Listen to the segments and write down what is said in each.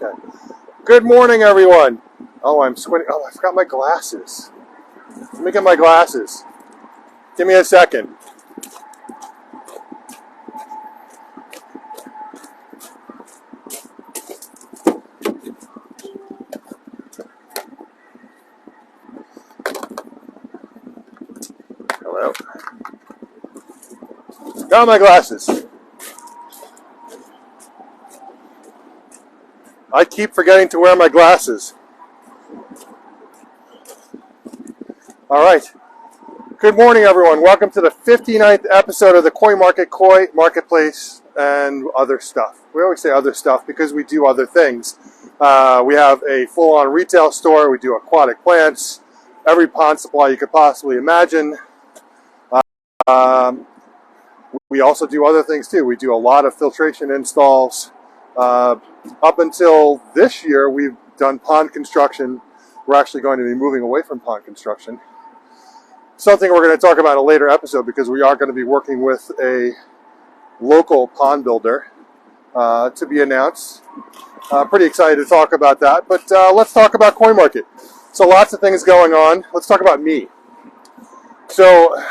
Okay. Good morning, everyone. Oh, I'm squinting. Oh, I forgot my glasses. Let me get my glasses. Give me a second. Hello. Got my glasses. I keep forgetting to wear my glasses. All right. Good morning, everyone. Welcome to the 59th episode of the Koi Marketplace and other stuff. We always say other stuff because we do other things. We have a full-on retail store. We do aquatic plants, every pond supply you could possibly imagine. We also do other things too. We do a lot of filtration installs. Up until this year, we've done pond construction. We're actually going to be moving away from pond construction. Something we're going to talk about in a later episode because we are going to be working with a local pond builder to be announced. Pretty excited to talk about that. But let's talk about Koi Market. So lots of things going on. Let's talk about me. So a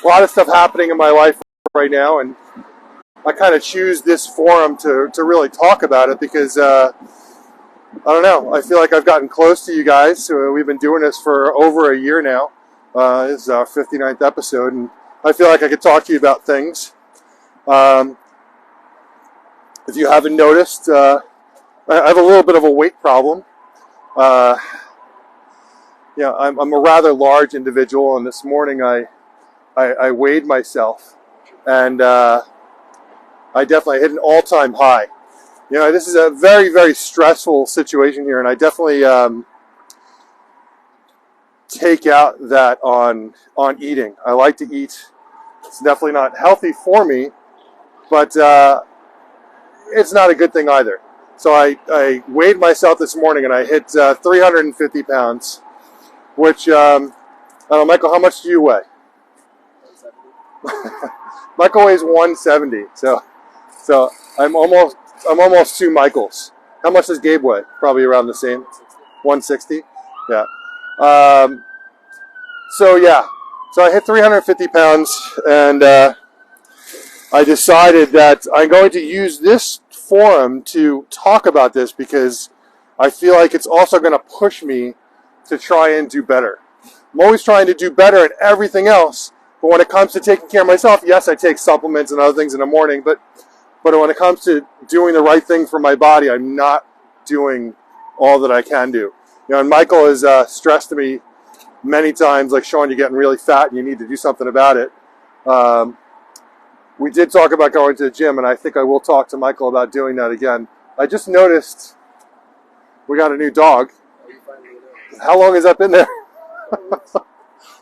lot of stuff happening in my life right now, and I kind of choose this forum to really talk about it because, I don't know, I feel like I've gotten close to you guys. We've been doing this for over a year now. This is our 59th episode, and I feel like I could talk to you about things. If you haven't noticed, I have a little bit of a weight problem. I'm a rather large individual, and this morning I weighed myself, and I definitely hit an all-time high. You know, this is a very, very stressful situation here, and I definitely take out that on eating. I like to eat. It's definitely not healthy for me, but it's not a good thing either. So I weighed myself this morning, and I hit 350 pounds, which, I don't know, Michael, how much do you weigh? 170. Michael weighs 170, so I'm almost two Michaels. How much does Gabe weigh? Probably around the same, 160. Yeah. So I hit 350 pounds, and I decided that I'm going to use this forum to talk about this because I feel like it's also going to push me to try and do better. I'm always trying to do better at everything else. But when it comes to taking care of myself, yes, I take supplements and other things in the morning, but when it comes to doing the right thing for my body, I'm not doing all that I can do. You know, and Michael has stressed to me many times, like, Sean, you're getting really fat and you need to do something about it. We did talk about going to the gym, and I think I will talk to Michael about doing that again. I just noticed we got a new dog. How long has that been there?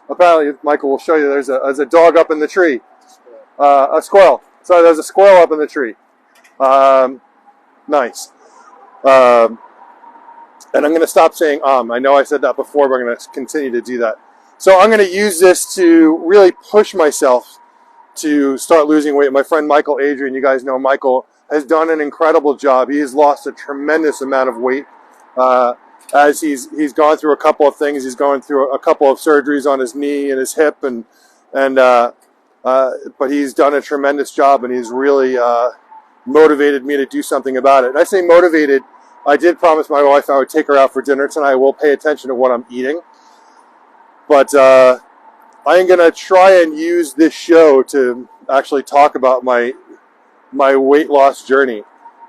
Apparently, Michael will show you there's a dog up in the tree. A squirrel. So there's a squirrel up in the tree. Nice. And I'm going to stop saying I know I said that before, but I'm going to continue to do that. So I'm going to use this to really push myself to start losing weight. My friend Michael Adrian, you guys know Michael, has done an incredible job. He has lost a tremendous amount of weight. As he's gone through a couple of things. He's going through a couple of surgeries on his knee and his hip, but he's done a tremendous job, and he's really motivated me to do something about it. And I say motivated. I did promise my wife I would take her out for dinner tonight. I will pay attention to what I'm eating, but I am going to try and use this show to actually talk about my weight loss journey,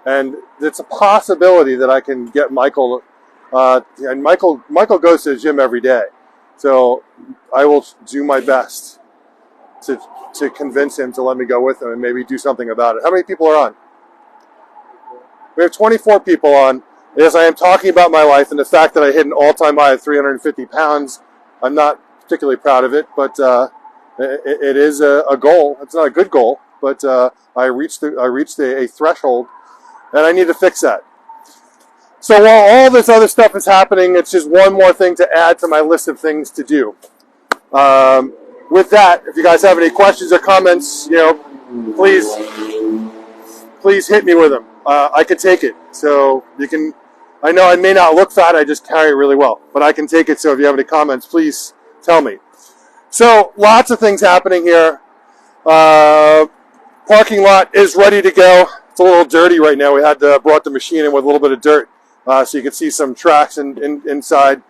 and it's a possibility that I can get Michael. And Michael goes to the gym every day, so I will do my best to convince him to let me go with him and maybe do something about it. How many people are on? We have 24 people on. Yes, I am talking about my life and the fact that I hit an all-time high of 350 pounds. I'm not particularly proud of it, but it is a goal. It's not a good goal, but I reached a threshold, and I need to fix that. So while all this other stuff is happening, it's just one more thing to add to my list of things to do. With that, if you guys have any questions or comments, please hit me with them. I could take it. So you can, I know I may not look fat, I just carry it really well, but I can take it. So if you have any comments, please tell me. So lots of things happening here. Parking lot is ready to go. It's a little dirty right now. We had brought the machine in with a little bit of dirt, so you can see some tracks inside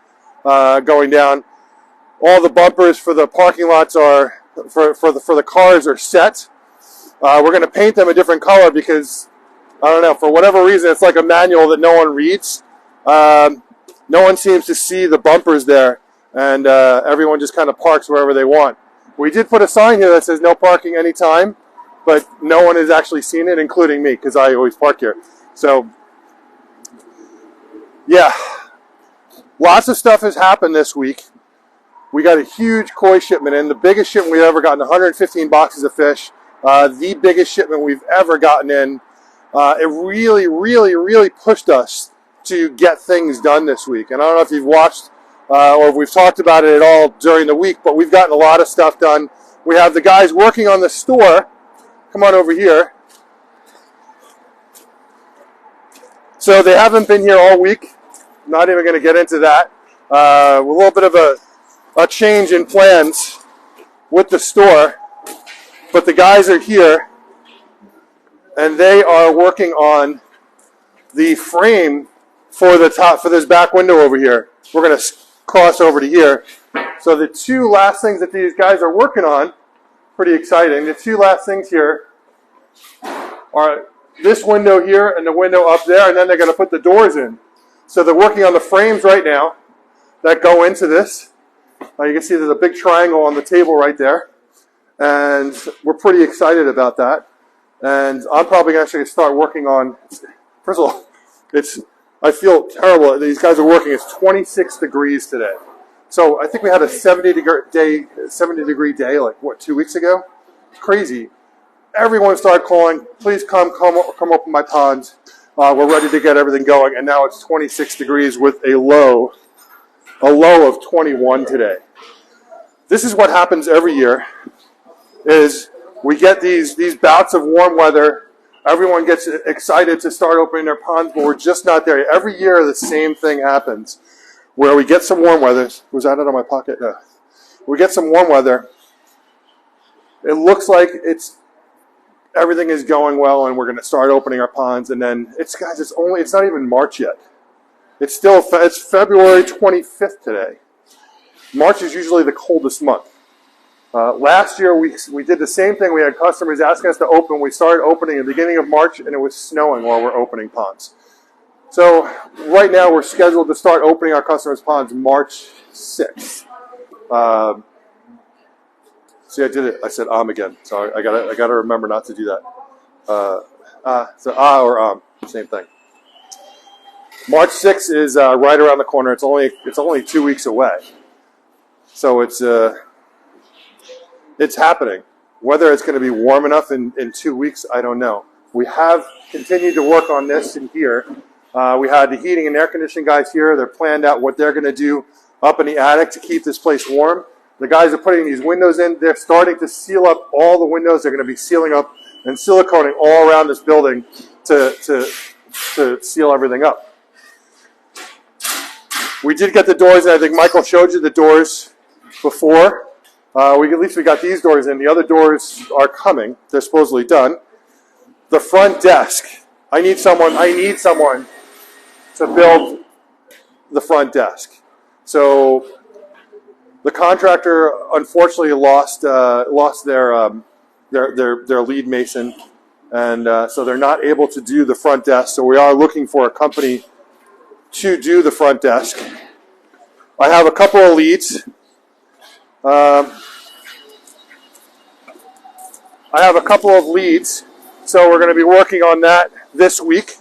going down. All the bumpers for the parking lots are for the cars are set. We're going to paint them a different color because I don't know, for whatever reason, it's like a manual that no one reads. No one seems to see the bumpers there, and everyone just kind of parks wherever they want. We did put a sign here that says no parking anytime, but no one has actually seen it, including me, because I always park here. So, yeah, lots of stuff has happened this week. We got a huge koi shipment in, the biggest shipment we've ever gotten, 115 boxes of fish, the biggest shipment we've ever gotten in. It really, really, really pushed us to get things done this week. And I don't know if you've watched or if we've talked about it at all during the week, but we've gotten a lot of stuff done. We have the guys working on the store. Come on over here. So they haven't been here all week. Not even going to get into that. A little bit of a change in plans with the store, but the guys are here and they are working on the frame for the top, for this back window over here. We're going to cross over to here. So the two last things that these guys are working on, pretty exciting. The two last things here are this window here and the window up there, and then they're going to put the doors in. So they're working on the frames right now that go into this. You can see there's a big triangle on the table right there. And we're pretty excited about that. And I'm probably actually going to start working on, first of all, I feel terrible. These guys are working. It's 26 degrees today. So I think we had a 70 degree day, like, what, 2 weeks ago? Crazy. Everyone started calling, please come open my pond. We're ready to get everything going. And now it's 26 degrees with a low of 21 today. This is what happens every year, is we get these bouts of warm weather. Everyone gets excited to start opening their ponds, but we're just not there yet. Every year the same thing happens, where we get some warm weather. Was that out of my pocket? No. We get some warm weather. It looks like everything is going well, and we're going to start opening our ponds. And then it's not even March yet. It's February 25th today. March is usually the coldest month. Last year we did the same thing. We had customers asking us to open. We started opening at the beginning of March, and it was snowing while we're opening ponds. So right now we're scheduled to start opening our customers' ponds March 6th. See, I did it. I said again. So I gotta remember not to do that. Same thing. March 6th is right around the corner. It's only 2 weeks away. So it's happening. Whether it's going to be warm enough in 2 weeks, I don't know. We have continued to work on this in here. We had the heating and air conditioning guys here. They're planned out what they're going to do up in the attic to keep this place warm. The guys are putting these windows in. They're starting to seal up all the windows. They're going to be sealing up and siliconing all around this building to seal everything up. We did get the doors in. I think Michael showed you the doors before. At least we got these doors in. The other doors are coming. They're supposedly done. The front desk. I need someone to build the front desk. So the contractor unfortunately lost their lead mason, and so they're not able to do the front desk. So we are looking for a company to do the front desk. I have a couple of leads. So we're going to be working on that this week.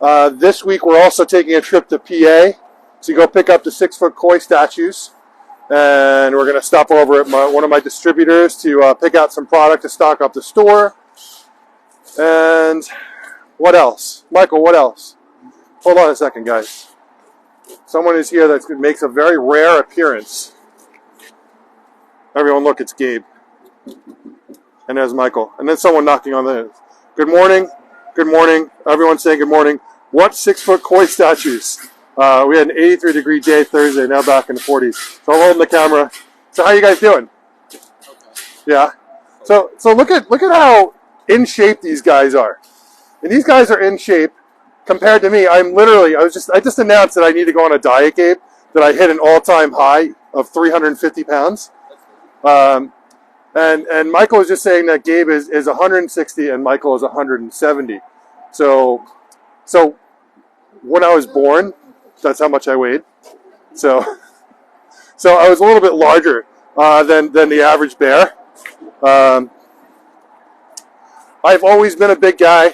This week we're also taking a trip to PA to go pick up the 6-foot koi statues, and we're going to stop over at one of my distributors to pick out some product to stock up the store. And what else? Michael, what else? Hold on a second, guys. Someone is here that makes a very rare appearance. Everyone look, it's Gabe. And there's Michael. And then someone knocking on the... Good morning. Good morning. Everyone's saying good morning. What 6-foot koi statues? We had an 83-degree day Thursday, now back in the 40s. So I'm holding the camera. So how you guys doing? Yeah. So look at how in shape these guys are. And these guys are in shape compared to me. I just announced that I need to go on a diet, Gabe, that I hit an all-time high of 350 pounds. And Michael was just saying that Gabe is 160 and Michael is 170. So when I was born, that's how much I weighed. So I was a little bit larger than the average bear. I've always been a big guy.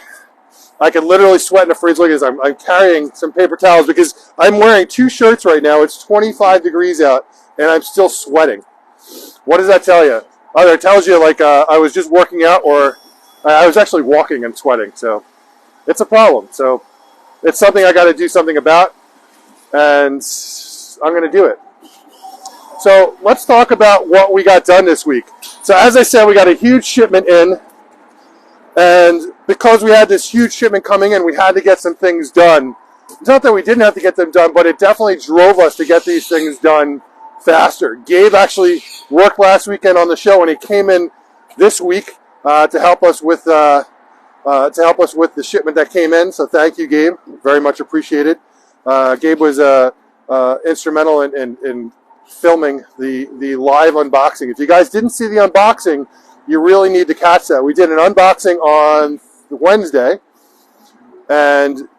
I can literally sweat in the fridge. Look at this. I'm carrying some paper towels because I'm wearing 2 shirts right now. It's 25 degrees out and I'm still sweating. What does that tell you? Either it tells you like I was just working out or I was actually walking and sweating. So it's a problem. So it's something I got to do something about, and I'm going to do it. So let's talk about what we got done this week. So as I said, we got a huge shipment in, and because we had this huge shipment coming in, we had to get some things done. It's not that we didn't have to get them done, but it definitely drove us to get these things done faster. Gabe actually worked last weekend on the show, and he came in this week to help us with the shipment that came in. So thank you, Gabe. Very much appreciated. Gabe was instrumental in filming the live unboxing. If you guys didn't see the unboxing, you really need to catch that. We did an unboxing on Wednesday, and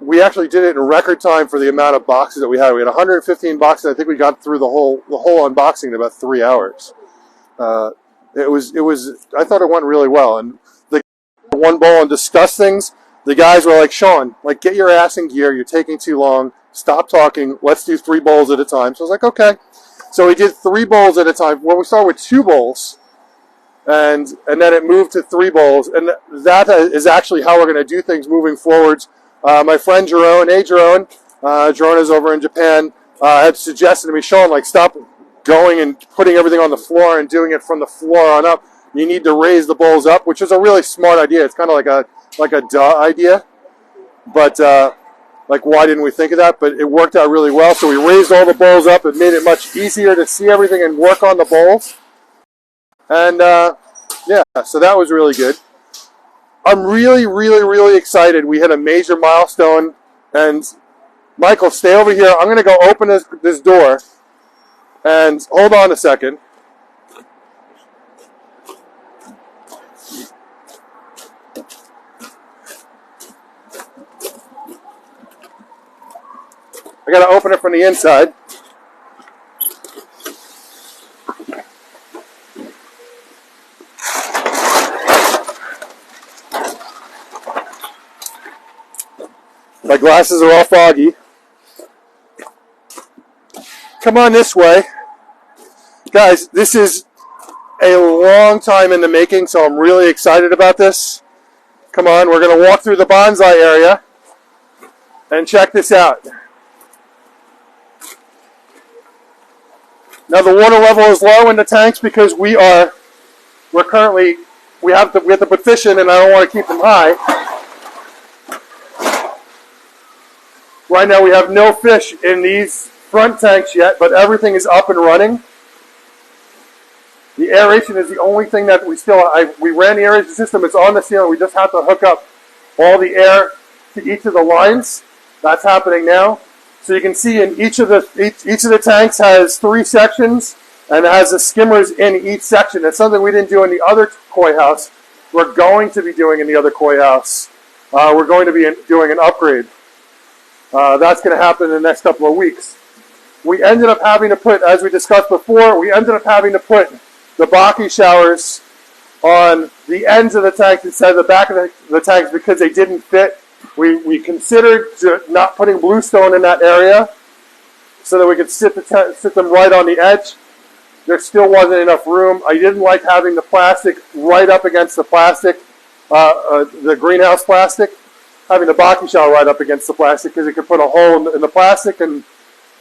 we actually did it in record time for the amount of boxes that we had. We had 115 boxes. I think we got through the whole unboxing in about 3 hours. It was. I thought it went really well. And the one bowl and discuss things. The guys were like, Sean, like, get your ass in gear. You're taking too long. Stop talking. Let's do 3 bowls at a time. So I was like, okay. So we did 3 bowls at a time. Well, we started with 2 bowls. And then it moved to 3 bowls. And that is actually how we're going to do things moving forwards. My friend Jerome, Jerome is over in Japan, had suggested to me, Sean, like, stop going and putting everything on the floor and doing it from the floor on up. You need to raise the bowls up, which is a really smart idea. It's kind of like a duh idea. But, like, why didn't we think of that? But it worked out really well. So we raised all the bowls up. It made it much easier to see everything and work on the bowls. And, yeah, so that was really good. I'm really, really, really excited. We hit a major milestone. And, Michael, stay over here. I'm going to go open this door. And hold on a second. I got to open it from the inside. My glasses are all foggy. Come on this way. Guys, this is a long time in the making, so I'm really excited about this. Come on, we're going to walk through the bonsai area and check this out. Now the water level is low in the tanks because we have to put fish in, and I don't want to keep them high. Right now we have no fish in these front tanks yet, but everything is up and running. The aeration is the only thing that we ran the aeration system. It's on the ceiling. We just have to hook up all the air to each of the lines. That's happening now. So you can see in each of the tanks has 3 sections, and it has the skimmers in each section. It's something we didn't do in the other koi house. We're going to be doing in the other koi house. We're going to be doing an upgrade. That's going to happen in the next couple of weeks. We ended up having to put, as we discussed before, the Baki showers on the ends of the tanks instead of the back of the tanks because they didn't fit. We considered not putting bluestone in that area so that we could sit them right on the edge. There still wasn't enough room. I didn't like having the plastic right up against the plastic, the greenhouse plastic. Having the Baki shower right up against the plastic because it could put a hole in the plastic, and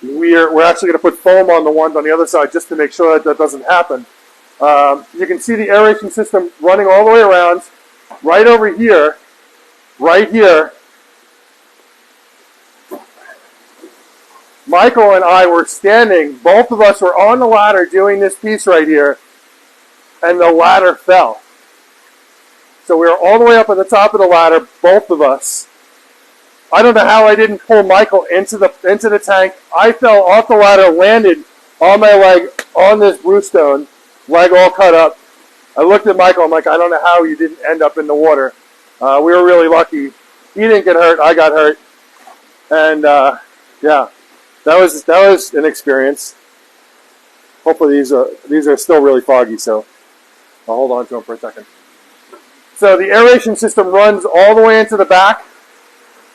we're actually going to put foam on the ones on the other side just to make sure that doesn't happen. You can see the aeration system running all the way around. Right over here right here, Michael and I were standing, both of us were on the ladder doing this piece right here, and the ladder fell. So we were all the way up at the top of the ladder, both of us. I don't know how I didn't pull Michael into the tank. I fell off the ladder, landed on my leg on this bluestone, leg all cut up. I looked at Michael, I'm like, I don't know how you didn't end up in the water. We were really lucky. He didn't get hurt, I got hurt. And yeah. That was an experience. Hopefully these are still really foggy, so I'll hold on to them for a second. So the aeration system runs all the way into the back,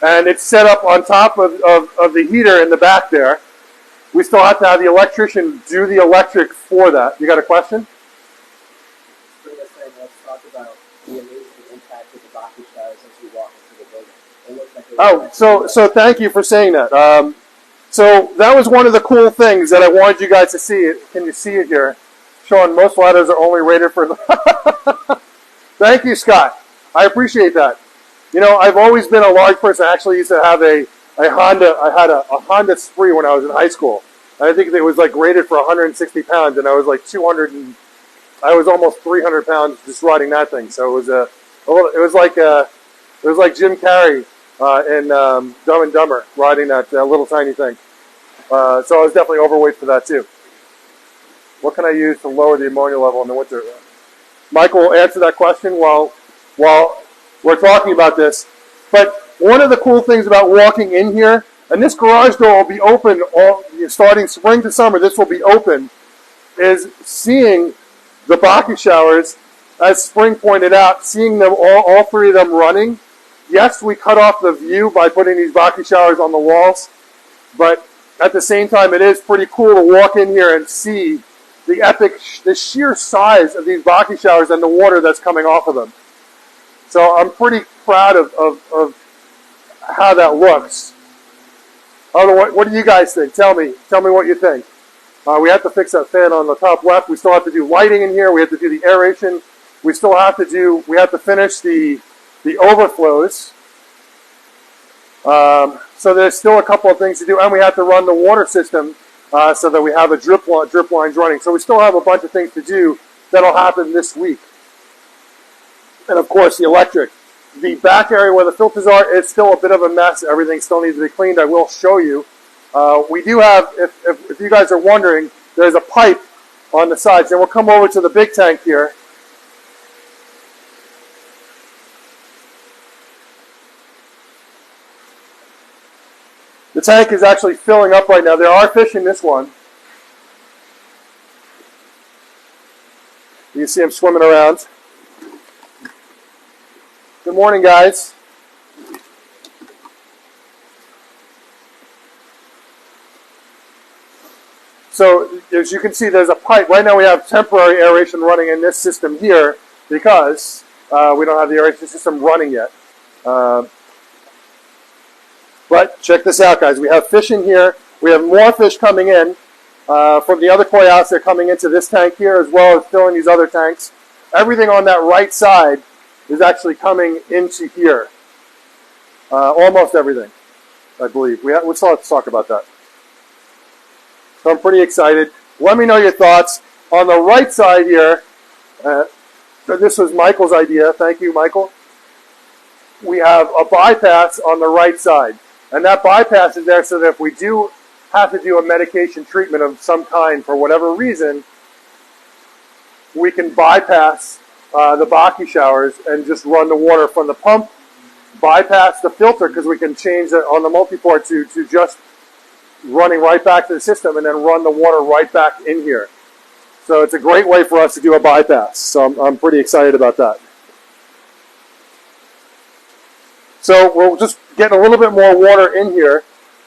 and it's set up on top of the heater in the back there. We still have to have the electrician do the electric for that. You got a question? Let's talk about the amazing impact of the Baku showers as you walk into the building. It looks like so thank you for saying that. So that was one of the cool things that I wanted you guys to see. Can you see it here? Sean, most ladders are only rated for... Thank you, Scott. I appreciate that. You know, I've always been a large person. I actually used to have a Honda. I had a Honda Spree when I was in high school. And I think it was like rated for 160 pounds, and I was like 200 and... I was almost 300 pounds just riding that thing. So it was like Jim Carrey in Dumb and Dumber riding that little tiny thing. So I was definitely overweight for that too. What can I use to lower the ammonia level in the winter? Michael will answer that question while we're talking about this. But one of the cool things about walking in here, and this garage door will be open starting spring to summer, this will be open, is seeing the Baku showers, as Spring pointed out, seeing them all three of them running. Yes, we cut off the view by putting these Baku showers on the walls, but at the same time, it is pretty cool to walk in here and see the sheer size of these Baku showers and the water that's coming off of them. So I'm pretty proud of how that looks. I don't know, what do you guys think? Tell me what you think. We have to fix that fan on the top left. We still have to do lighting in here. We have to do the aeration. We have to finish the overflows. So there's still a couple of things to do, and we have to run the water system so that we have a drip lines running. So we still have a bunch of things to do that'll happen this week. And of course, the electric. The back area where the filters are is still a bit of a mess. Everything still needs to be cleaned. I will show you. We do have, if you guys are wondering, there's a pipe on the sides. And we'll come over to the big tank here. The tank is actually filling up right now. There are fish in this one. You can see them swimming around. Good morning, guys. So as you can see, there's a pipe. Right now we have temporary aeration running in this system here because we don't have the aeration system running yet. But check this out, guys. We have fish in here. We have more fish coming in from the other koi house. They're coming into this tank here as well as filling these other tanks. Everything on that right side is actually coming into here. Almost everything, I believe. We still have to talk about that. So I'm pretty excited. Let me know your thoughts. On the right side here, this was Michael's idea. Thank you, Michael. We have a bypass on the right side. And that bypass is there so that if we do have to do a medication treatment of some kind for whatever reason, we can bypass the Baku showers and just run the water from the pump, bypass the filter because we can change it on the multi-port to just running right back to the system and then run the water right back in here. So it's a great way for us to do a bypass. So I'm pretty excited about that. So we're just getting a little bit more water in here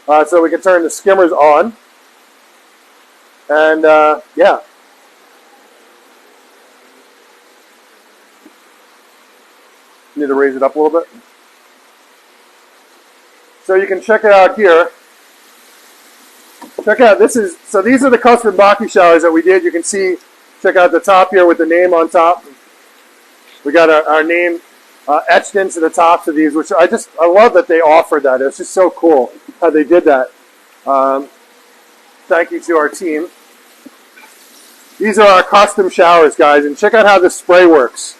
so we can turn the skimmers on. And yeah. Need to raise it up a little bit. So you can check it out here. Check out, these are the custom Baku showers that we did. You can see, check out the top here with the name on top. We got our name etched into the tops of these, which I love that they offered that. It's just so cool how they did that. Thank you to our team. These are our custom showers, guys, and check out how this spray works.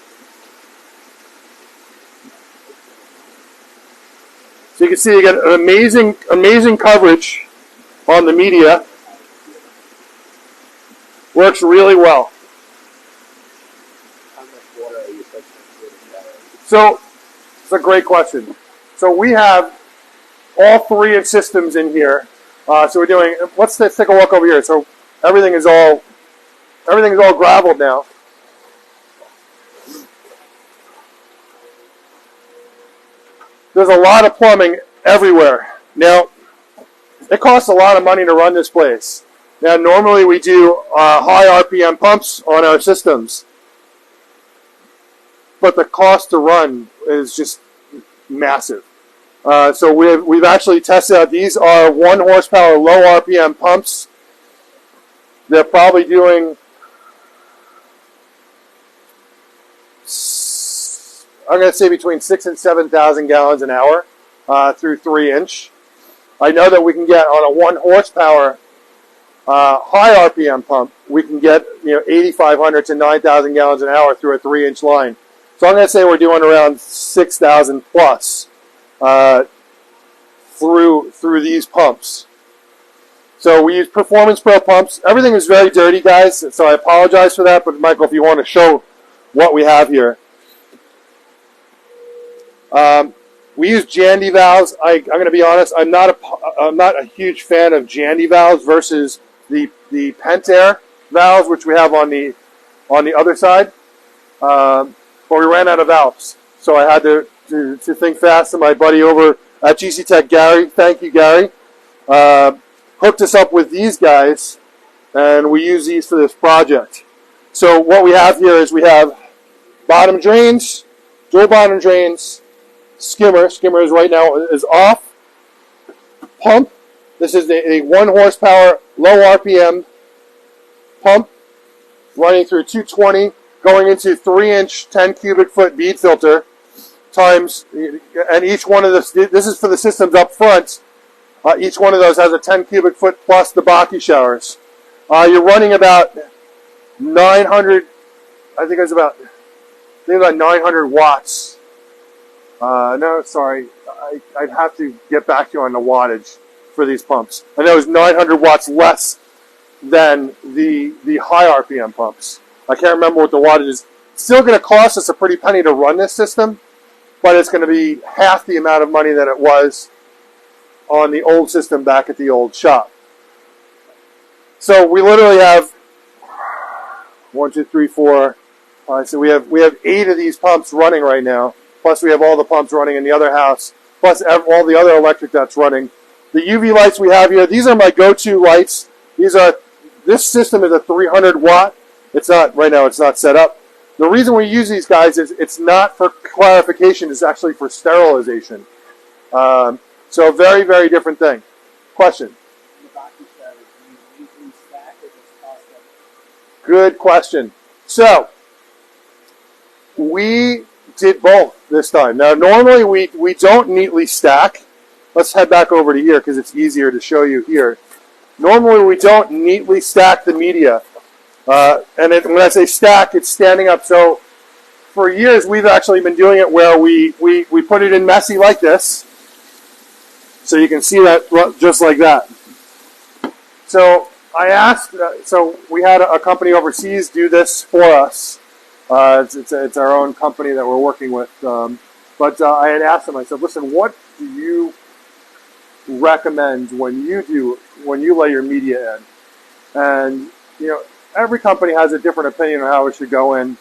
So you can see you get an amazing coverage on the media. Works really well. How much water are you supposed to shower? So it's a great question. So we have all 3 systems in here. So we're doing. Let's take a walk over here. So everything is all graveled now. There's a lot of plumbing everywhere. Now, it costs a lot of money to run this place. Now, normally we do high RPM pumps on our systems, but the cost to run is just massive. So we've actually tested out. These are 1 horsepower low RPM pumps. They're probably doing, I'm going to say, between 6,000 and 7,000 gallons an hour through 3-inch. I know that we can get on a 1 horsepower high RPM pump, we can get 8,500 to 9,000 gallons an hour through a 3-inch line. So I'm going to say we're doing around 6,000 plus through these pumps. So we use Performance Pro pumps. Everything is very dirty, guys, so I apologize for that. But Michael, if you want to show what we have here. We use Jandy valves. I'm going to be honest. I'm not a huge fan of Jandy valves versus the Pentair valves, which we have on the other side. But we ran out of valves, so I had to think fast. And my buddy over at GC Tech, Gary, thank you, Gary, hooked us up with these guys, and we use these for this project. So what we have here is we have bottom drains, dual bottom drains. Skimmer is right now is off. Pump. This is a 1 horsepower low RPM pump running through 220, going into 3-inch 10 cubic foot bead filter times, and each one of this is for the systems up front. Each one of those has a 10 cubic foot plus the Baki showers. You're running about 900. I think it's about 900 watts. No, sorry. I'd have to get back to you on the wattage for these pumps. I know it's 900 watts less than the high RPM pumps. I can't remember what the wattage is. It's still going to cost us a pretty penny to run this system, but it's going to be half the amount of money that it was on the old system back at the old shop. So we literally have 1, 2, 3, 4. So we have 8 of these pumps running right now. Plus we have all the pumps running in the other house, plus all the other electric that's running. The UV lights we have here, these are my go-to lights. This system is a 300 watt. It's not, right now it's not set up. The reason we use these guys is it's not for clarification, it's actually for sterilization. So a very, very different thing. Question? The Baki showers, do you usually stack or just toss them? Good question. So, we did both this time. Now, normally we don't neatly stack. Let's head back over to here because it's easier to show you here. Normally we don't neatly stack the media. When I say stack, it's standing up. So for years we've actually been doing it where we put it in messy like this. So you can see that just like that. So I asked, so we had a company overseas do this for us. It's our own company that we're working with. But I had asked them, I said, listen, what do you recommend when you lay your media in? And, every company has a different opinion on how it should go in.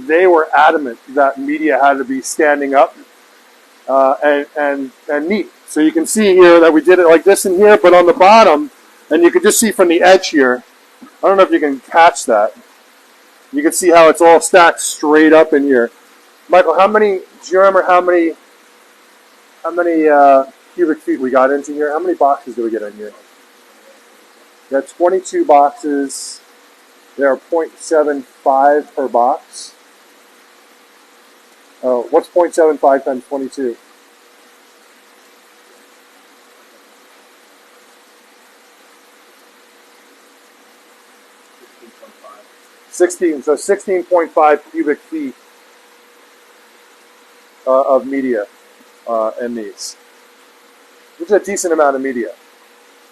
They were adamant that media had to be standing up and neat. So you can see here that we did it like this in here, but on the bottom, and you can just see from the edge here, I don't know if you can catch that. You can see how it's all stacked straight up in here. Michael, do you remember how many cubic feet we got into here? How many boxes did we get in here? We got 22 boxes. They are 0.75 per box. What's 0.75 times 22? 16. So 16.5 cubic feet of media in these, which is a decent amount of media.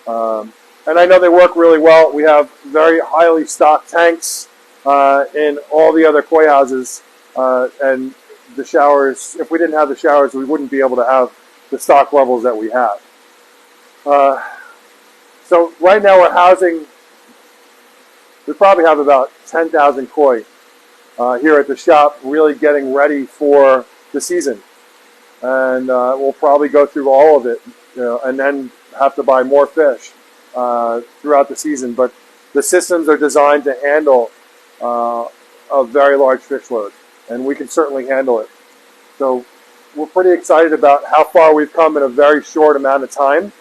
And I know they work really well. We have very highly stocked tanks in all the other koi houses, and the showers. If we didn't have the showers, we wouldn't be able to have the stock levels that we have. So right now we're housing. We probably have about 10,000 koi here at the shop, really getting ready for the season, and we'll probably go through all of it, and then have to buy more fish throughout the season. But the systems are designed to handle a very large fish load, and we can certainly handle it. So we're pretty excited about how far we've come in a very short amount of time.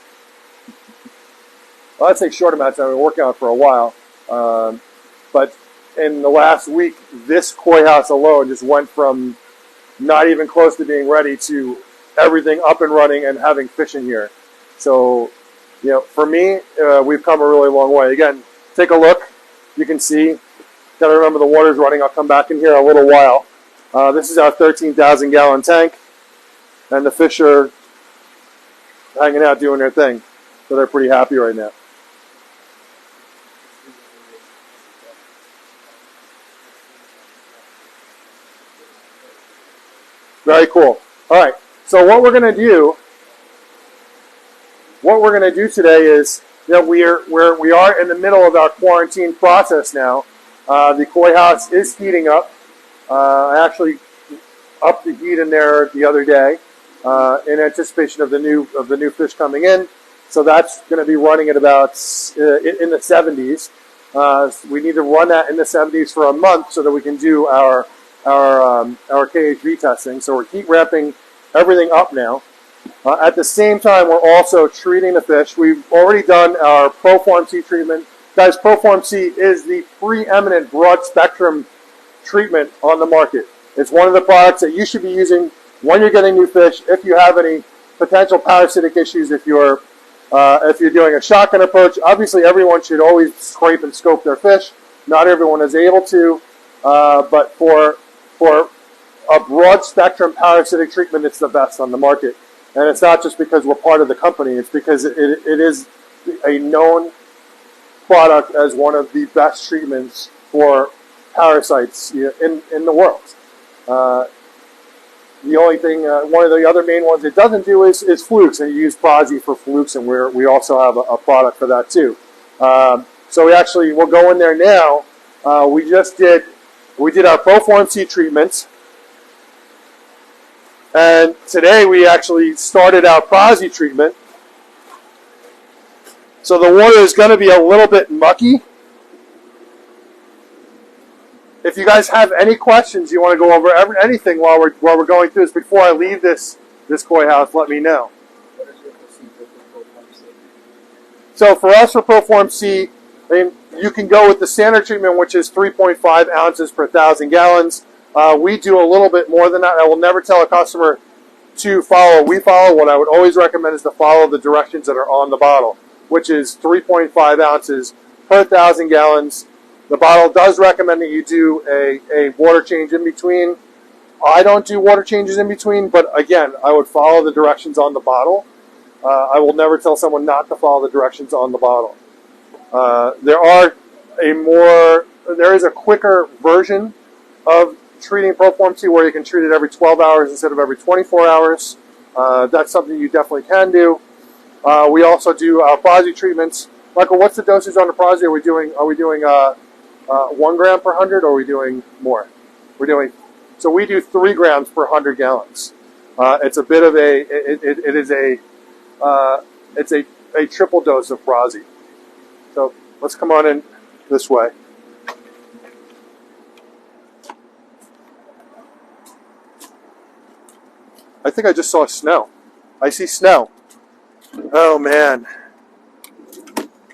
Well, I'd say short amount of time. We've been working on it for a while. But in the last week, this koi house alone just went from not even close to being ready to everything up and running and having fish in here. So, for me, we've come a really long way. Again, take a look. You can see. Got to remember the water's running. I'll come back in here in a little while. This is our 13,000 gallon tank, and the fish are hanging out doing their thing. So they're pretty happy right now. Very cool. All right. So what we're going to do today is, we are in the middle of our quarantine process now. The koi house is heating up. I actually upped the heat in there the other day in anticipation of the new fish coming in. So that's going to be running at about in the 70s. We need to run that in the 70s for a month so that we can do our KHV testing. So we're heat ramping everything up now. At the same time, we're also treating the fish. We've already done our Proform C treatment. Guys, Proform C is the preeminent broad spectrum treatment on the market. It's one of the products that you should be using when you're getting new fish. If you have any potential parasitic issues, if you're doing a shotgun approach, obviously everyone should always scrape and scope their fish. Not everyone is able to, but for a broad spectrum parasitic treatment, it's the best on the market. And it's not just because we're part of the company, it's because it is a known product as one of the best treatments for parasites in the world. The only thing, one of the other main ones it doesn't do is flukes, and you use Prozzy for flukes, and we also have a product for that too. So we'll go in there now. We did our Proform C treatments. And today we actually started our Prozzy treatment. So the water is going to be a little bit mucky. If you guys have any questions, you want to go over anything while we're going through this, before I leave this koi house, let me know. What is your procedure for Proform C? So for us, for Proform C, you can go with the standard treatment, which is 3.5 ounces per 1,000 gallons. We do a little bit more than that. I will never tell a customer to follow. We follow. What I would always recommend is to follow the directions that are on the bottle, which is 3.5 ounces per 1,000 gallons. The bottle does recommend that you do a water change in between. I don't do water changes in between, but again, I would follow the directions on the bottle. I will never tell someone not to follow the directions on the bottle. There is a quicker version of treating Proform C where you can treat it every 12 hours instead of every 24 hours. That's something you definitely can do. We also do our Prozzy treatments. Michael, what's the dosage on the Prozzy? Are we doing 1 gram per 100, or are we doing more? So we do 3 grams per 100 gallons. It's a bit of it's a triple dose of Prozzy. So let's come on in this way. I think I just saw snow. I see snow. Oh man.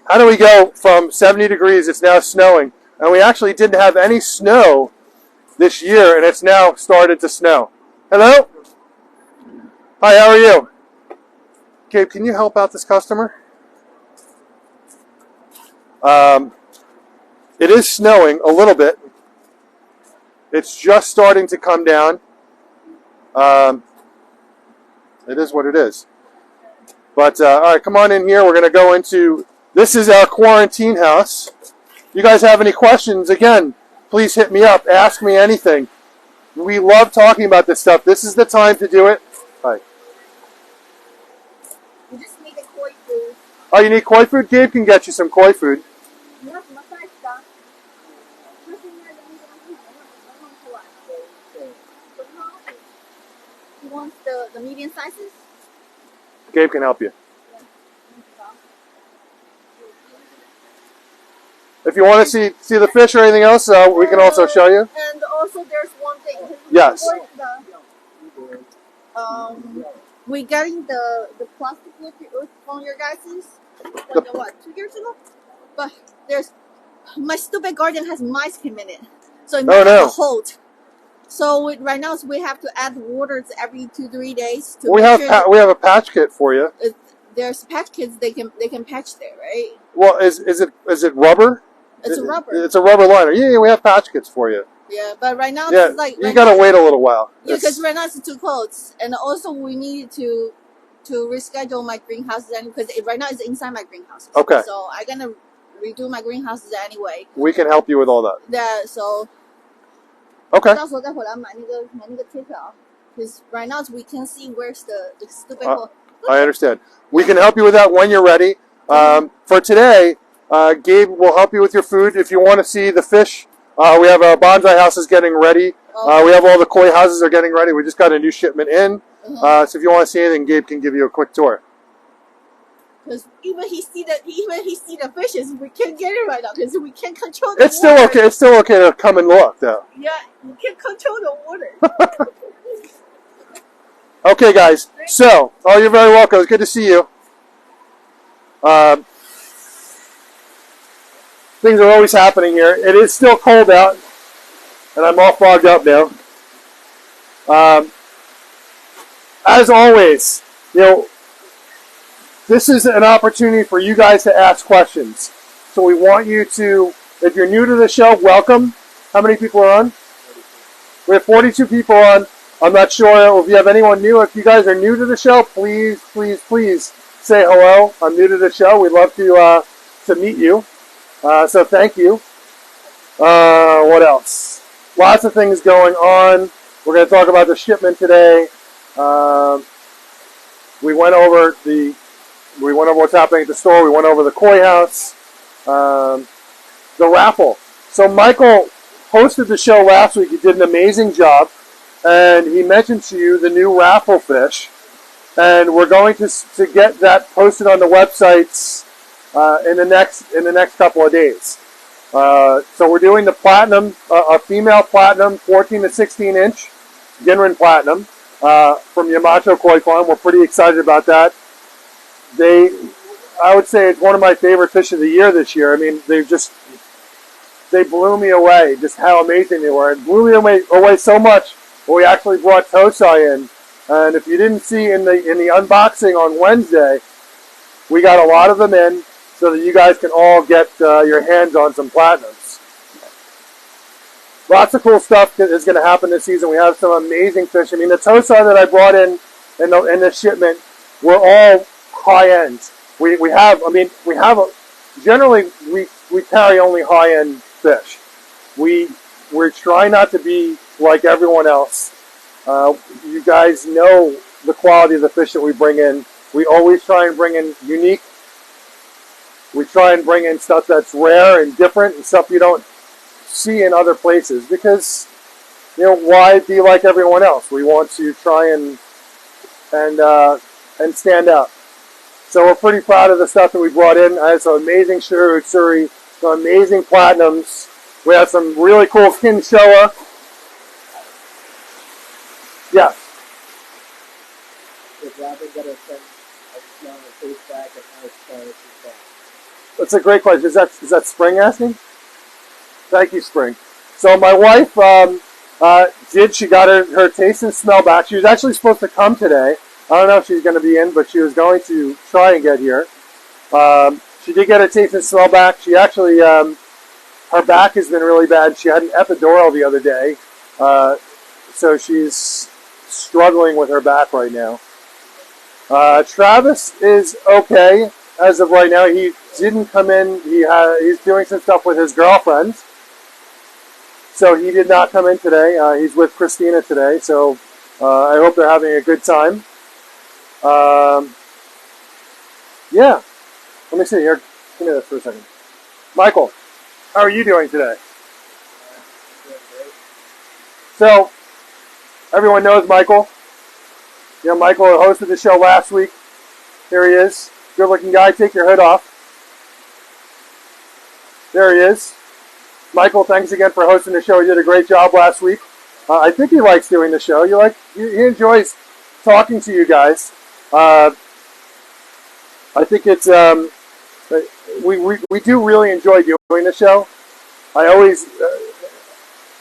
How do we go from 70 degrees, it's now snowing, and we actually didn't have any snow this year, and it's now started to snow. Hello? Hi, how are you? Gabe, can you help out this customer? It is snowing a little bit. It's just starting to come down. It is what it is. But, all right, come on in here. We're going to go into, this is our quarantine house. You guys have any questions, again, please hit me up. Ask me anything. We love talking about this stuff. This is the time to do it. Hi. You just need a koi food. Oh, you need koi food? Gabe can get you some koi food. You have massage stuff. You want the medium sizes? Gabe can help you. If you want to see the fish or anything else, we can also show you. And also, there's one thing. Yes. We getting the plastic from your guys's what 2 years ago, but there's my stupid garden has mice came in it, so it might have a hold. So right now we have to add waters every 2-3 days. We have a patch kit for you. There's patch kits they can patch there, right? Well, is it rubber? It's a rubber. It's a rubber liner. Yeah, we have patch kits for you. Yeah, but right now it's like you gotta wait a little while. Yeah, because right now it's too cold, and also we need to reschedule my greenhouses because right now it's inside my greenhouse. Okay. So I'm gonna redo my greenhouses anyway. We can help you with all that. Yeah. So. Okay. 到时候再回来买那个贴条 because right now we can't see where's the stupid hole. I understand. We can help you with that when you're ready. For today, Gabe will help you with your food. If you want to see the fish, we have our bonsai houses getting ready. We have all the koi houses are getting ready. We just got a new shipment in. So if you want to see anything, Gabe can give you a quick tour. Because even he see the fishes, we can't get it right now because we can't control It's still water. okay. It's still okay to come and look, though. Yeah, you can't control the water. Okay, guys. So, you're very welcome. It's good to see you. Things are always happening here. It is still cold out, and I'm all fogged up now. As always, this is an opportunity for you guys to ask questions. So we want you to, if you're new to the show, welcome. How many people are on? We have 42 people on. I'm not sure if you have anyone new. If you guys are new to the show, please, please, please say hello. I'm new to the show. We'd love to meet you. So thank you. What else? Lots of things going on. We're going to talk about the shipment today. We went over what's happening at the store. We went over the koi house. The raffle. So Michael hosted the show last week. He did an amazing job. And he mentioned to you the new raffle fish. And we're going to get that posted on the websites in the next couple of days. So we're doing the platinum, a female platinum 14 to 16 inch Ginrin platinum from Yamato Koi Farm. We're pretty excited about that. I would say it's one of my favorite fish of the year this year. I mean, they blew me away, just how amazing they were. It blew me away so much. We actually brought Tosai in, and if you didn't see in the unboxing on Wednesday, we got a lot of them in so that you guys can all get your hands on some platinums. Lots of cool stuff is going to happen this season. We have some amazing fish. I mean, the Tosai that I brought in the shipment were all high end. Generally we carry only high end fish. We're trying not to be like everyone else. You guys know the quality of the fish that we bring in. We always try and bring in unique. We try and bring in stuff that's rare and different and stuff you don't see in other places because, why be like everyone else? We want to try and stand out. So we're pretty proud of the stuff that we brought in. I have some amazing Shuri, some amazing platinums. We have some really cool Kinshoa. Yeah. If Robin got a sense of smell and taste back and how it's started to back. That's a great question. Is that Spring asking? Thank you, Spring. So my wife She got her taste and smell back. She was actually supposed to come today. I don't know if she's going to be in, but she was going to try and get here. She did get her taste and smell back. She actually, her back has been really bad. She had an epidural the other day, so she's struggling with her back right now. Travis is okay as of right now. He didn't come in. He's doing some stuff with his girlfriend, so he did not come in today. He's with Christina today, so I hope they're having a good time. Yeah. Let me see here. Give me this for a second. Michael, how are you doing today? So, everyone knows Michael. You know, Michael hosted the show last week. Here he is. Good looking guy. Take your hood off. There he is. Michael, thanks again for hosting the show. You did a great job last week. I think he likes doing the show. He enjoys talking to you guys. I think it's we do really enjoy doing the show. I always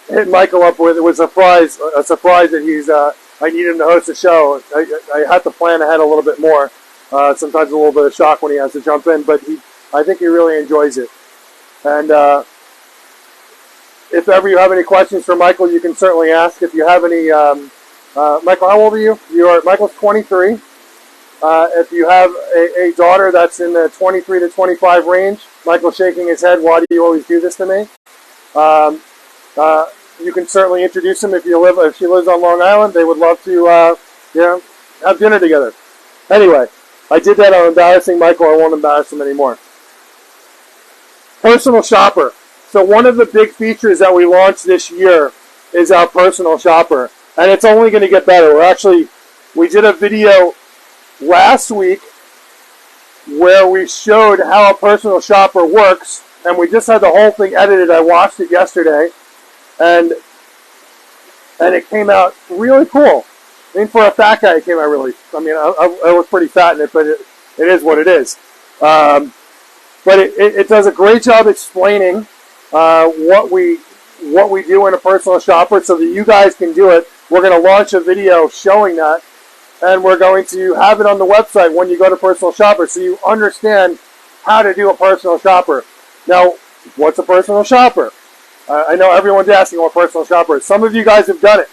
hit Michael up with a surprise that I need him to host the show. I have to plan ahead a little bit more. Sometimes a little bit of shock when he has to jump in, but I think he really enjoys it. And if ever you have any questions for Michael, you can certainly ask. If you have any, Michael, how old are you? Michael's 23. If you have a daughter that's in the 23 to 25 range, Michael's shaking his head. Why do you always do this to me? You can certainly introduce him if she lives on Long Island. They would love to, have dinner together. Anyway, I did that. I'm embarrassing Michael. I won't embarrass him anymore. Personal shopper. So one of the big features that we launched this year is our personal shopper, and it's only going to get better. We did a video last week where we showed how a personal shopper works, and we just had the whole thing edited. I watched it yesterday, and it came out really cool. I mean, for a fat guy, it came out really. I mean, I was pretty fat in it, but it is what it is. But it does a great job explaining what we do in a personal shopper, so that you guys can do it. We're going to launch a video showing that. And we're going to have it on the website when you go to Personal Shopper, so you understand how to do a personal shopper. Now, what's a personal shopper? I know everyone's asking what personal shopper is. Some of you guys have done it.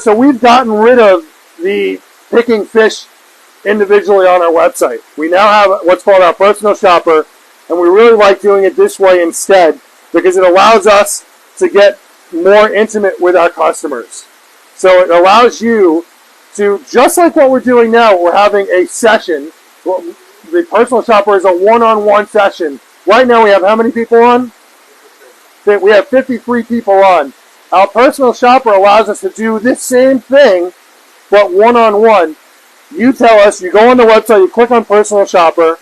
So we've gotten rid of the picking fish individually on our website. We now have what's called our personal shopper, and we really like doing it this way instead because it allows us to get more intimate with our customers. So it allows you to, just like what we're doing now, we're having a session. Well, the personal shopper is a one-on-one session. Right now we have how many people on? We have 53 people on. Our personal shopper allows us to do this same thing, but one-on-one. You tell us, you go on the website, you click on personal shopper,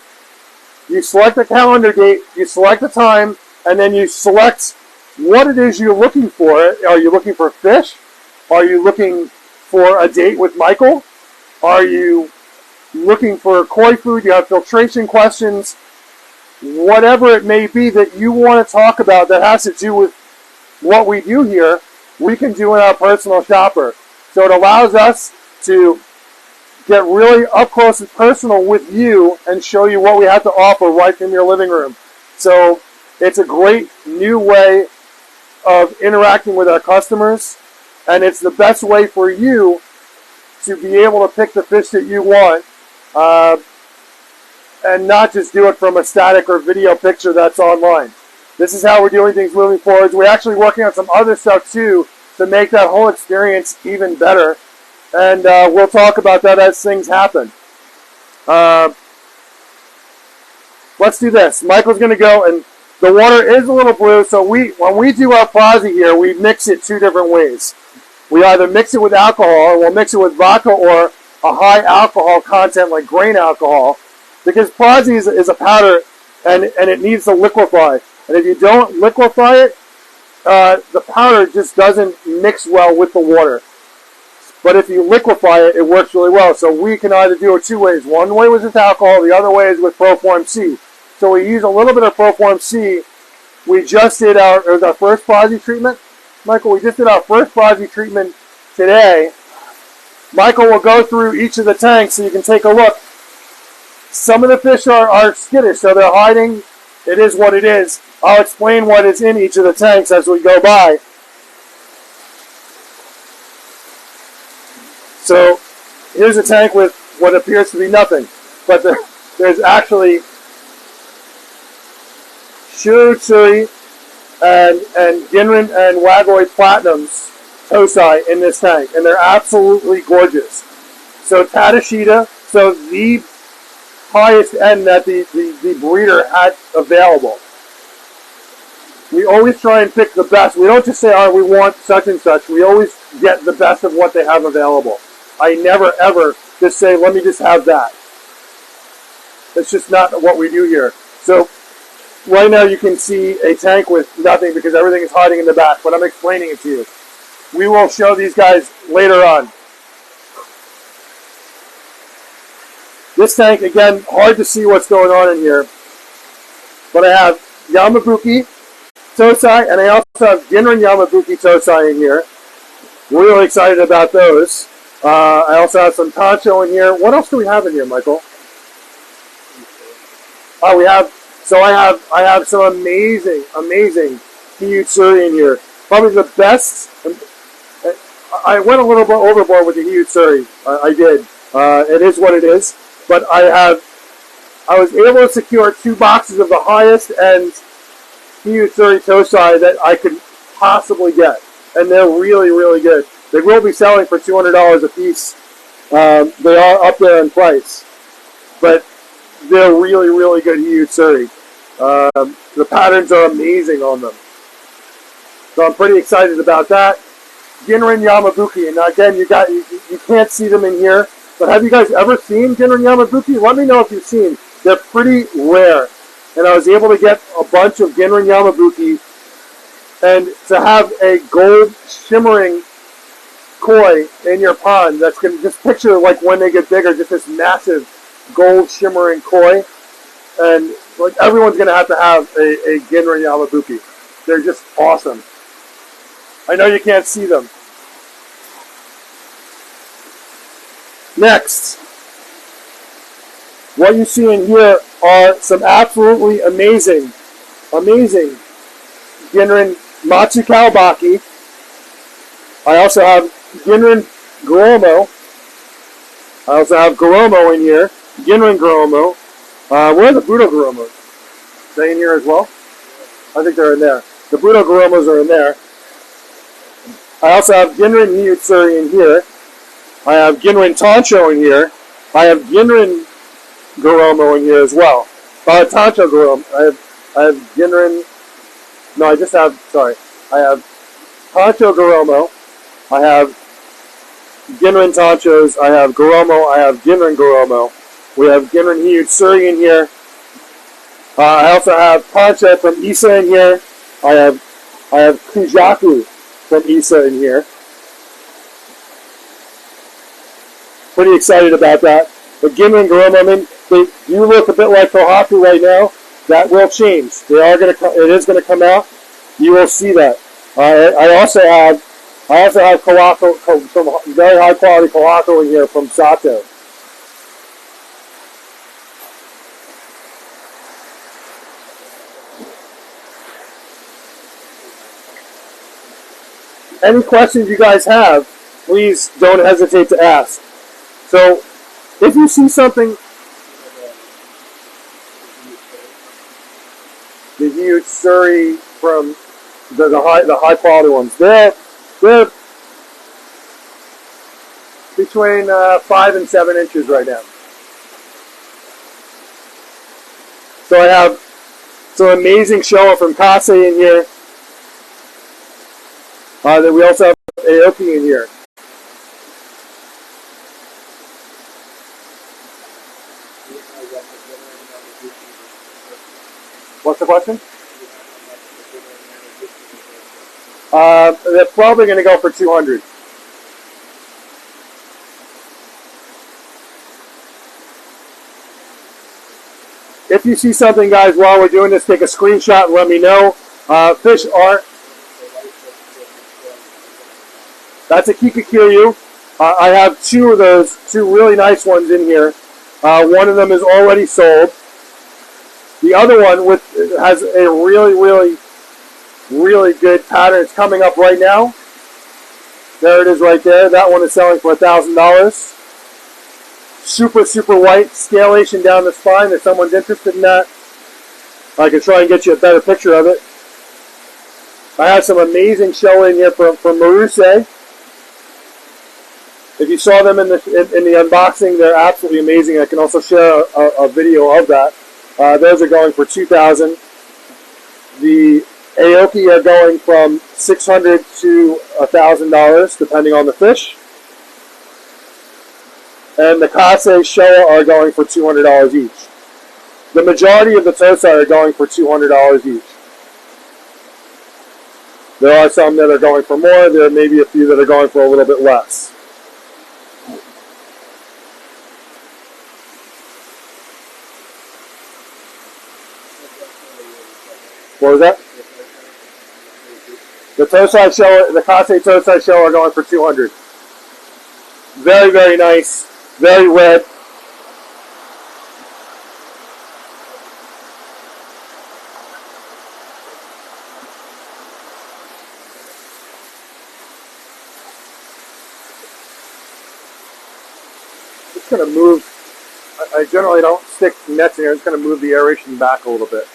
you select the calendar date, you select the time, and then you select what it is you're looking for. Are you looking for fish? Are you looking for a date with Michael? Are you looking for koi food? You have filtration questions? Whatever it may be that you want to talk about that has to do with what we do here, we can do in our personal shopper. So it allows us to get really up close and personal with you and show you what we have to offer right from your living room. So it's a great new way of interacting with our customers, and it's the best way for you to be able to pick the fish that you want, and not just do it from a static or video picture that's online. This is how we're doing things moving forward. We're actually working on some other stuff too to make that whole experience even better, and we'll talk about that as things happen. Let's do this. Michael's going to go, and the water is a little blue, so when we do our Prozzy here, we mix it two different ways. We either mix it with alcohol, or we'll mix it with vodka or a high alcohol content like grain alcohol, because Prozzy is a powder, and it needs to liquefy. And if you don't liquefy it, the powder just doesn't mix well with the water. But if you liquefy it, it works really well. So we can either do it two ways. One way was with alcohol, the other way is with Proform C. So we use a little bit of Proform C. We just did our first Prozzy treatment, Michael, we just did our first body treatment today. Michael will go through each of the tanks so you can take a look. Some of the fish are skittish, so they're hiding. It is what it is. I'll explain what is in each of the tanks as we go by. So here's a tank with what appears to be nothing, but there's actually Shuri and Ginrin and Wagoi Platinums Tosai in this tank, and they're absolutely gorgeous. So Tadashita, so the highest end that the breeder had available. We always try and pick the best. We don't just say, all right, we want such and such. We always get the best of what they have available. I never, ever just say, let me just have that. That's just not what we do here. So right now you can see a tank with nothing because everything is hiding in the back, but I'm explaining it to you. We will show these guys later on. This tank, again, hard to see what's going on in here, but I have Yamabuki Tosai, and I also have Ginrin Yamabuki Tosai in here. Really excited about those. I also have some Tancho in here. What else do we have in here, Michael? Oh, I have some amazing Hiyutsuri in here. Probably the best. I went a little bit overboard with the Hiyutsuri. I did. It is what it is. But I was able to secure 2 boxes of the highest end Hiyutsuri Tosai that I could possibly get. And they're really, really good. They will be selling for $200 a piece. They are up there in price. But they're really, really good Hiyutsuri. The patterns are amazing on them. So I'm pretty excited about that. Ginrin Yamabuki. And again, you can't see them in here. But have you guys ever seen Ginrin Yamabuki? Let me know if you've seen. They're pretty rare. And I was able to get a bunch of Ginrin Yamabuki. And to have a gold shimmering koi in your pond, that's going to just picture like when they get bigger, just this massive gold shimmering koi. And like everyone's going to have a Ginrin Yamabuki. They're just awesome. I know you can't see them. Next, what you see in here are some absolutely amazing Ginrin Matsu Kawabaki. I also have Ginrin Goromo. I also have Goromo in here. Ginrin Goromo. Where are the Budo Goromos? Are they in here as well? I think they're in there. The Budo Goromos are in there. I also have Ginrin Hiyutsuri in here. I have Ginrin Tancho in here. I have Ginrin Goromo in here as well. Tancho Goromo. I have Ginrin. No, I have Tancho Goromo. I have Ginrin Tanchos. I have Goromo. I have Ginrin Goromo. We have Ginrin Hiyutsuri in here. I also have Pancha from Isa in here. I have Kujaku from Isa in here. Pretty excited about that. But Ginrin Goromo, I mean, they do look a bit like Kohaku right now. That will change. It is gonna come out. You will see that. I also have Kohaku, some very high quality Kohaku in here from Sato. Any questions you guys have, please don't hesitate to ask. So, if you see something, the Hiyutsuri from the high quality ones, they're between 5 and 7 inches right now. So I have some amazing Showa from Kase in here. Then we also have Aoki in here. What's the question? They're probably going to go for 200. If you see something, guys, while we're doing this, take a screenshot and let me know. Fish are... That's a Kikakiryu. I have two of those, two really nice ones in here. One of them is already sold. The other one has a really, really, really good pattern. It's coming up right now. There it is right there. That one is selling for $1,000. Super, super white, scalation down the spine. If someone's interested in that, I can try and get you a better picture of it. I have some amazing show in here from Maruse. If you saw them in the unboxing, they're absolutely amazing. I can also share a video of that. Those are going for $2,000. The Aoki are going from $600 to $1,000, depending on the fish. And the Kase Showa are going for $200 each. The majority of the Tosai are going for $200 each. There are some that are going for more. There may be a few that are going for a little bit less. What was that? The Tosai Showa, the Kase Tosai Showa are going for $200. Very, very nice. Very red. Just going to move. I generally don't stick nets in here. I'm just going to move the aeration back a little bit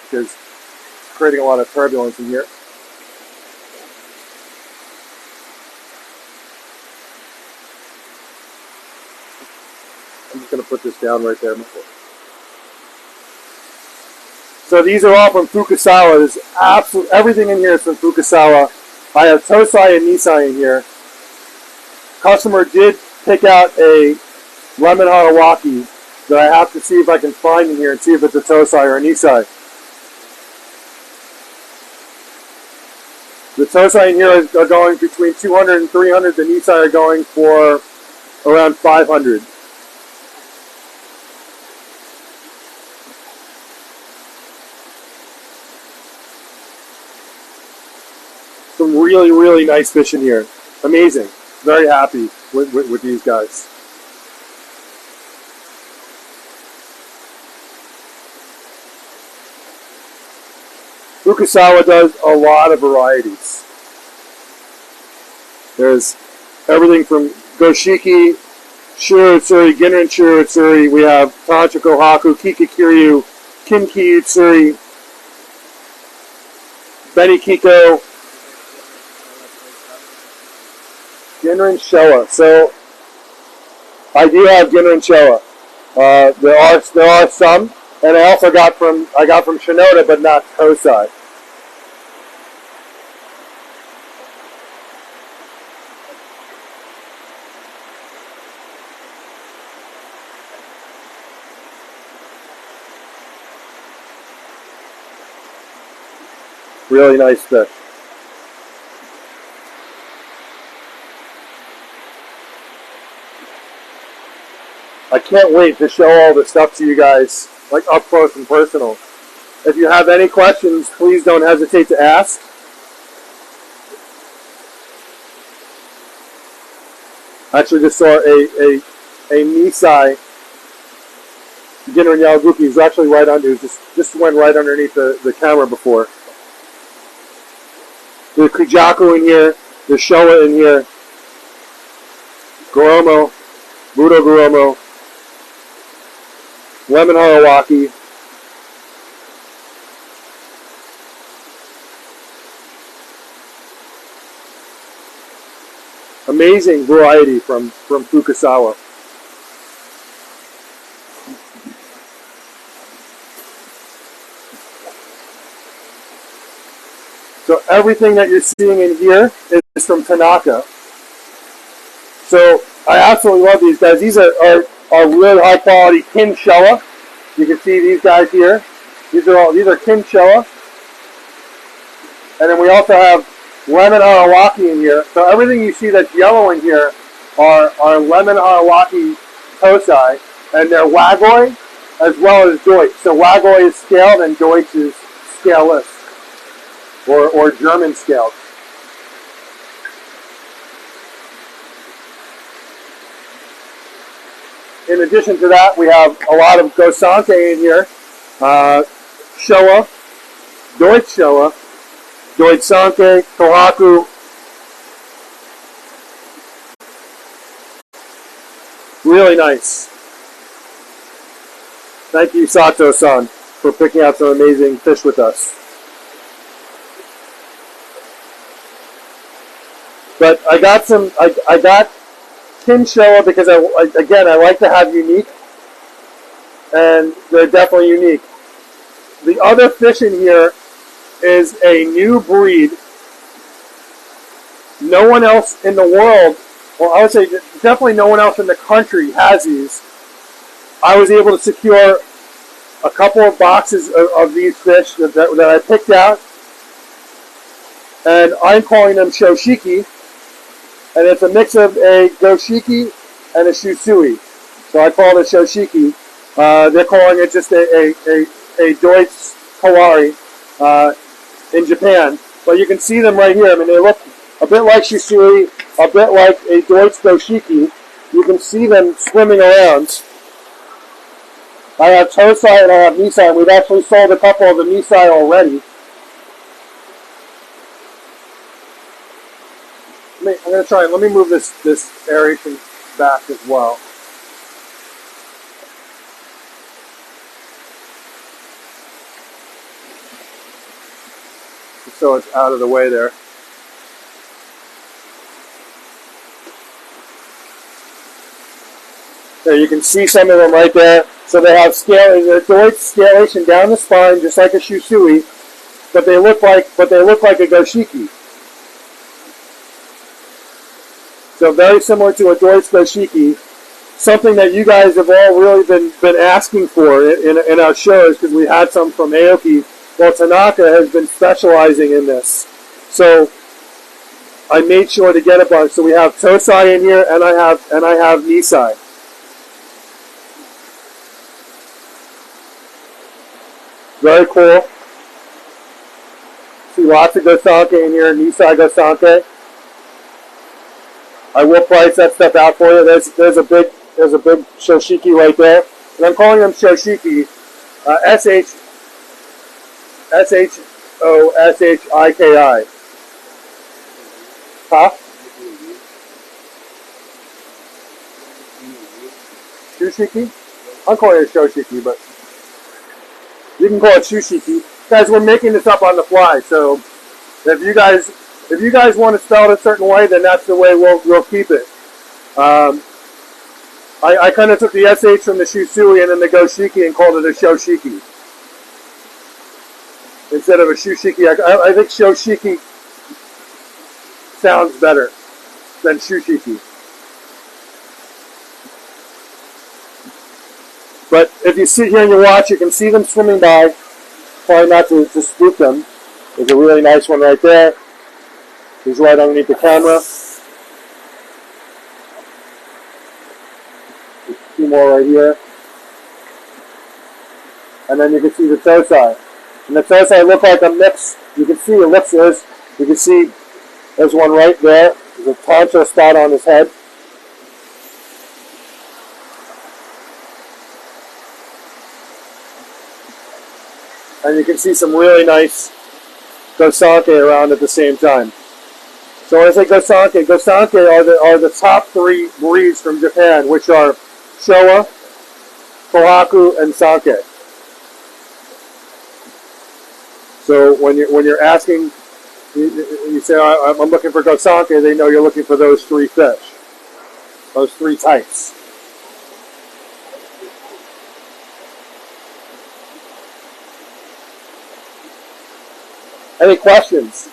because it's creating a lot of turbulence in here. I'm just going to put this down right there. So these are all from Fukasawa. There's absolutely everything in here is from Fukasawa. I have Tosai and Nisai in here. Customer did pick out a lemon Harawaki that I have to see if I can find in here and see if it's a Tosai or a Nisai. The Tosai in here are going between $200 and $300. The Nisai are going for around $500. Some really, really nice fish in here. Amazing. Very happy with these guys. Fukasawa does a lot of varieties. There's everything from Goshiki, Shirotsuri, Ginrin Shirotsuri. We have Tantra Kohaku, Kikakiryu, Kinki Utsuri, Benikiko, Ginrin Showa. So I do have Ginrin Showa. There are some, and I also got from Shinoda, but not Tosai. Really nice fish. I can't wait to show all this stuff to you guys, like up close and personal. If you have any questions, please don't hesitate to ask. I actually just saw a Nisai Ginrin Yawaguchi. He's actually right under, just went right underneath the camera before. There's Kujaku in here, there's Showa in here, Goromo, Budo Goromo, Lemon Harawaki, amazing variety from Fukasawa. So everything that you're seeing in here is from Tanaka. So I absolutely love these guys. These are really high quality kin Showa. You can see these guys here. These are kin Showa. And then we also have lemon Harawaki in here. So everything you see that's yellow in here are lemon Harawaki Tosai, and they're Wagoi as well as Deutsch. So Wagoi is scaled and Deutsch is scaleless, or German scaled. in addition to that, we have a lot of Gosanke in here. Showa, Deutsch Showa, Deutsch Sanke, Kohaku. Really nice. Thank you, Sato-san, for picking out some amazing fish with us. But I got I got Kin Showa because I like to have unique, and they're definitely unique. The other fish in here is a new breed. No one else in the world, well, I would say definitely no one else in the country has these. I was able to secure a couple of boxes of these fish that I picked out, and I'm calling them Shoshiki, and it's a mix of a Goshiki and a Shusui. So I call it a Shoshiki. They're calling it just a Deutsch Kawari in Japan. But you can see them right here. I mean, they look a bit like Shusui, a bit like a Deutsch Goshiki. You can see them swimming around. I have Tosai and I have Nisai, and we've actually sold a couple of the Nisai already. I'm going to try and let me move this aeration back as well. So it's out of the way there. There, you can see some of them right there. So they have scalation down the spine, just like a Shusui, but they look like a Goshiki. So very similar to a Deutsch Goshiki, something that you guys have all really been asking for in our shows, because we had some from Aoki. Well, Tanaka has been specializing in this, so I made sure to get a bunch. So we have Tosai in here, and I have Nisai. Very cool. See lots of Gosanke in here, Nisai Gosanke. I will price that stuff out for you. There's a big Shoshiki right there, and I'm calling them Shoshiki. Shoshiki. Huh? Shushiki? I'm calling it Shoshiki, but you can call it Shushiki. Guys, we're making this up on the fly, so if you guys want to spell it a certain way, then that's the way we'll keep it. I kind of took the SH from the Shusui and then the Goshiki and called it a Shoshiki instead of a Shushiki. I think Shoshiki sounds better than Shushiki. But if you sit here and you watch, you can see them swimming by. Try not to spook them. There's a really nice one right there. He's right underneath the camera. There's two more right here. And then you can see the Tosai. And the Tosai look like a mix. You can see ellipses. You can see there's one right there. There's a poncho spot on his head. And you can see some really nice Gosanke around at the same time. So when I say Gosanke are the top three breeds from Japan, which are Showa, Kohaku, and Sanke. So when you're asking, you say I'm looking for Gosanke, they know you're looking for those three fish, those three types. Any questions?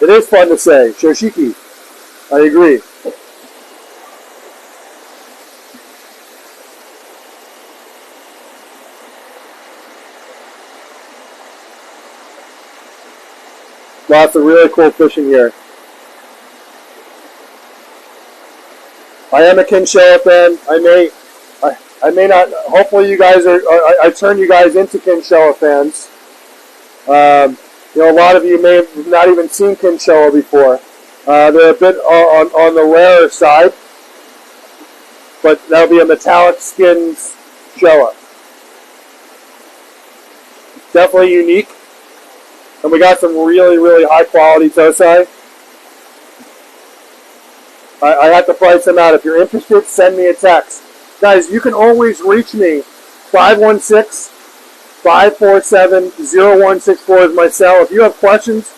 It is fun to say, Shoshiki. I agree. Lots of really cool fishing here. I am a Kin Showa fan. I may not. Hopefully, you guys are. I turn you guys into Kin Showa fans. A lot of you may have not even seen Kin Showa before. They're a bit on the rarer side, but that'll be a metallic skins Showa. Definitely unique. And we got some really, really high quality Tosai. I have to price them out. If you're interested, send me a text. Guys, you can always reach me. 516-547-0164 is my cell. If you have questions,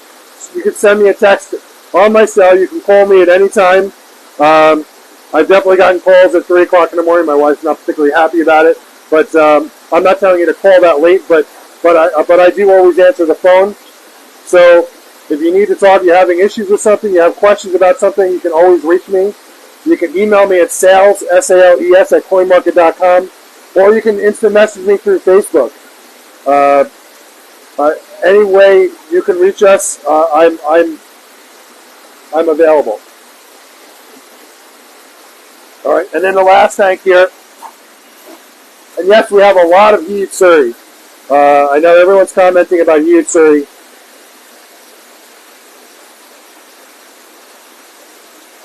you can send me a text on my cell. You can call me at any time. I've definitely gotten calls at 3 o'clock in the morning. My wife's not particularly happy about it. But I'm not telling you to call that late, but I do always answer the phone. So if you need to talk, you're having issues with something, you have questions about something, you can always reach me. You can email me at sales, S-A-L-E-S, at coinmarket.com, or you can instant message me through Facebook. Any way you can reach us, I'm available. All right, and then the last tank here. And yes, we have a lot of Hyutsuri. I know everyone's commenting about Hyutsuri.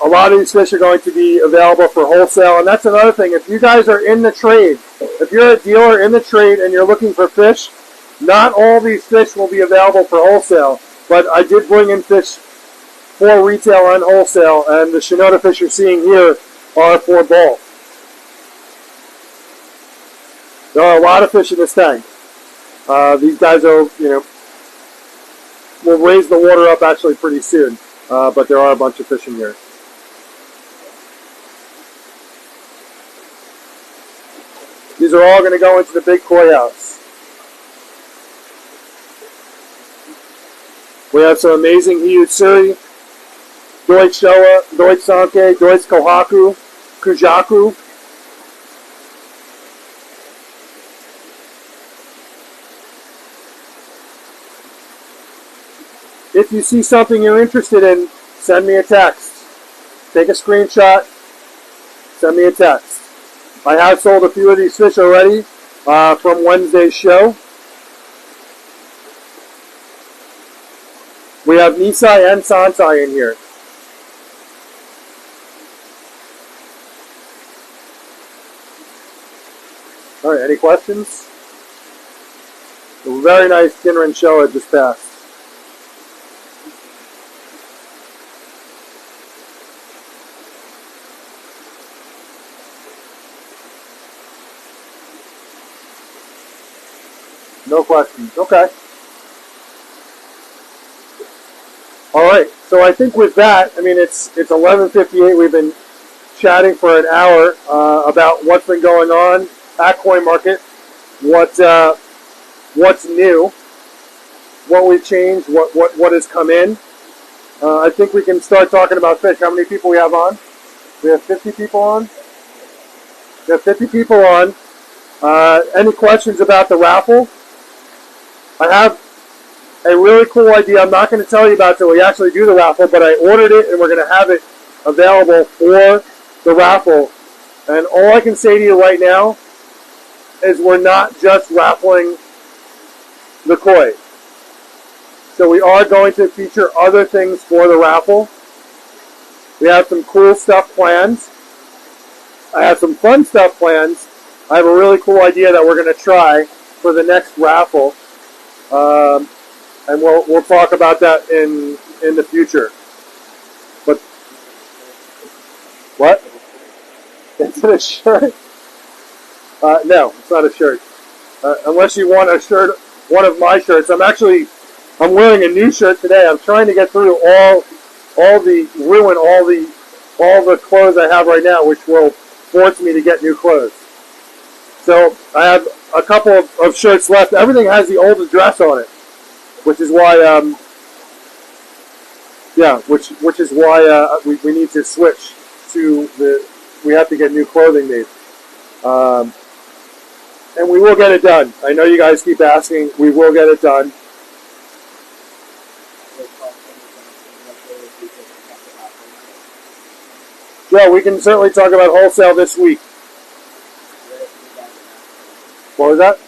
A lot of these fish are going to be available for wholesale, and that's another thing. If you guys are in the trade, if you're a dealer in the trade and you're looking for fish, not all these fish will be available for wholesale, but I did bring in fish for retail and wholesale, and the Shinoda fish you're seeing here are for bulk. There are a lot of fish in this tank. These guys are, will raise the water up actually pretty soon, but there are a bunch of fish in here. These are all going to go into the big koi house. We have some amazing Hyutsuri, Deutsch Showa, Deutsch Sanke, Deutsch Kohaku, Kujaku. If you see something you're interested in, send me a text. Take a screenshot, send me a text. I have sold a few of these fish already from Wednesday's show. We have Nisai and Sansai in here. All right, any questions? A very nice Kinrin Showa just passed. No questions. Okay. All right. So I think with that, I mean, it's 11:58. We've been chatting for an hour about what's been going on at Coin Market, what's new, what we've changed, what has come in. I think we can start talking about fish. How many people we have on? We have 50 people on. We have 50 people on. Any questions about the raffle? I have a really cool idea. I'm not going to tell you about it until we actually do the raffle, but I ordered it and we're going to have it available for the raffle. And all I can say to you right now is we're not just raffling the koi. So we are going to feature other things for the raffle. We have some cool stuff planned. I have some fun stuff planned. I have a really cool idea that we're going to try for the next raffle. And we'll talk about that in the future. But what? Is it a shirt? No, it's not a shirt. Unless you want a shirt, one of my shirts. I'm wearing a new shirt today. I'm trying to get through all the clothes I have right now, which will force me to get new clothes. So I have a couple of shirts left. Everything has the old address on it, which is why, we need to switch to we have to get new clothing made. And we will get it done. I know you guys keep asking. We will get it done. Yeah, we can certainly talk about wholesale this week. What was that?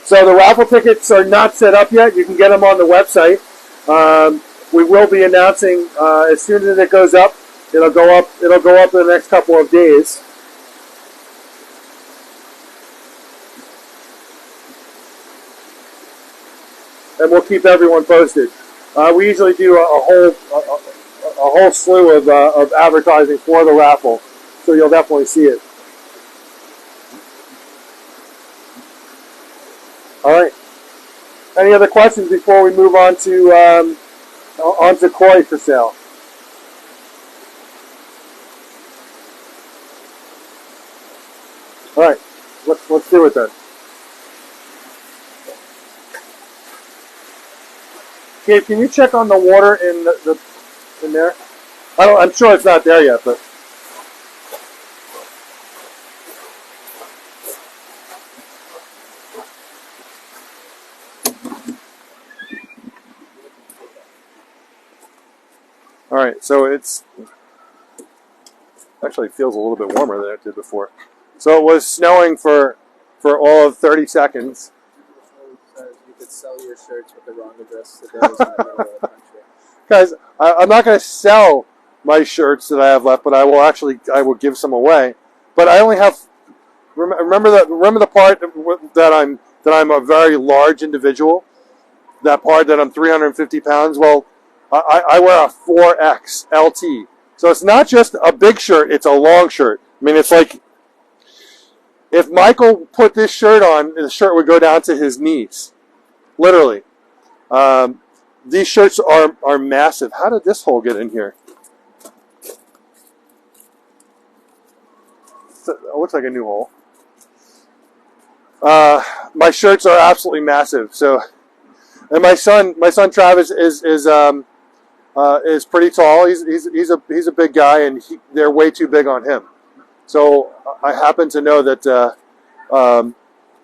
So the raffle tickets are not set up yet. You can get them on the website. we will be announcing as soon as it goes up. It'll go up. It'll go up in the next couple of days. And we'll keep everyone posted. We usually do a whole slew of advertising for the raffle, so you'll definitely see it. All right. Any other questions before we move on to koi for sale? All right. Let's do it then. Gabe, can you check on the water in in there? I'm sure it's not there yet, but. All right, so it's actually feels a little bit warmer than it did before. So it was snowing for all of 30 seconds. You could sell your shirts with the wrong address to those in the middle of the country. Guys, I'm not going to sell my shirts that I have left, but I will give some away. But I only have. Remember the part that I'm a very large individual. That part that I'm 350 pounds. Well, I wear a 4X LT, so it's not just a big shirt; it's a long shirt. I mean, it's like if Michael put this shirt on, the shirt would go down to his knees, literally. These shirts are massive. How did this hole get in here? It looks like a new hole. My shirts are absolutely massive. So, and my son Travis is pretty tall. He's a big guy, and they're way too big on him. So I happen to know that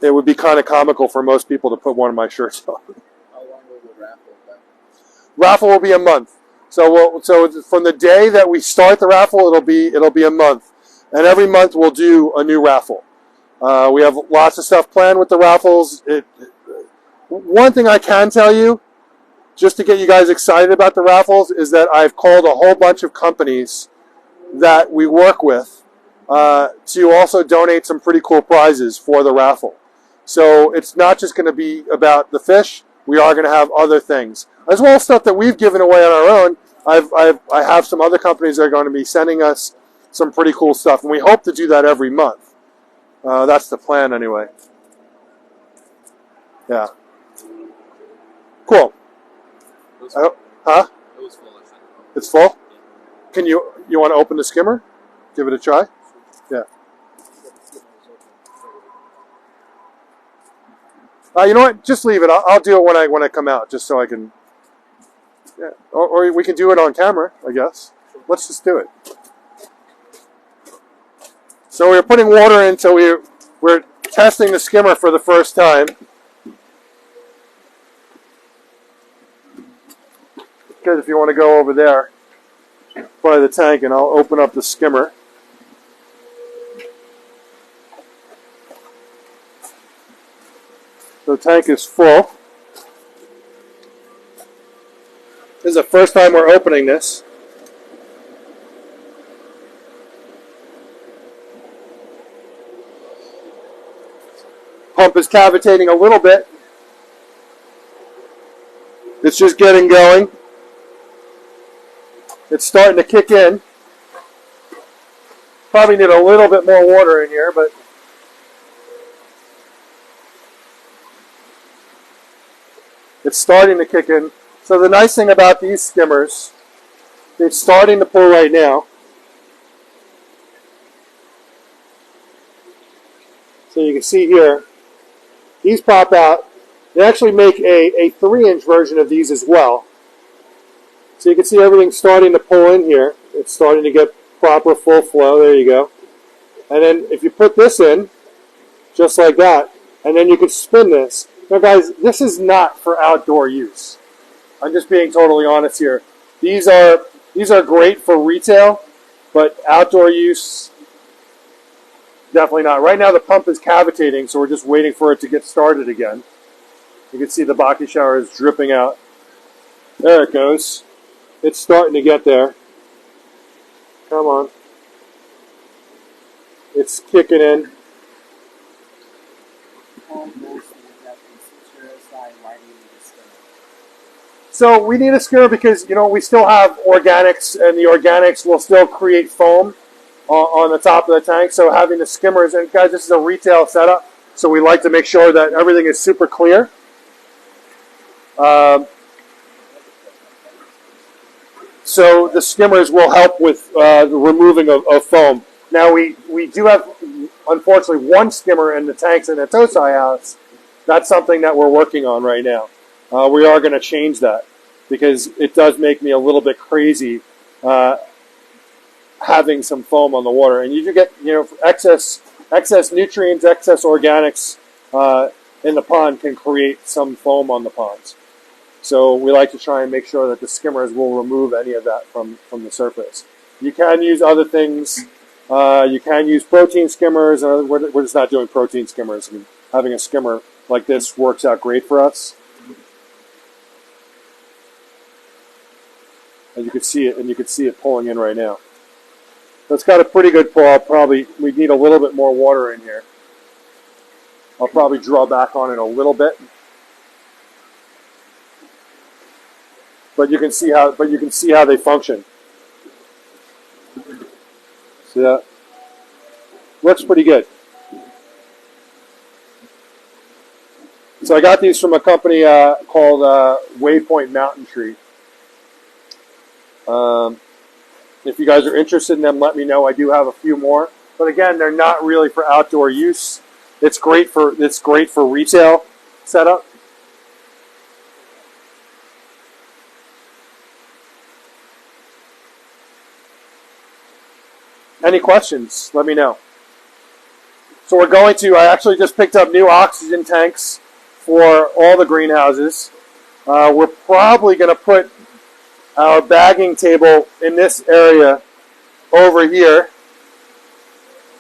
it would be kind of comical for most people to put one of my shirts on. Raffle will be a month. So from the day that we start the raffle, it'll be a month, and every month we'll do a new raffle. We have lots of stuff planned with the raffles. One thing I can tell you, just to get you guys excited about the raffles, is that I've called a whole bunch of companies that we work with to also donate some pretty cool prizes for the raffle. So it's not just going to be about the fish. We are going to have other things, as well as stuff that we've given away on our own. I have some other companies that are going to be sending us some pretty cool stuff, and we hope to do that every month. That's the plan, anyway. Yeah. Cool. Huh? It's full. Can you want to open the skimmer? Give it a try. Yeah. You know what? Just leave it. I'll do it when I come out, just so I can. Yeah. Or we can do it on camera, I guess. Let's just do it. So we're putting water in. So we're testing the skimmer for the first time. Because if you want to go over there by the tank, and I'll open up the skimmer. The tank is full. This is the first time we're opening this. Pump is cavitating a little bit. It's just getting going. It's starting to kick in. Probably need a little bit more water in here, but it's starting to kick in. So the nice thing about these skimmers, they're starting to pull right now. So you can see here, these pop out. They actually make a 3-inch version of these as well. So you can see everything starting to pull in here. It's starting to get proper full flow. There you go. And then if you put this in, just like that, and then you can spin this. Now guys, this is not for outdoor use. I'm just being totally honest here. These are great for retail, but outdoor use, definitely not. Right now the pump is cavitating, so we're just waiting for it to get started again. You can see the Baki shower is dripping out. There it goes. It's starting to get there. Come on. It's kicking in. So we need a skimmer because, you know, we still have organics, and the organics will still create foam on the top of the tank. So having the skimmers, and guys, this is a retail setup, so we like to make sure that everything is super clear. So the skimmers will help with the removing of foam. Now we do have, unfortunately, one skimmer in the tanks in the Tosai house. That's something that we're working on right now. We are going to change that because it does make me a little bit crazy having some foam on the water. And you do get, you know, excess nutrients, excess organics in the pond can create some foam on the ponds. So we like to try and make sure that the skimmers will remove any of that from the surface. You can use other things. You can use protein skimmers. We're just not doing protein skimmers. I mean, having a skimmer like this works out great for us. And you can see it pulling in right now. So it's got a pretty good pull. We need a little bit more water in here. I'll probably draw back on it a little bit. But you can see how they function. See that? Looks pretty good. So I got these from a company called Waypoint Mountain Tree. If you guys are interested in them, let me know. I do have a few more, but again, they're not really for outdoor use. It's great for retail setup. Any questions? Let me know. So I actually just picked up new oxygen tanks for all the greenhouses. We're probably going to put our bagging table in this area over here.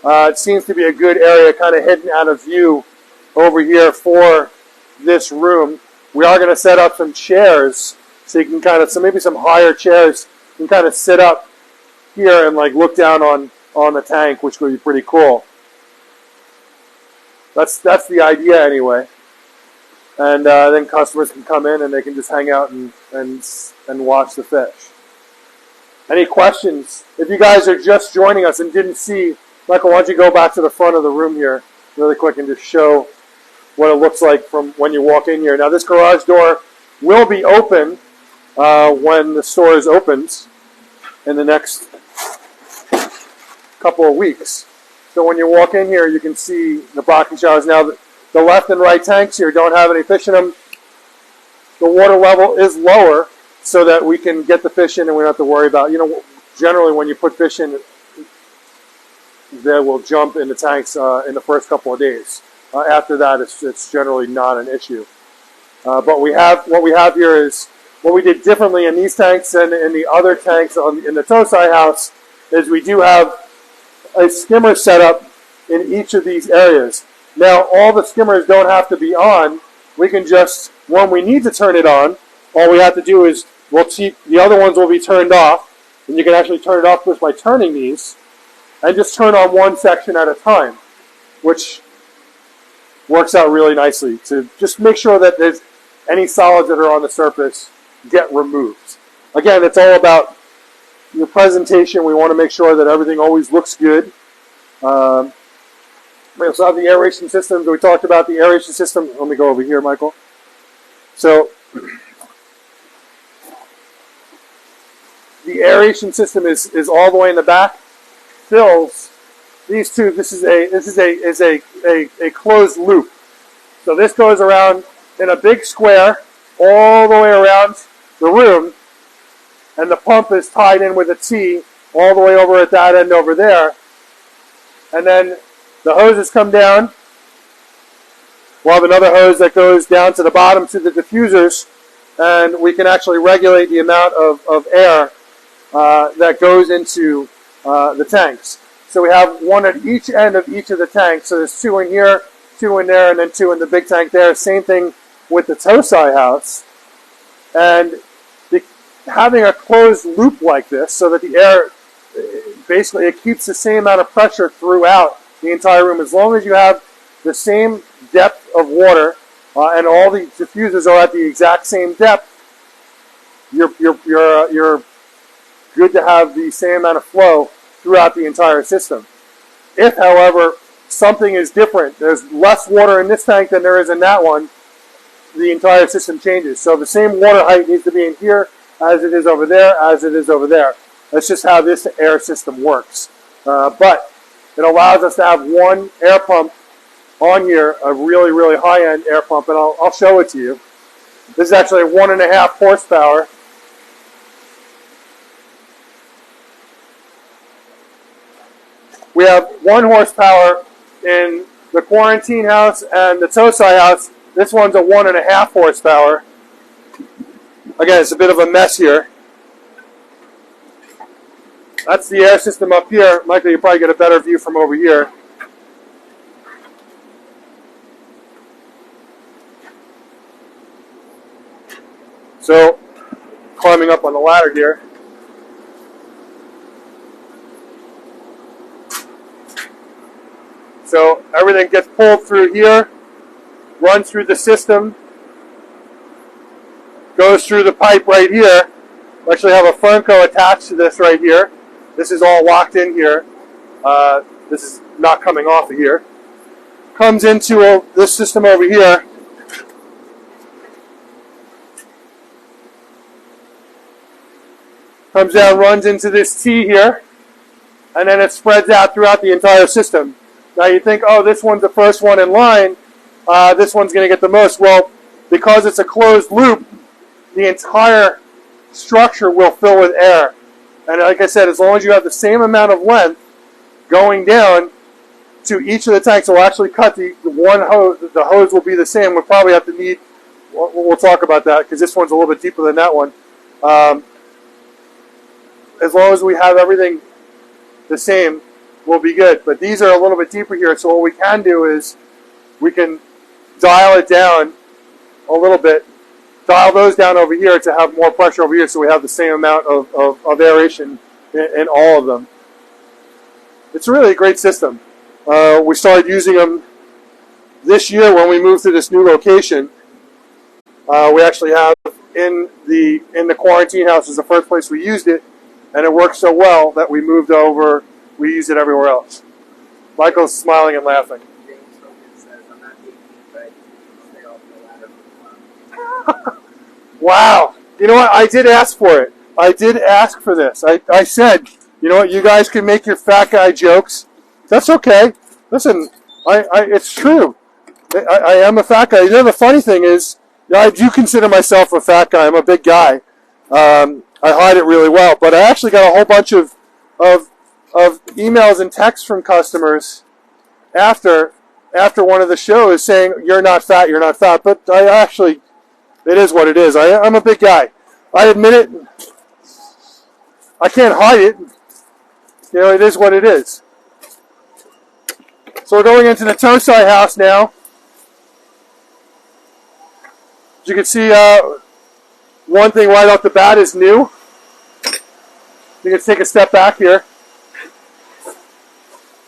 It seems to be a good area, kind of hidden out of view over here for this room. We are going to set up some chairs so you can maybe some higher chairs. You can kind of sit up here and like look down on the tank, which would be pretty cool. That's the idea anyway. And then customers can come in and they can just hang out and watch the fish. Any questions? If you guys are just joining us and didn't see, Michael, why don't you go back to the front of the room here really quick and just show what it looks like from when you walk in here. Now this garage door will be open when the store is opened in the next couple of weeks. So when you walk in here, you can see the blocking showers. Now the left and right tanks here don't have any fish in them. The water level is lower so that we can get the fish in and we don't have to worry about, generally when you put fish in, they will jump in the tanks in the first couple of days. After that, it's generally not an issue. But what we have here is what we did differently in these tanks and in the other tanks in the Tosai house is we do have a skimmer set up in each of these areas. Now, all the skimmers don't have to be on. We can just, when we need to turn it on, all we have to do is the other ones will be turned off, and you can actually turn it off just by turning these, and just turn on one section at a time, which works out really nicely to just make sure that there's any solids that are on the surface get removed. Again, it's all about your presentation. We want to make sure that everything always looks good. We also have the aeration systems. We talked about the aeration system. Let me go over here, Michael. So the aeration system is all the way in the back. Fills these two. This is a closed loop. So this goes around in a big square all the way around the room, and the pump is tied in with a T all the way over at that end over there. And then the hoses come down. We'll have another hose that goes down to the bottom to the diffusers, and we can actually regulate the amount of air that goes into the tanks. So we have one at each end of each of the tanks. So there's two in here, two in there, and then two in the big tank there. Same thing with the Tosai house. And having a closed loop like this so that the air, basically it keeps the same amount of pressure throughout the entire room. As long as you have the same depth of water and all the diffusers are at the exact same depth, you're good to have the same amount of flow throughout the entire system. If, however, something is different, there's less water in this tank than there is in that one, the entire system changes. So the same water height needs to be in here as it is over there, as it is over there. That's just how this air system works. But it allows us to have one air pump on here, a really, really high-end air pump, and I'll show it to you. This is actually 1.5 horsepower. We have 1 horsepower in the quarantine house and the Tosai house. This one's a 1.5 horsepower. Again, it's a bit of a mess here. That's the air system up here. Michael, you'll probably get a better view from over here. So, climbing up on the ladder here. So everything gets pulled through here, runs through the system, goes through the pipe right here. We actually have a Fernco attached to this right here. This is all locked in here. This is not coming off of here. Comes into this system over here. Comes down, runs into this T here, and then it spreads out throughout the entire system. Now you think, oh, this one's the first one in line, this one's going to get the most. Well, because it's a closed loop, the entire structure will fill with air. And like I said, as long as you have the same amount of length going down to each of the tanks, will actually cut the one hose. The hose will be the same. We'll probably have to need, we'll talk about that because this one's a little bit deeper than that one. As long as we have everything the same, we'll be good. But these are a little bit deeper here, so what we can do is we can dial it down a little bit, dial those down over here to have more pressure over here so we have the same amount of aeration in all of them. It's really a great system. We started using them this year when we moved to this new location. We actually have in the quarantine house is the first place we used it, and it worked so well that we moved over. We use it everywhere else. Michael's smiling and laughing. James Hogan says, I'm not 18, but I can stay off the ladder for a while. Wow. You know what? I did ask for it. I did ask for this. I said, you know what? You guys can make your fat guy jokes. That's okay. Listen, it's true. I am a fat guy. You know, the funny thing is, I do consider myself a fat guy. I'm a big guy. I hide it really well. But I actually got a whole bunch of emails and texts from customers after one of the shows saying, you're not fat, you're not fat. But I actually, it is what it is. I'm a big guy. I admit it. I can't hide it. You know, it is what it is. So we're going into the Tosai house now. As you can see, one thing right off the bat is new. You can take a step back here.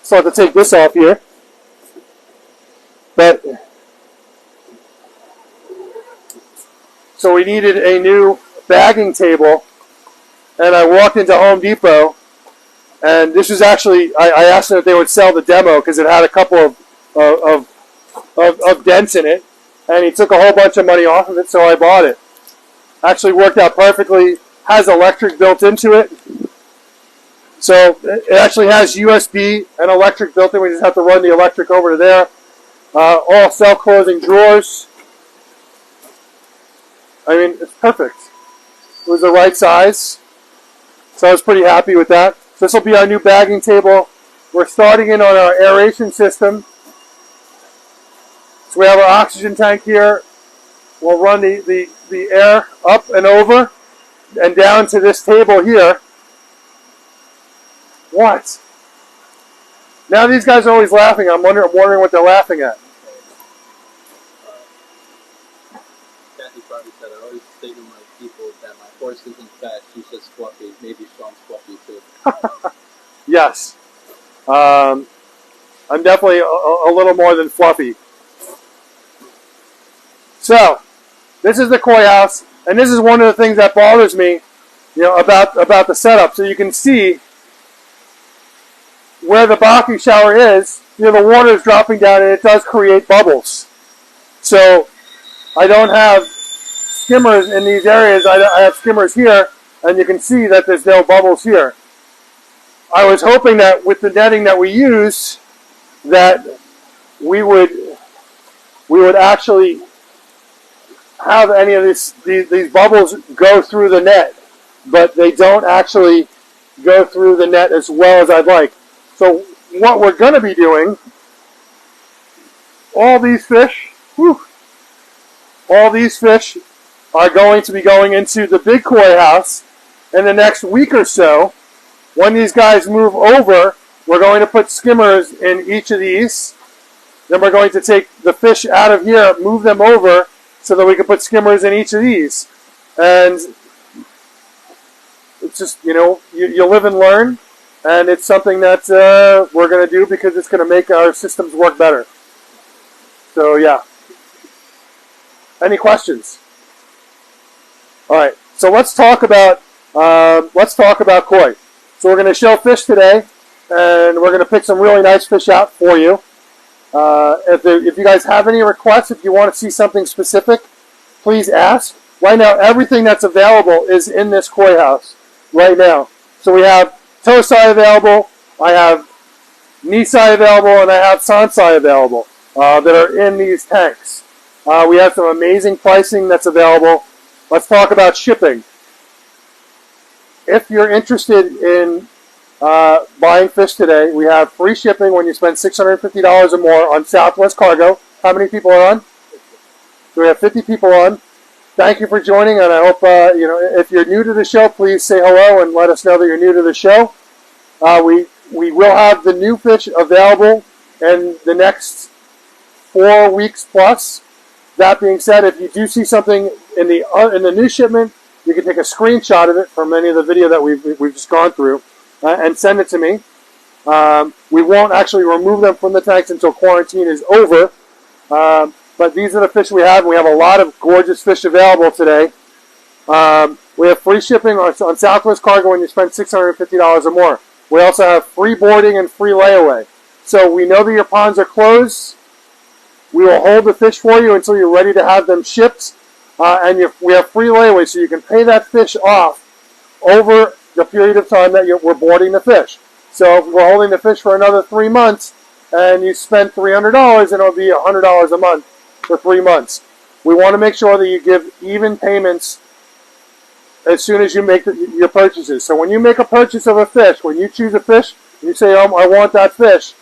So I have to take this off here. But so we needed a new bagging table, and I walked into Home Depot, and this was actually, I asked them if they would sell the demo because it had a couple of dents in it, and he took a whole bunch of money off of it, so I bought it. Actually worked out perfectly, has electric built into it. So it actually has USB and electric built in. We just have to run the electric over to there. All self-closing drawers. I mean, it's perfect. It was the right size. So I was pretty happy with that. So this will be our new bagging table. We're starting in on our aeration system. So we have our oxygen tank here. We'll run the air up and over and down to this table here. What? Now these guys are always laughing. I'm wondering what they're laughing at. Kathy probably said, I always say to my people that my horse isn't fat. She says fluffy. Maybe Sean's fluffy too. Yes. I'm definitely a little more than fluffy. So, this is the koi house, and this is one of the things that bothers me, about the setup. So you can see where the baki shower is. The water is dropping down, and it does create bubbles. So I don't have skimmers in these areas. I have skimmers here, and you can see that there's no bubbles here. I was hoping that with the netting that we use, that we would actually have any of these bubbles go through the net, but they don't actually go through the net as well as I'd like. So what we're going to be doing, all these fish are going to be going into the big koi house in the next week or so. When these guys move over, we're going to put skimmers in each of these. Then we're going to take the fish out of here, move them over, so that we can put skimmers in each of these. And it's just, you live and learn. And it's something that we're going to do because it's going to make our systems work better. So, yeah. Any questions? All right. So let's talk about koi. So we're going to show fish today, and we're going to pick some really nice fish out for you. If you guys have any requests, if you want to see something specific, please ask. Right now, everything that's available is in this koi house right now. So we have tosai available, I have nisai available, and I have sansai available that are in these tanks. We have some amazing pricing that's available. Let's talk about shipping. If you're interested in buying fish today, we have free shipping when you spend $650 or more on Southwest Cargo. How many people are on? So we have 50 people on. Thank you for joining, and I hope, if you're new to the show, please say hello and let us know that you're new to the show. We will have the new fish available in the next 4 weeks plus. That being said, if you do see something in the new shipment, you can take a screenshot of it from any of the video that we've just gone through and send it to me. We won't actually remove them from the tanks until quarantine is over. But these are the fish we have. We have a lot of gorgeous fish available today. We have free shipping on Southwest Cargo when you spend $650 or more. We also have free boarding and free layaway. So we know that your ponds are closed. We will hold the fish for you until you're ready to have them shipped. And we have free layaway, so you can pay that fish off over the period of time that we're boarding the fish. So if we're holding the fish for another 3 months, and you spend $300, then it'll be $100 a month for 3 months. We want to make sure that you give even payments as soon as you make your purchases. So when you make a purchase of a fish, when you choose a fish, you say, I want that fish,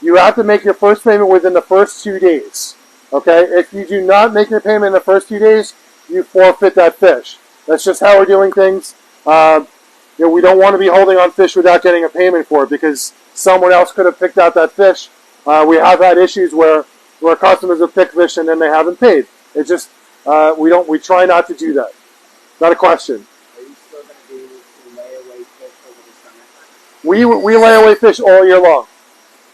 you have to make your first payment within the first 2 days. Okay? If you do not make your payment in the first 2 days, you forfeit that fish. That's just how we're doing things. We don't want to be holding on fish without getting a payment for it because someone else could have picked out that fish. We have had issues where customers have picked fish and then they haven't paid. It's just we try not to do that. Not a question. Are you still going to do layaway fish over the summer? We lay away fish all year long.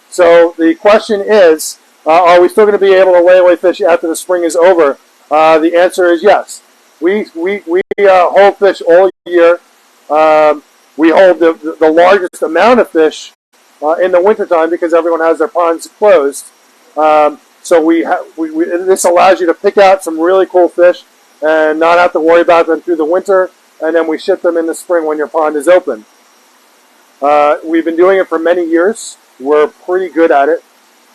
So the question is, are we still going to be able to lay away fish after the spring is over? The answer is yes. We hold fish all year. We hold the largest amount of fish in the wintertime because everyone has their ponds closed. So this allows you to pick out some really cool fish and not have to worry about them through the winter, and then we ship them in the spring when your pond is open. We've been doing it for many years. We're pretty good at it.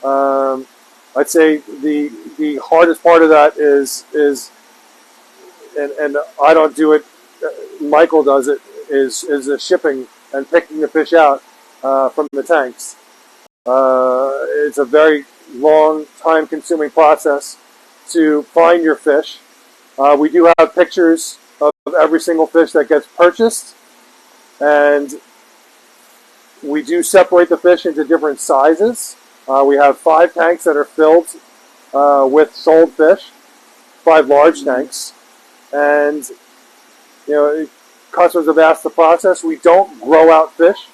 I'd say the hardest part of that is and I don't do it, Michael does it, is the shipping and picking the fish out from the tanks. It's a very long, time-consuming process to find your fish. We do have pictures of every single fish that gets purchased, and we do separate the fish into different sizes. We have 5 tanks that are filled with sold fish, 5 large tanks, and customers have asked the process. We don't grow out fish.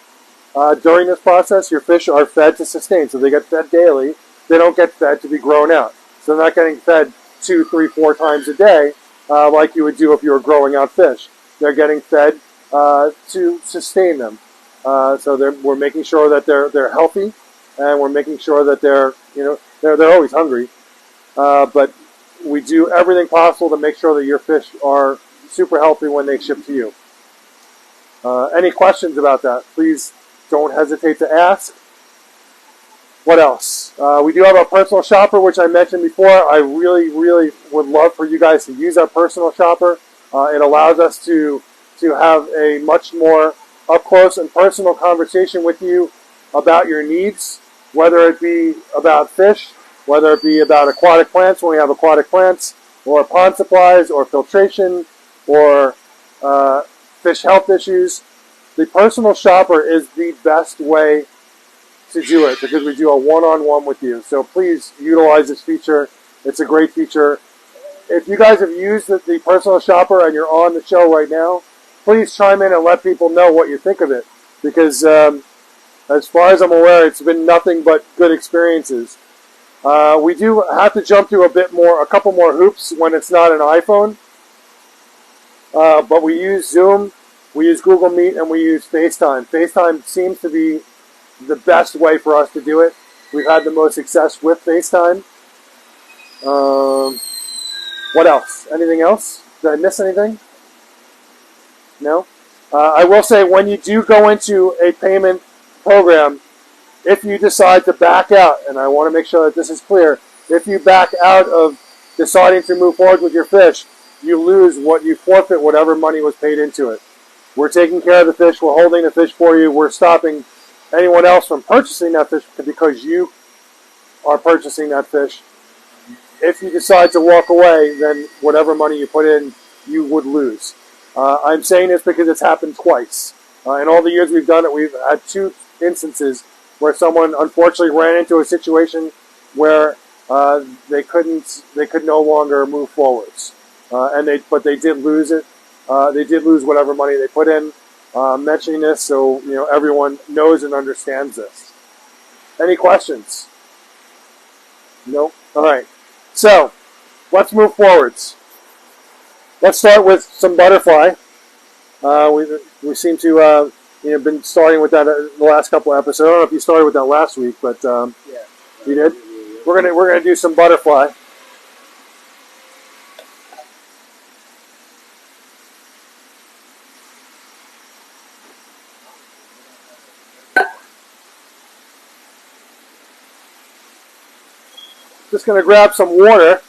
During this process, your fish are fed to sustain, so they get fed daily. They don't get fed to be grown out. So they're not getting fed 2, 3, 4 times a day like you would do if you were growing out fish. They're getting fed to sustain them. So we're making sure that they're healthy, and we're making sure that they're always hungry. But we do everything possible to make sure that your fish are super healthy when they ship to you. Any questions about that? Please don't hesitate to ask. What else? We do have our personal shopper, which I mentioned before. I really, really would love for you guys to use our personal shopper. It allows us to have a much more up close and personal conversation with you about your needs, whether it be about fish, whether it be about aquatic plants when we have aquatic plants, or pond supplies, or filtration, or fish health issues. The personal shopper is the best way to do it because we do a one-on-one with you. So please utilize this feature. It's a great feature. If you guys have used the personal shopper and you're on the show right now, please chime in and let people know what you think of it. Because as far as I'm aware, it's been nothing but good experiences. We do have to jump through a couple more hoops when it's not an iPhone. But we use Zoom, we use Google Meet, and we use FaceTime. FaceTime seems to be the best way for us to do it. We've had the most success with FaceTime. What else? Anything else? Did I miss anything? No? I will say when you do go into a payment program, if you decide to back out, and I want to make sure that this is clear, if you back out of deciding to move forward with your fish, you forfeit whatever money was paid into it. We're taking care of the fish, we're holding the fish for you, we're stopping anyone else from purchasing that fish because you are purchasing that fish. If you decide to walk away, then whatever money you put in, you would lose. I'm saying this because it's happened twice. In all the years we've done it, we've had 2 instances where someone unfortunately ran into a situation where they could no longer move forwards, but they did lose it. They did lose whatever money they put in. Mentioning this so everyone knows and understands this. Any questions? Nope. All right. So let's move forwards. Let's start with some butterfly. We seem to been starting with that the last couple of episodes. I don't know if you started with that last week, but Yeah. you did. We're gonna do some butterfly. Just gonna grab some water.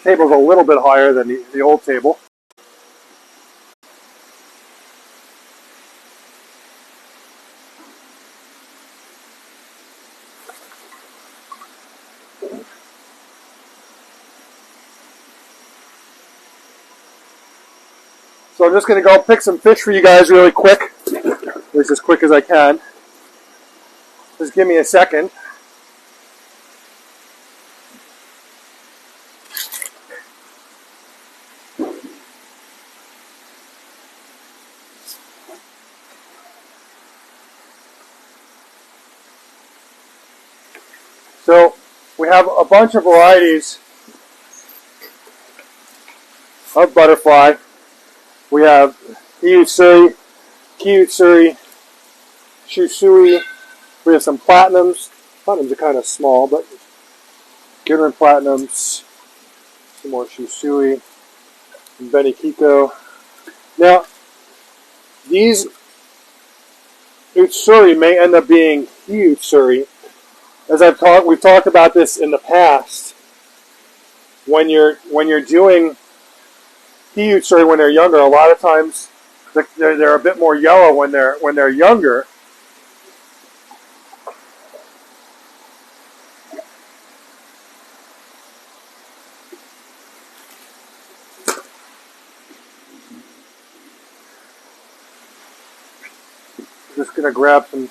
Table's a little bit higher than the old table. So I'm just going to go pick some fish for you guys really quick, at least as quick as I can. Just give me a second. So we have a bunch of varieties of butterfly. We have Hiyutsuri, Kiyutsuri, Shusui. We have some platinums. Platinums are kind of small, but Gear platinums. Some more Shusui and Gear Ico. Now, these Utsuri may end up being Hiyutsuri. As we've talked about this in the past. When you're doing Hiyutsuri when they're younger, a lot of times they're a bit more yellow when they're younger. Just gonna grab some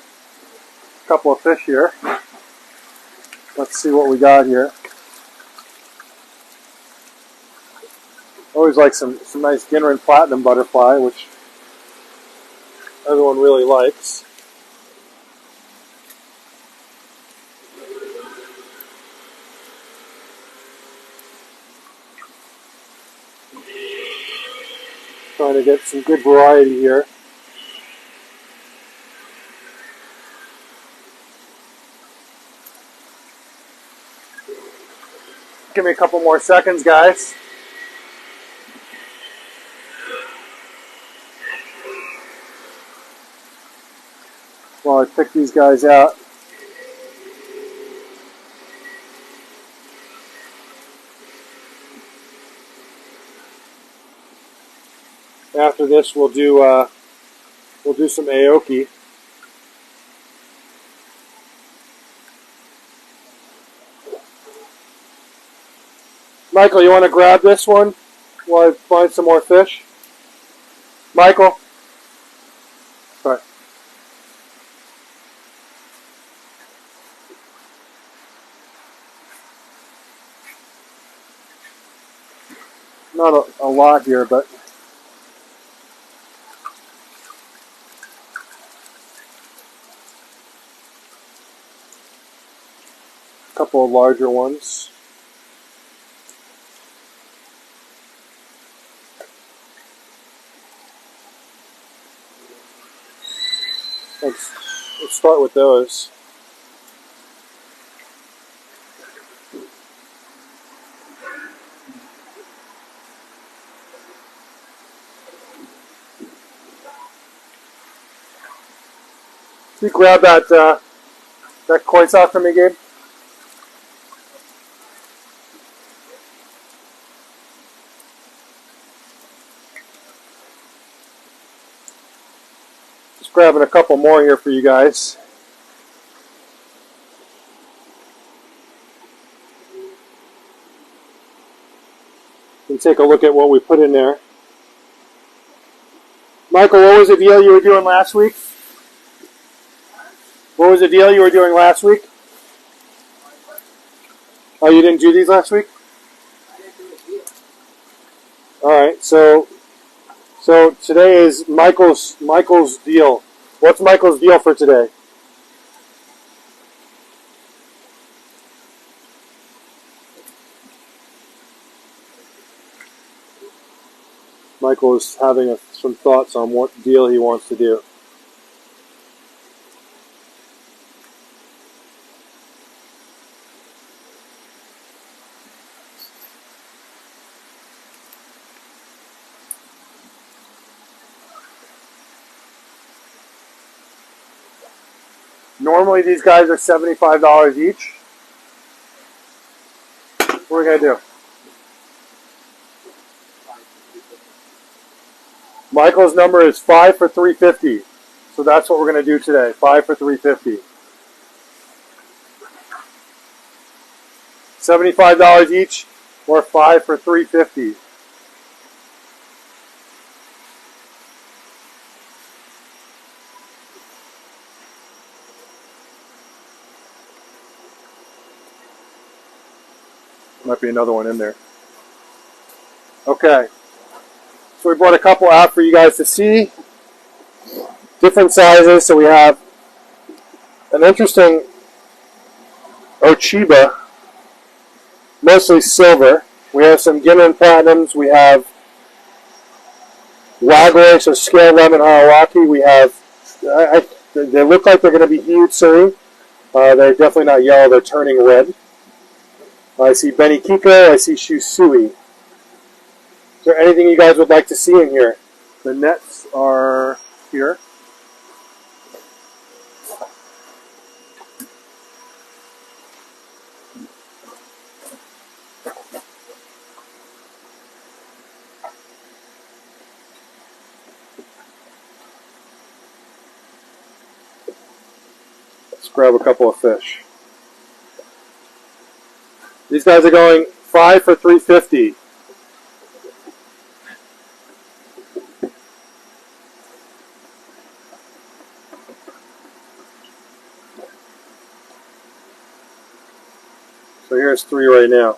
couple of fish here. Let's see what we got here. Always like some nice Ginrin Platinum butterfly, which everyone really likes. Trying to get some good variety here. Give me a couple more seconds, guys. While I pick these guys out. After this, we'll do some aoki. Michael, you want to grab this one while I find some more fish? Michael? Sorry. Not a lot here, but a couple of larger ones. Let's start with those. Can you grab that koi sauce for me, Gabe? Just grabbing a couple more here for you guys. And take a look at what we put in there. Michael, what was the deal you were doing last week? What was the deal you were doing last week? Oh, you didn't do these last week? All right, so today is Michael's deal. What's Michael's deal for today? Michael is having some thoughts on what deal he wants to do. Normally these guys are $75 each. What are we going to do? Michael's number is 5 for $3.50. So that's what we're going to do today. 5 for $3.50. $75 each or 5 for $3.50. Might be another one in there. Okay. So we brought a couple out for you guys to see. Different sizes. So we have an interesting Ochiba, mostly silver. We have some Ginrin Platinums. We have Wagler, so scale lemon Harawaki. We have, they look like they're going to be huge soon. They're definitely not yellow. They're turning red. I see Benny Kiko. I see Shusui. Is there anything you guys would like to see in here? The nets are here. Let's grab a couple of fish. These guys are going 5 for $3.50. So here's 3 right now.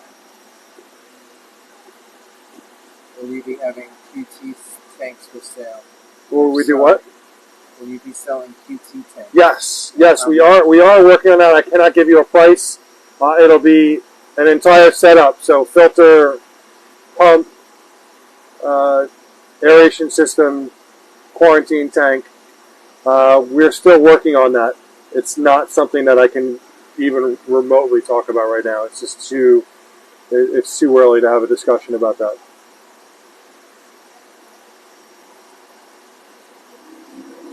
Will you be having QT tanks for sale? Will we do what? Will you be selling QT tanks? Yes, yes, we are. We are working on that. I cannot give you a price. It'll be an entire setup. So filter, pump, aeration system, quarantine tank. We're still working on that. It's not something that I can even remotely talk about right now. It's just too. It's too early to have a discussion about that.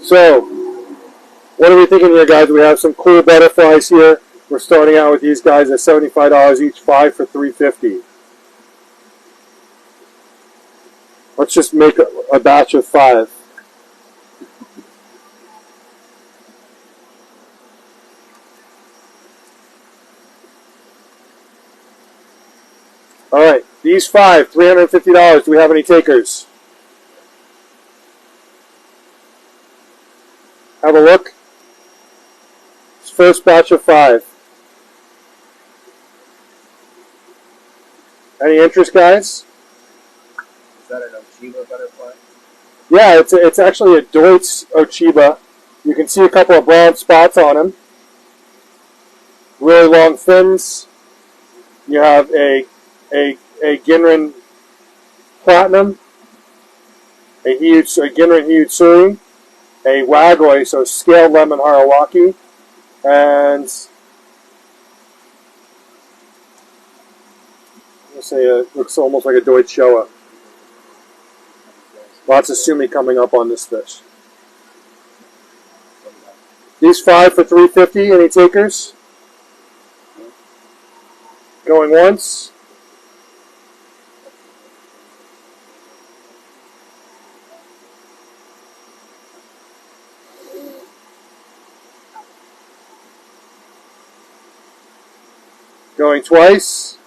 So, what are we thinking here, guys? We have some cool butterflies here. We're starting out with these guys at $75 each, 5 for $3.50. Let's just make a batch of 5. All right, these 5, $350. Do we have any takers? Have a look. This first batch of 5. Any interest, guys? Is that an Ochiba butterfly? Yeah, it's actually a Deutz Ochiba. You can see a couple of brown spots on him. Really long fins. You have a Ginrin Platinum, a Ginrin Hyutsuri, a Wagoi, so scaled lemon Harawaki, and let's say it looks almost like a Deutsch Showa. Lots of sumi coming up on this fish. These 5 for $3.50. Any takers? Going once. Going twice.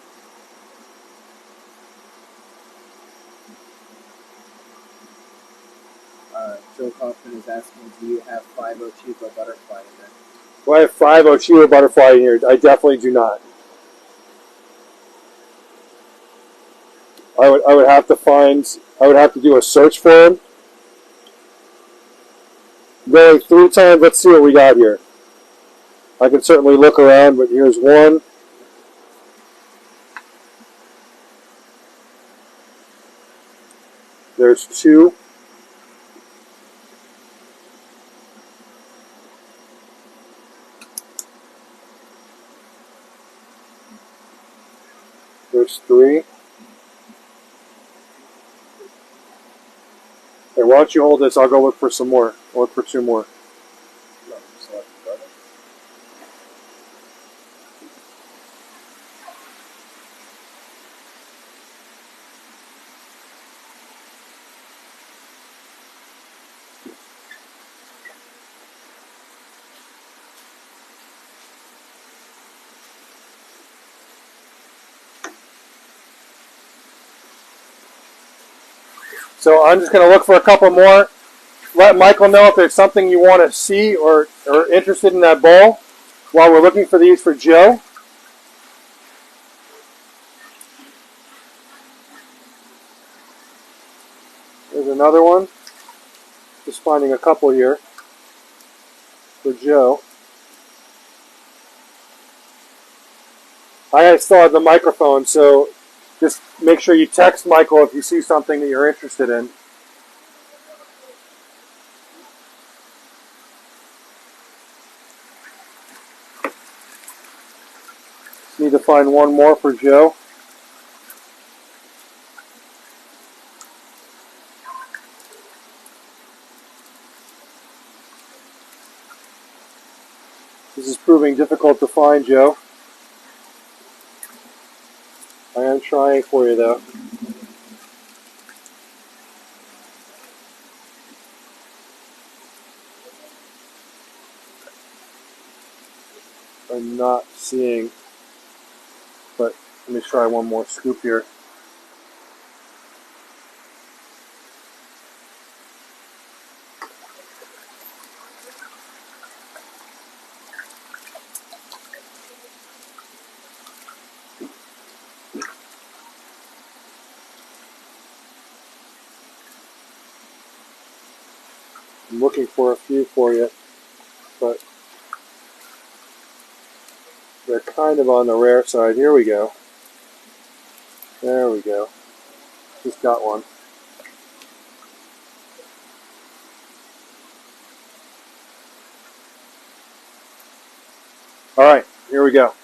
Joe Kaufman is asking, do you have 5 Ochiba butterfly in there? Do I have 5 Ochiba butterfly in here? I definitely do not. I would have to do a search for him. Going 3 times, let's see what we got here. I can certainly look around, but here's 1. There's 2. There's 3. Hey, why don't you hold this? I'll go look for some more. I'll look for 2 more. So I'm just going to look for a couple more. Let Michael know if there's something you want to see or interested in that bowl while we're looking for these for Joe. There's another one. Just finding a couple here for Joe. I still have the microphone, so just make sure you text Michael if you see something that you're interested in. Need to find one more for Joe. This is proving difficult to find, Joe. I am trying for you, though. I'm not seeing, but let me try one more scoop here. I'm looking for a few for you, but they're kind of on the rare side. Here we go. There we go. Just got one. All right, here we go.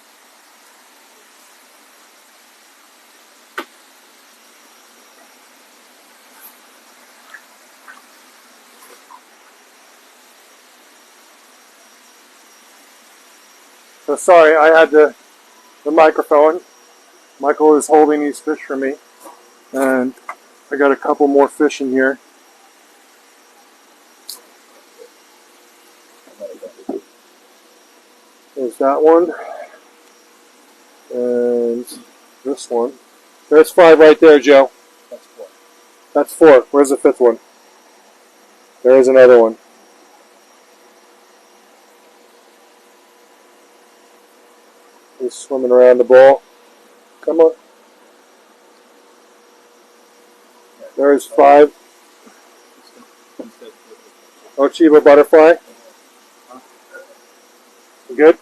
So sorry, I had the microphone. Michael is holding these fish for me, and I got a couple more fish in here. There's that one, and this one. There's 5 right there, Joe. That's 4. That's 4. Where's the 5th one? There's another one. He's swimming around the bowl. Come on. There's 5. Ochiba butterfly. You good?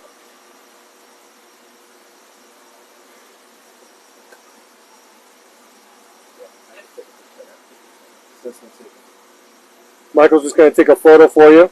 Michael's just going to take a photo for you.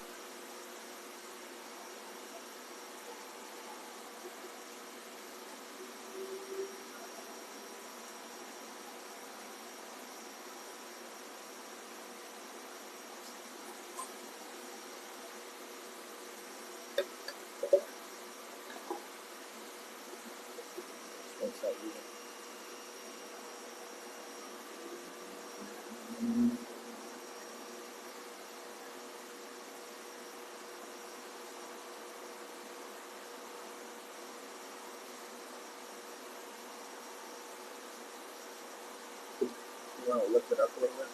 You want to lift it up a little bit?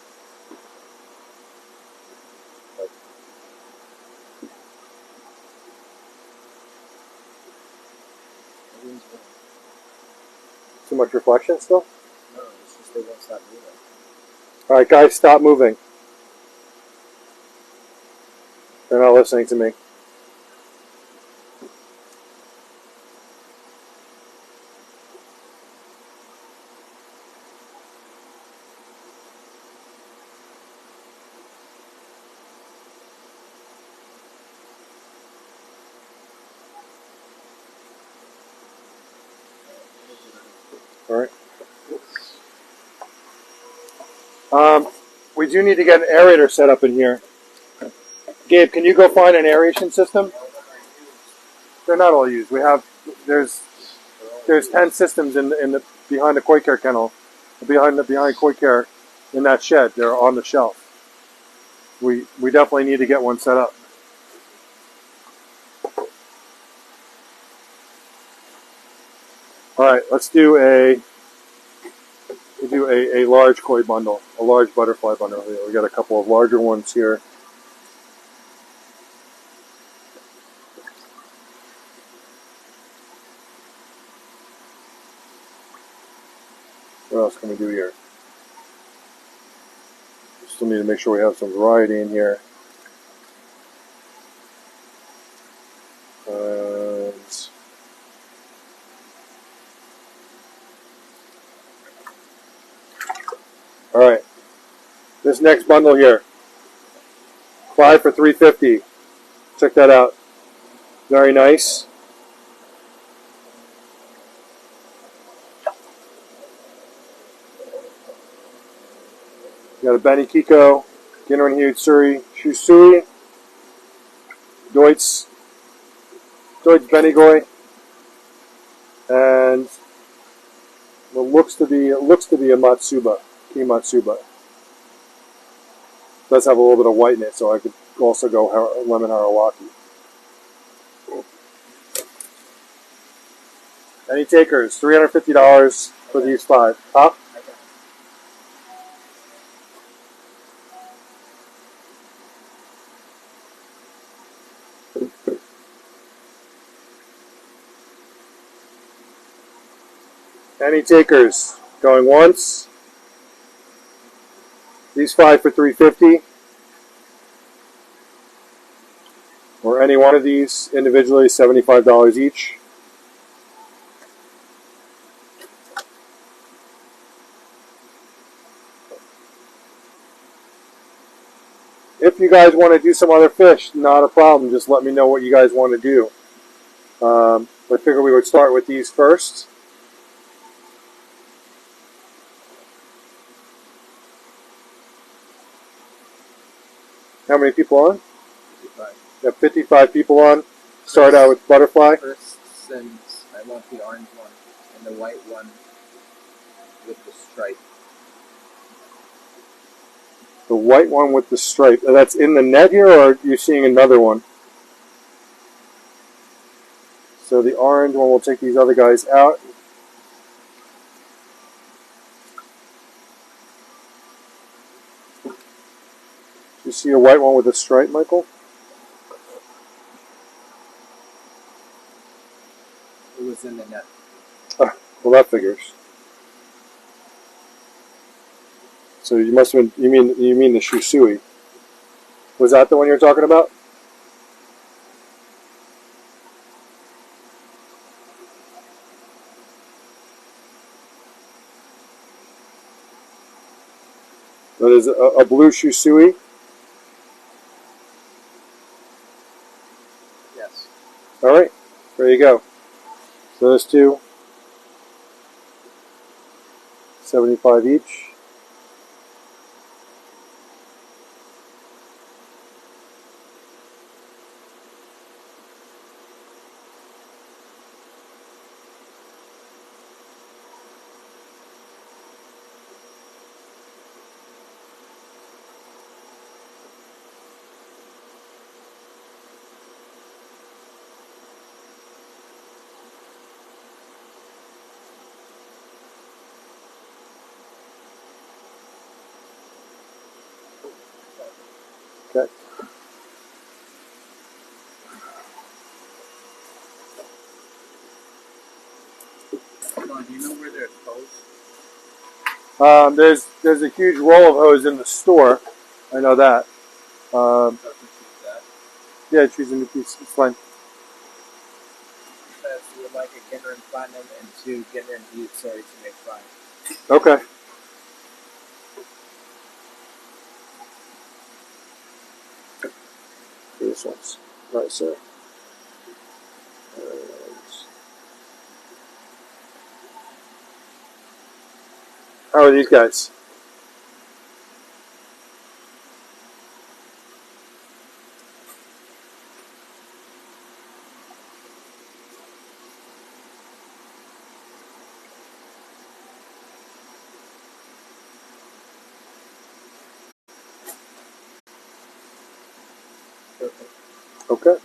Too much reflection still? No, it's just they won't stop moving. All right, guys, stop moving. They're not listening to me. All right. We do need to get an aerator set up in here. Gabe, can you go find an aeration system? They're not all used. We have there's 10 systems in the behind the koi care kennel, behind koi care in that shed. They're on the shelf. We definitely need to get one set up. All right, let's do a large koi bundle, a large butterfly bundle. We got a couple of larger ones here. What else can we do here? Still need to make sure we have some variety in here. All right, this next bundle here, 5 for $3.50. Check that out. Very nice. You got a Benny Kiko, Ginran Suri, Shusui, Deutsch Benigoi, and what looks to be a Matsuba, Key Matsuba. Does have a little bit of white in it, so I could also go lemon Harawaki. Any takers? $350 for these 5. Huh? Any takers? Going once. These 5 for $350. or any one of these individually, $75 each. If you guys want to do some other fish, not a problem. Just let me know what you guys want to do. I figured we would start with these first. How many people on? 55. We have 55 people on. Start out with butterfly. First, since I want the orange one and the white one with the stripe. The white one with the stripe. That's in the net here, or are you seeing another one? So the orange one, we'll take these other guys out. You see a white one with a stripe, Michael? It was in the net. Well, that figures. So you must have been, you mean the shusui. Was that the one you're talking about? That is a blue shusui. Yes. All right, there you go. So those two, 75 each. Okay. Don, do you know where there's hose? There's a huge roll of hose in the store. I know that. Yeah, choose a new piece. It's fine. That's we would like a Gear and Platinum and 2 Gear and Butte, sorry, to make 5. Okay. This one's right, sir. How are these guys? Perfect. Okay.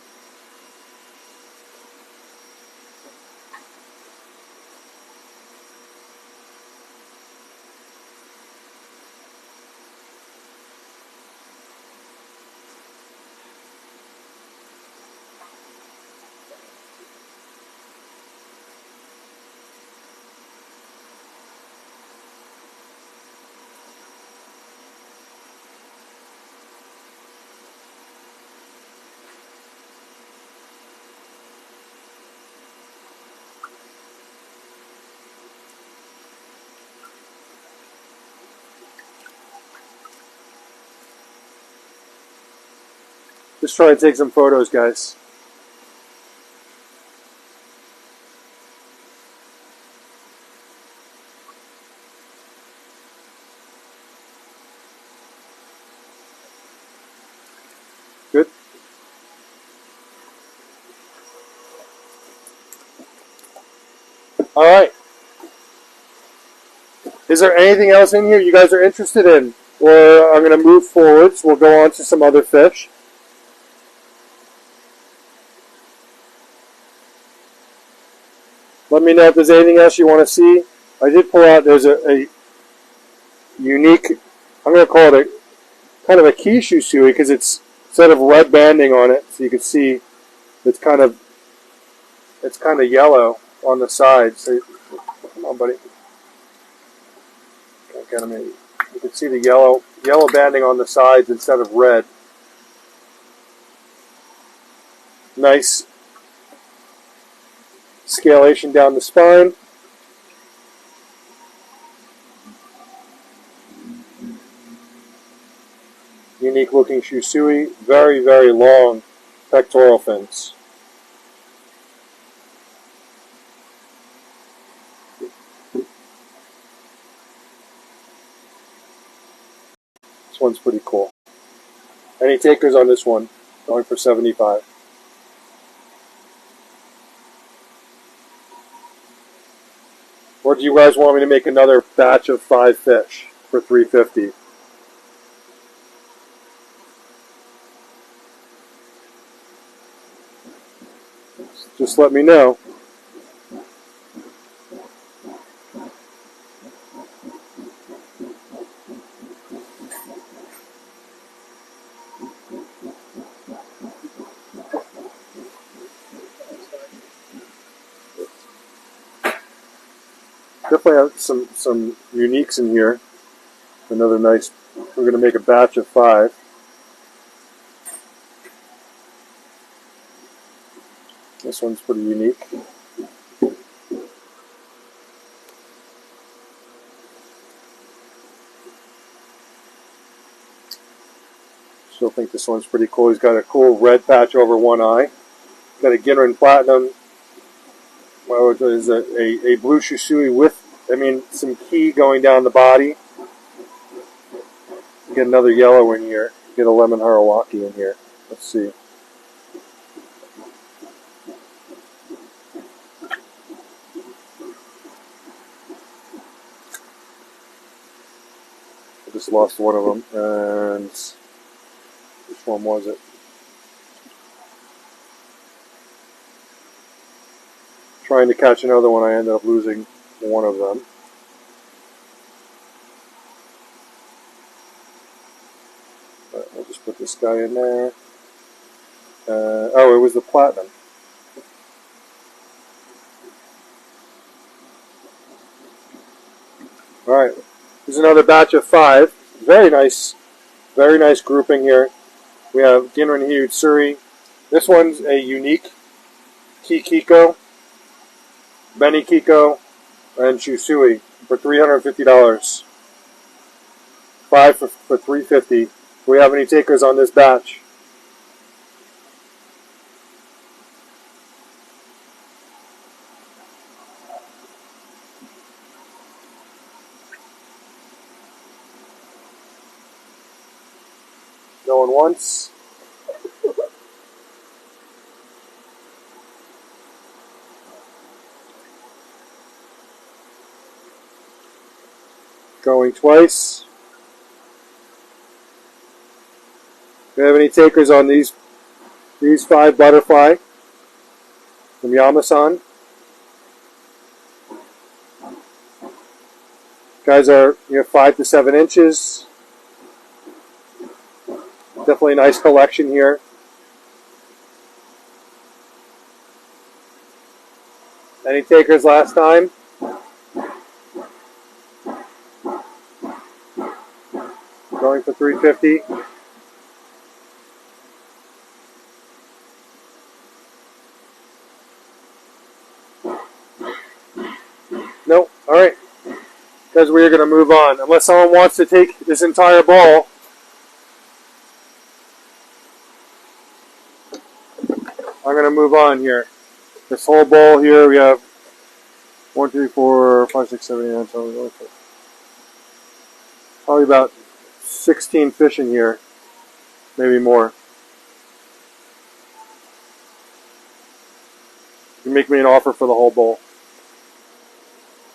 Just try to take some photos, guys. Good. All right. Is there anything else in here you guys are interested in? Or I'm going to move forwards. We'll go on to some other fish. Let me know if there's anything else you want to see. I did pull out, there's a unique, I'm going to call it a kind of a kishu sui because it's instead of red banding on it, so you can see it's kind of yellow on the sides. So, come on, buddy. Can't get him in. You can see the yellow banding on the sides instead of red. Nice scalation down the spine. Unique looking Shusui. Very, very long pectoral fins. This one's pretty cool. Any takers on this one? Going for 75. Or do you guys want me to make another batch of 5 fish for 350? Just let me know. Definitely have some uniques in here. Another nice. We're going to make a batch of 5. This one's pretty unique. Still think this one's pretty cool. He's got a cool red patch over one eye. Got a Ginrin Platinum. Well, it is a blue Shusui with, some key going down the body. Get another yellow in here. Get a lemon Harawaki in here. Let's see. I just lost one of them. And which one was it? Trying to catch another one, I ended up losing one of them. But I'll just put this guy in there. Oh, it was the platinum. Alright, here's another batch of 5. Very nice grouping here. We have Ginrin Hyutsuri. This one's a unique Kiko, Benny Kiko, and Shusui for $350. 5 for $350. Do we have any takers on this batch? Going once. Going twice. Do we have any takers on these 5 butterfly from Yamasan? Guys are 5 to 7 inches. Definitely a nice collection here. Any takers last time? Going for $350. Nope. All right. Because we are going to move on. Unless someone wants to take this entire ball. I'm going to move on here. This whole bowl here, we have 1, 2, 3, 4, 5, 6, 7, 8, 9, 10, 11, 12. Probably about 16 fish in here. Maybe more. You make me an offer for the whole bowl.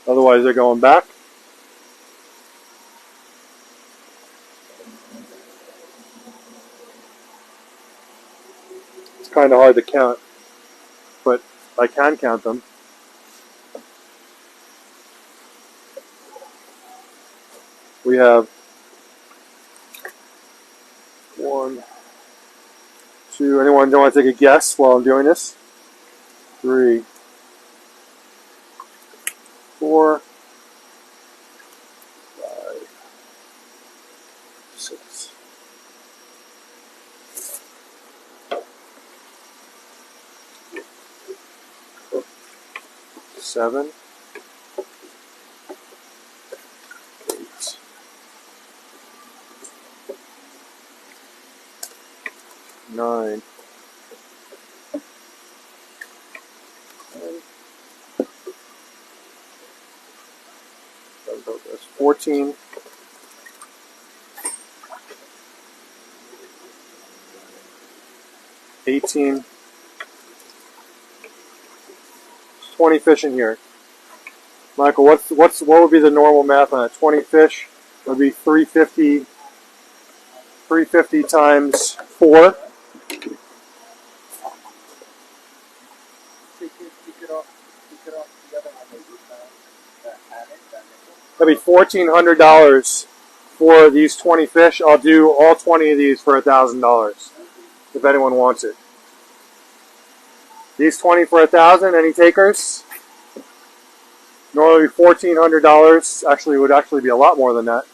Otherwise, they're going back. It's kind of hard to count, but I can count them. We have 1, 2. Anyone want to take a guess while I'm doing this? 3, 4, 5, 6. 7, 8, 9, 10, 14, 18, 20 fish in here. Michael, what would be the normal math on it? 20 fish would be 350 times 4. That'd be $1,400 for these 20 fish. I'll do all 20 of these for $1,000 if anyone wants it. These 20 for $1,000. Any takers? Normally $1,400. Actually, it would actually be a lot more than that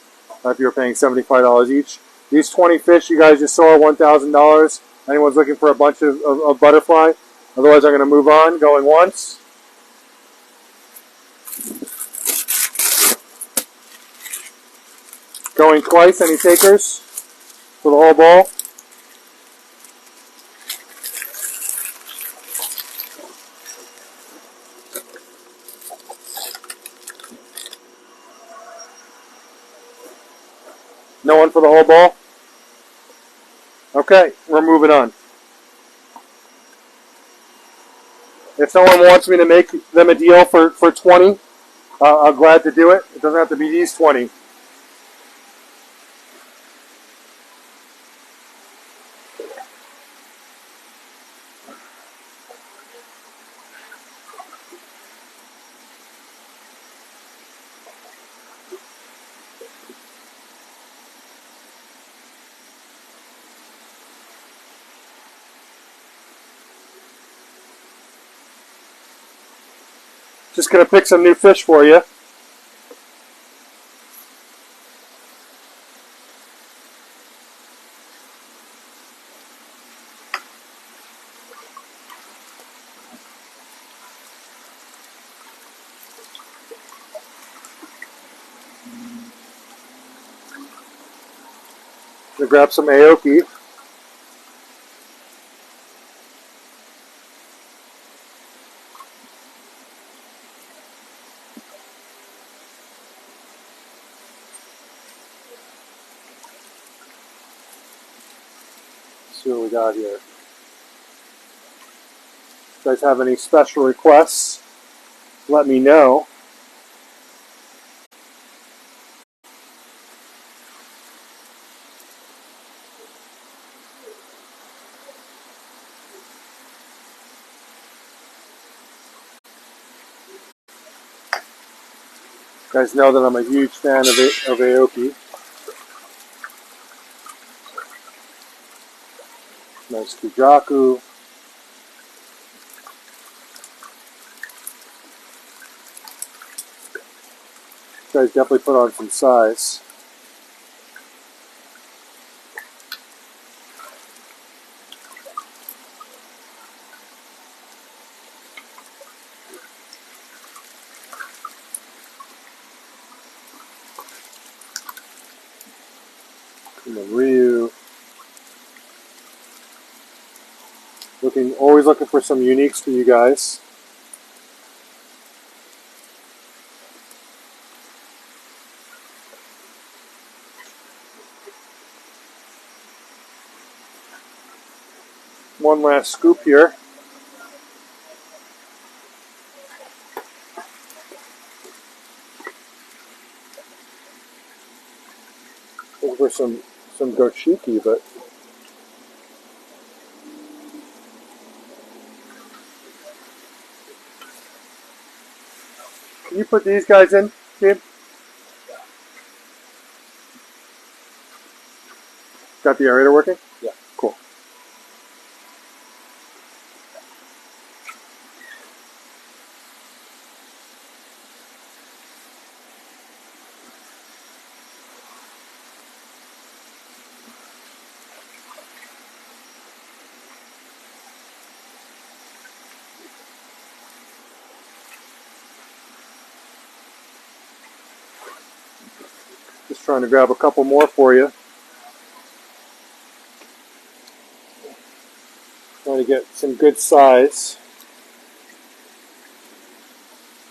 if you were paying $75 each. These 20 fish you guys just saw are $1,000. Anyone's looking for a bunch of butterfly? Otherwise, I'm going to move on. Going once. Going twice. Any takers for the whole ball? No one for the whole ball? Okay, we're moving on. If someone wants me to make them a deal for 20, I'm glad to do it. It doesn't have to be these 20. Just going to pick some new fish for you. Going to grab some aoki. See what we got here. If you guys have any special requests, let me know. You guys know that I'm a huge fan of aoki. Nice kujaku. You guys definitely put on some size. And the Ryu. Always looking for some uniques for you guys. One last scoop here. Looking for some gochiki, but can you put these guys in, Steve? Got the aerator working? Yeah. Cool. Just trying to grab a couple more for you. Trying to get some good size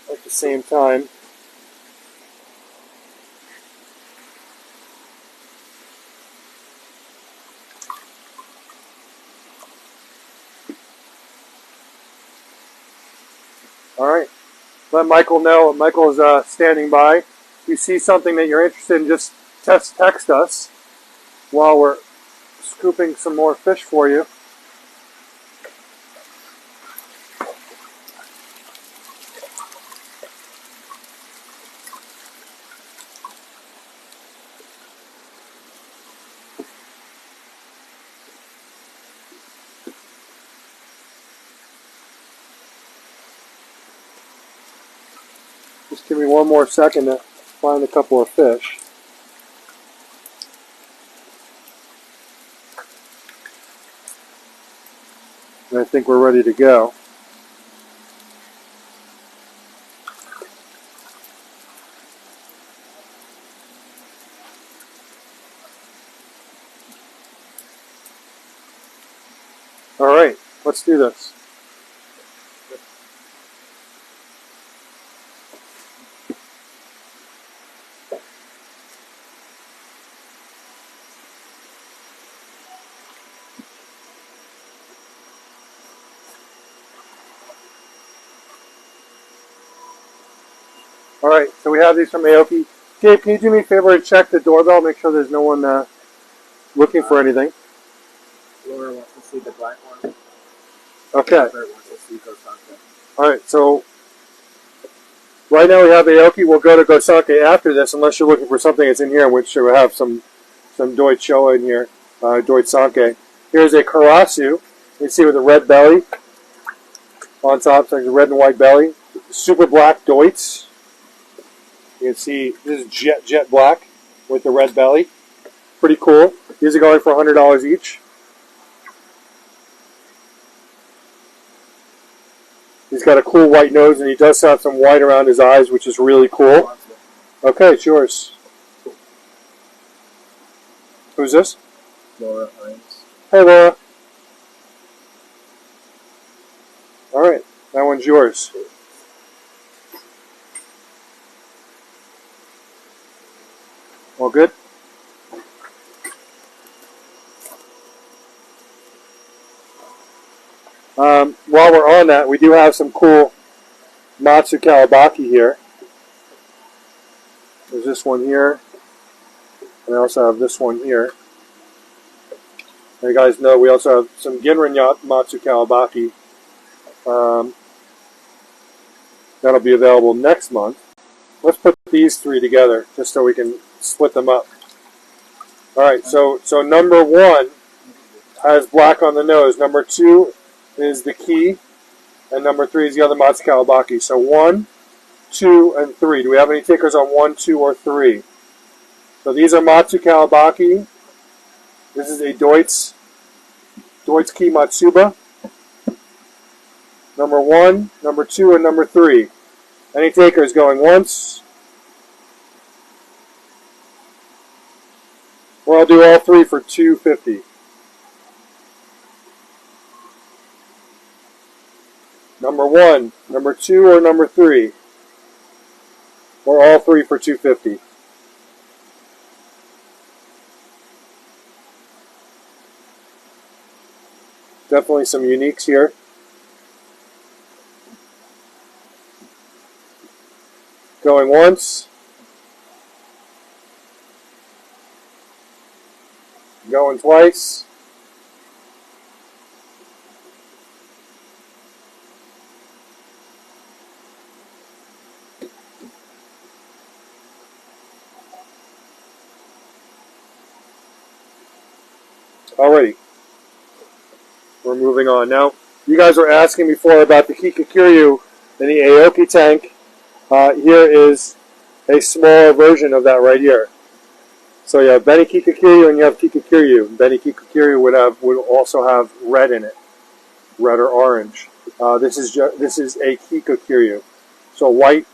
at the same time. All right. Let Michael know. Michael is standing by. If you see something that you're interested in, just text us while we're scooping some more fish for you. Just give me one more second to find a couple of fish. And I think we're ready to go. All right, let's do this. All right, so we have these from Aoki. Gabe, can you do me a favor and check the doorbell, make sure there's no one looking for anything? Laura wants to see the black one. Okay. Robert wants to see Gosaka. All right, so right now we have Aoki. We'll go to Gosake after this, unless you're looking for something that's in here, which we have some Deutsch Showa in here, Deutsch Sanke. Here's a Karasu. You can see with a red belly on top, so it's a red and white belly. Super black Deutsch. You can see this is jet black with the red belly. Pretty cool. These are going for $100 each. He's got a cool white nose, and he does have some white around his eyes, which is really cool. Okay, it's yours. Who's this? Laura Hines. Hey, Laura. All right, that one's yours. All good? While we're on that, we do have some cool Matsu Kawabaki here. There's this one here. And I also have this one here. And you guys know we also have some Ginrin Matsu Kawabaki. That'll be available next month. Let's put these three together just so we can split them up. Alright, so number one has black on the nose. Number two is the key. And number three is the other Matsu Kawabaki. So 1, 2, and 3. Do we have any takers on 1, 2, or 3? So these are Matsu Kawabaki. This is a Deutsch Key Matsuba. Number 1, number 2, and number 3. Any takers going once? Or I'll do all three for $250. Number 1, number 2, or number 3? Or all three for $250. Definitely some uniques here. Going once. Going twice. Alrighty. We're moving on. Now, you guys were asking before about the Kikakiryu in the Aoki tank. Here is a smaller version of that right here. So you have Beni Kikakiryu and you have Kikakiryu. Beni Kikakiryu would also have red in it, red or orange. This is a Kikakiryu. So white,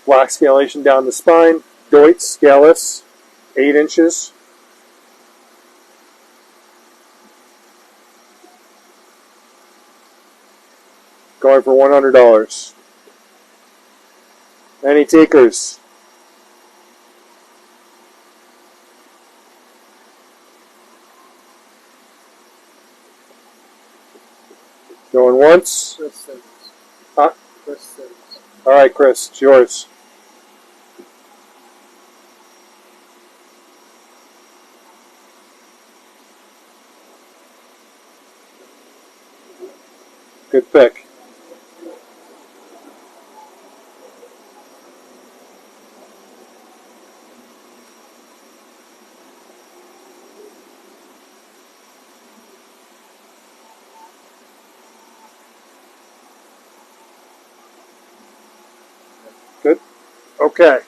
black scalation down the spine, Deutsch, scaleless, 8 inches. Going for $100. Any takers? Going once? Chris Simmons. Huh? Chris Simmons. All right, Chris, it's yours. Good pick. Good. Okay.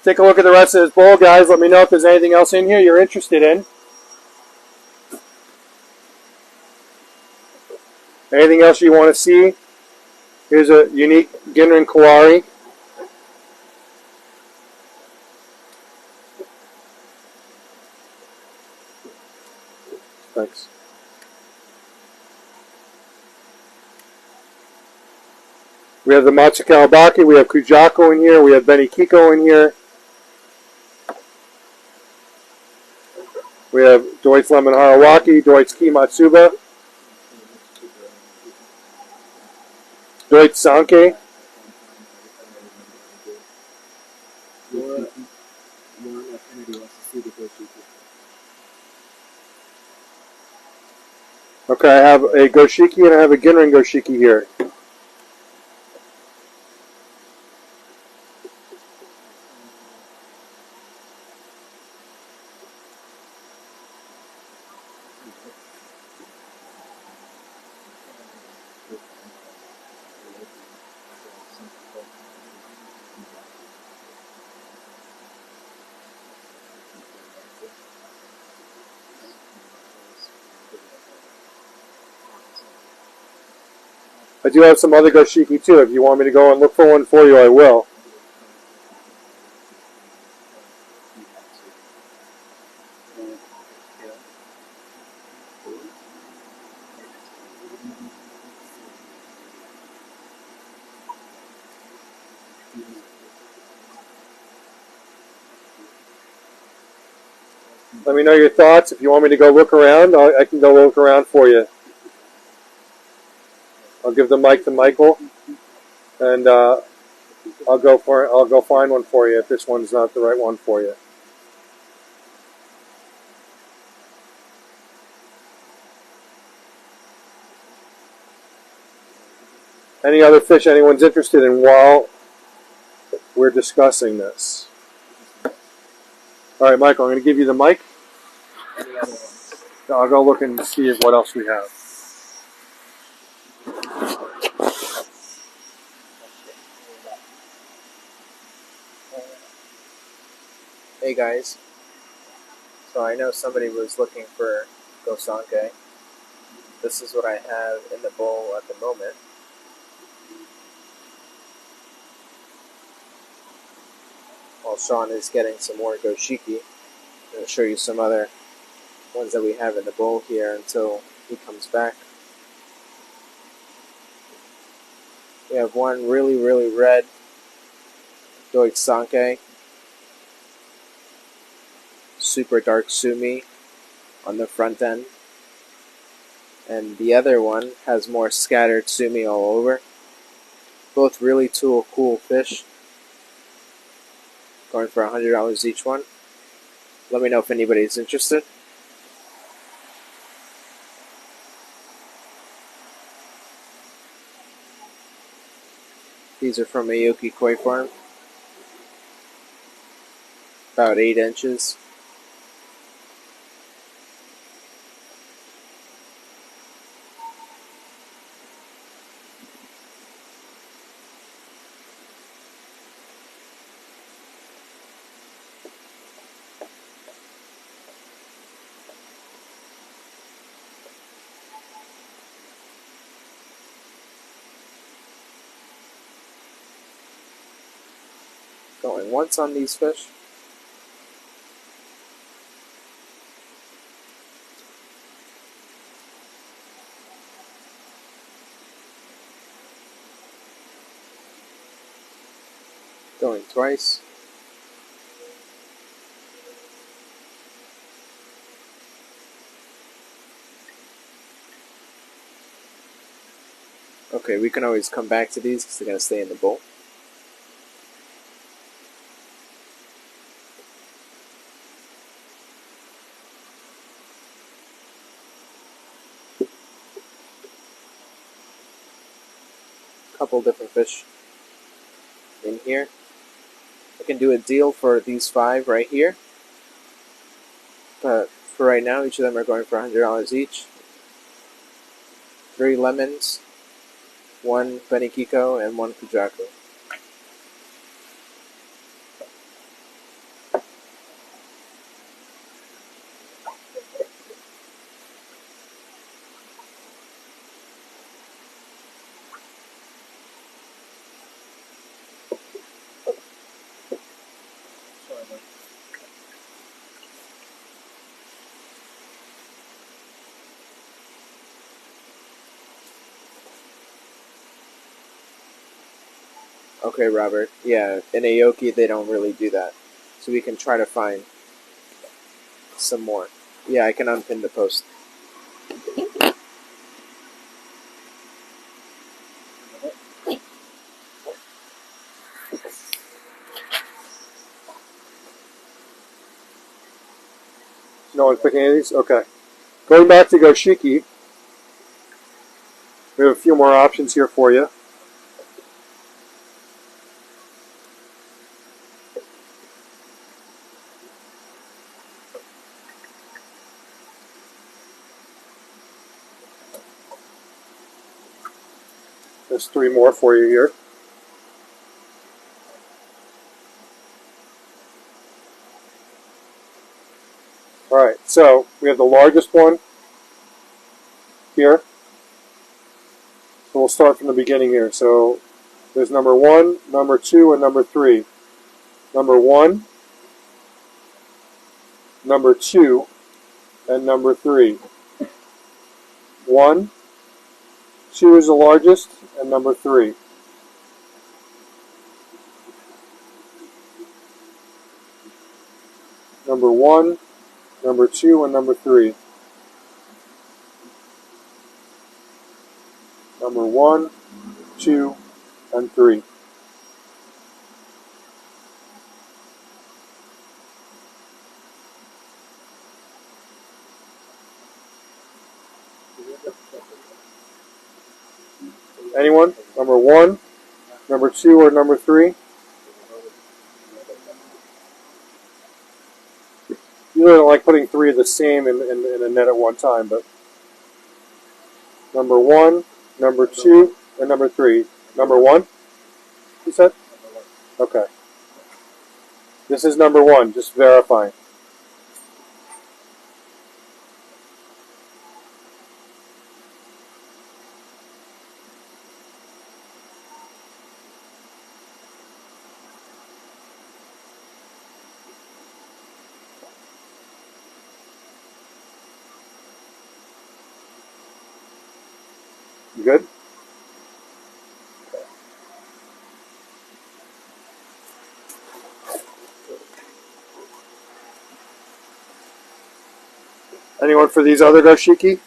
Take a look at the rest of this bowl, guys. Let me know if there's anything else in here you're interested in. Anything else you want to see? Here's a unique Ginrin Kalari. Thanks. We have the Matsuka Abaki, we have Kujako in here, we have Benny Kiko in here. We have Deutz Lemon Harawaki, Deutz Ki Matsuba, Deutz Sanke. Okay, I have a Goshiki and I have a Ginrin Goshiki here. I do have some other Goshiki too. If you want me to go and look for one for you, I will. Let me know your thoughts. If you want me to go look around, I can go look around for you. I'll give the mic to Michael, and I'll go find one for you if this one's not the right one for you. Any other fish anyone's interested in while we're discussing this? All right, Michael, I'm going to give you the mic. I'll go look and see what else we have. Hey guys, so I know somebody was looking for Gosanke. This is what I have in the bowl at the moment. While Sean is getting some more Goshiki, I'm going to show you some other ones that we have in the bowl here until he comes back. We have one really, really red Deutsch Sanke, super dark Sumi on the front end, and the other one has more scattered Sumi all over. Both really cool fish. Going for $100 each one. Let me know if anybody's interested. These are from Aoki Koi Farm. About 8 inches. Going once on these fish. Going twice. Okay, we can always come back to these because they're going to stay in the bowl. Couple different fish in here. I can do a deal for these 5 right here. But for right now, each of them are going for $100 each. 3 lemons, 1 Gear, and 1 Kujaku. Okay, Robert. Yeah, in Aoki they don't really do that. So we can try to find some more. Yeah, I can unpin the post. No one's picking any of these? Okay. Going back to Goshiki, we have a few more options here for you. There's 3 more for you here. Alright, so we have the largest one here. So we'll start from the beginning here. So there's number 1, number 2, and number 3. Number 1, number 2, and number 3. 1, 2 is the largest, and number 3. Number 1, number 2, and number 3. Number 1, 2, and 3. Anyone? Number 1, number 2, or number 3? Usually I don't like putting 3 of the same in a net at one time, but number 1, number 2, or number 3? Number 1, you said? Okay. This is number 1, just verifying. You good? Anyone for these other dashiki?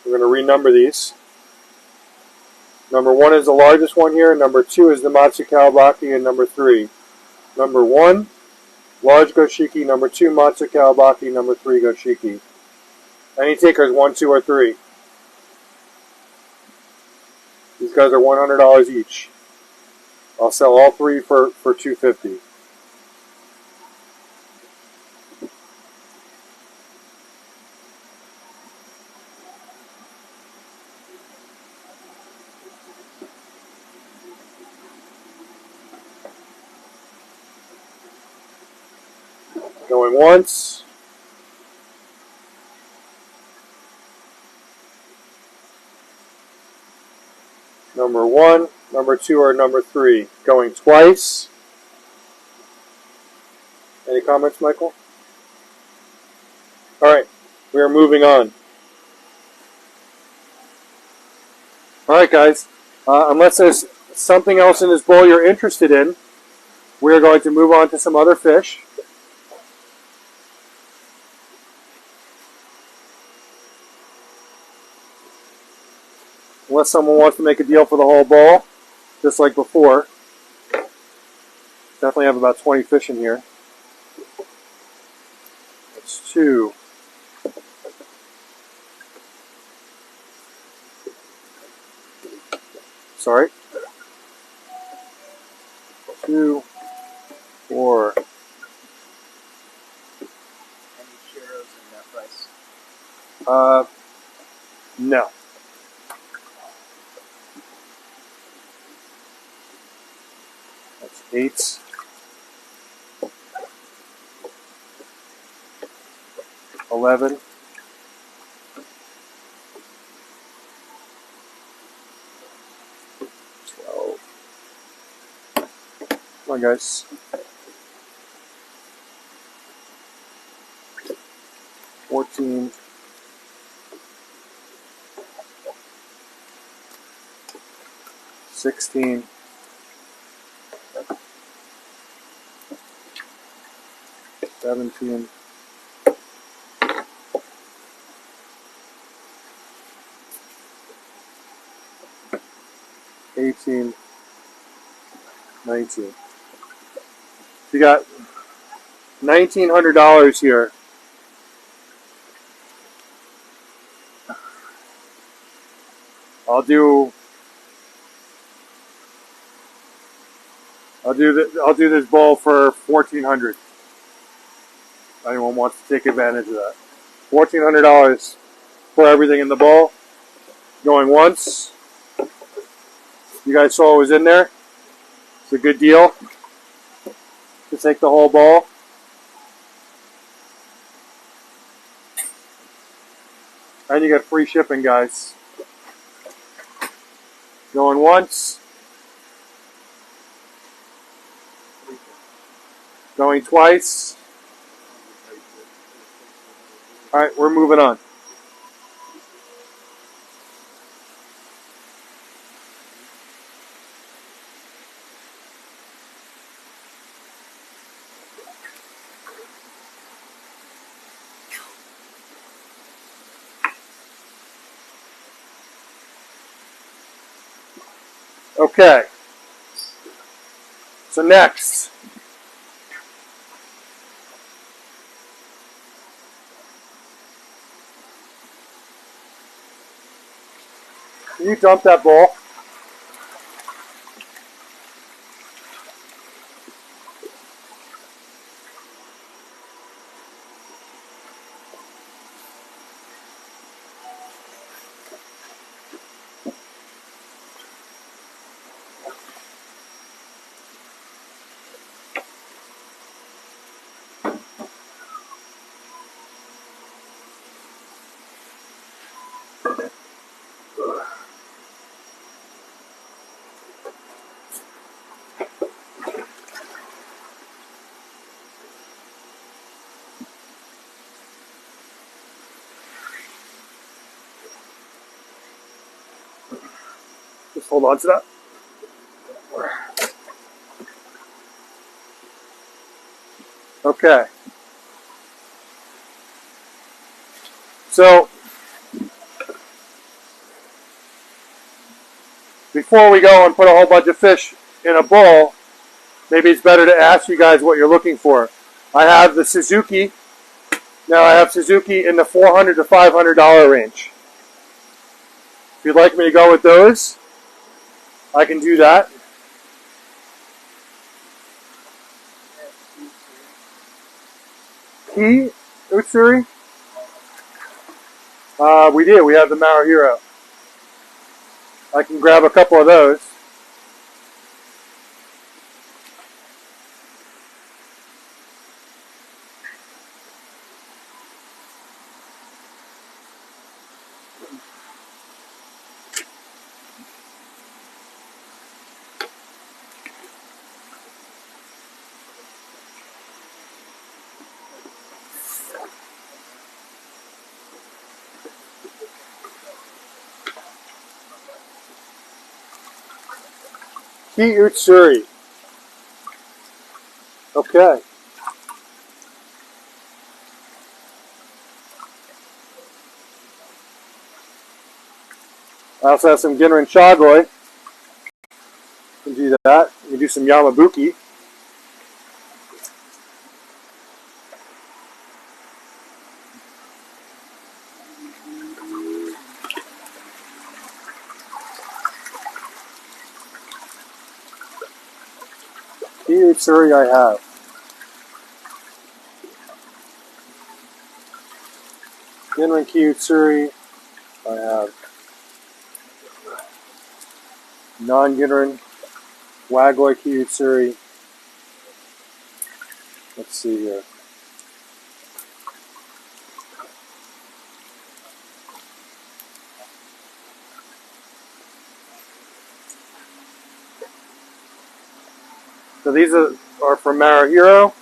We're going to renumber these. Number 1 is the largest one here. Number 2 is the Matsu Kawabaki, and number 3. Number 1, large goshiki. Number 2, Matsu Kawabaki. Number 3, goshiki. Any takers, 1, 2, or 3? These guys are $100 each. I'll sell all 3 for $250. Going once. Number 1, number 2, or number 3. Going twice. Any comments, Michael? All right, we are moving on. All right, guys. Unless there's something else in this bowl you're interested in, we're going to move on to some other fish. Unless someone wants to make a deal for the whole bowl, just like before. Definitely have about 20 fish in here. That's 2. Sorry. 2, 4. Any churros in that price? No. That's 8. 11. 12. Come on, guys. 14. 16. 17. 18. 19. You got $1,900 here. I'll do this bowl for $1,400. If anyone wants to take advantage of that. $1,400 for everything in the bowl. Going once. You guys saw what was in there. It's a good deal to take the whole bowl. And you get free shipping, guys. Going once. Going twice. Alright, we're moving on. Okay. So next. Can you dump that bowl? Just hold on to that. Okay. So, before we go and put a whole bunch of fish in a bowl, maybe it's better to ask you guys what you're looking for. I have the Suzuki. Now I have Suzuki in the $400 to $500 range. If you'd like me to go with those, I can do that. Key Utsuri? We do. We have the Mauer Hero. I can grab a couple of those. Ki Utsuri. Okay. I also have some Ginrin Shagoi. You can do that. You can do some Yamabuki. Ki Utsuri I have. Ginrin Ki Utsuri I have. Non-Ginrin Wagoi Ki Utsuri. Let's see here. So these are from Marahiro.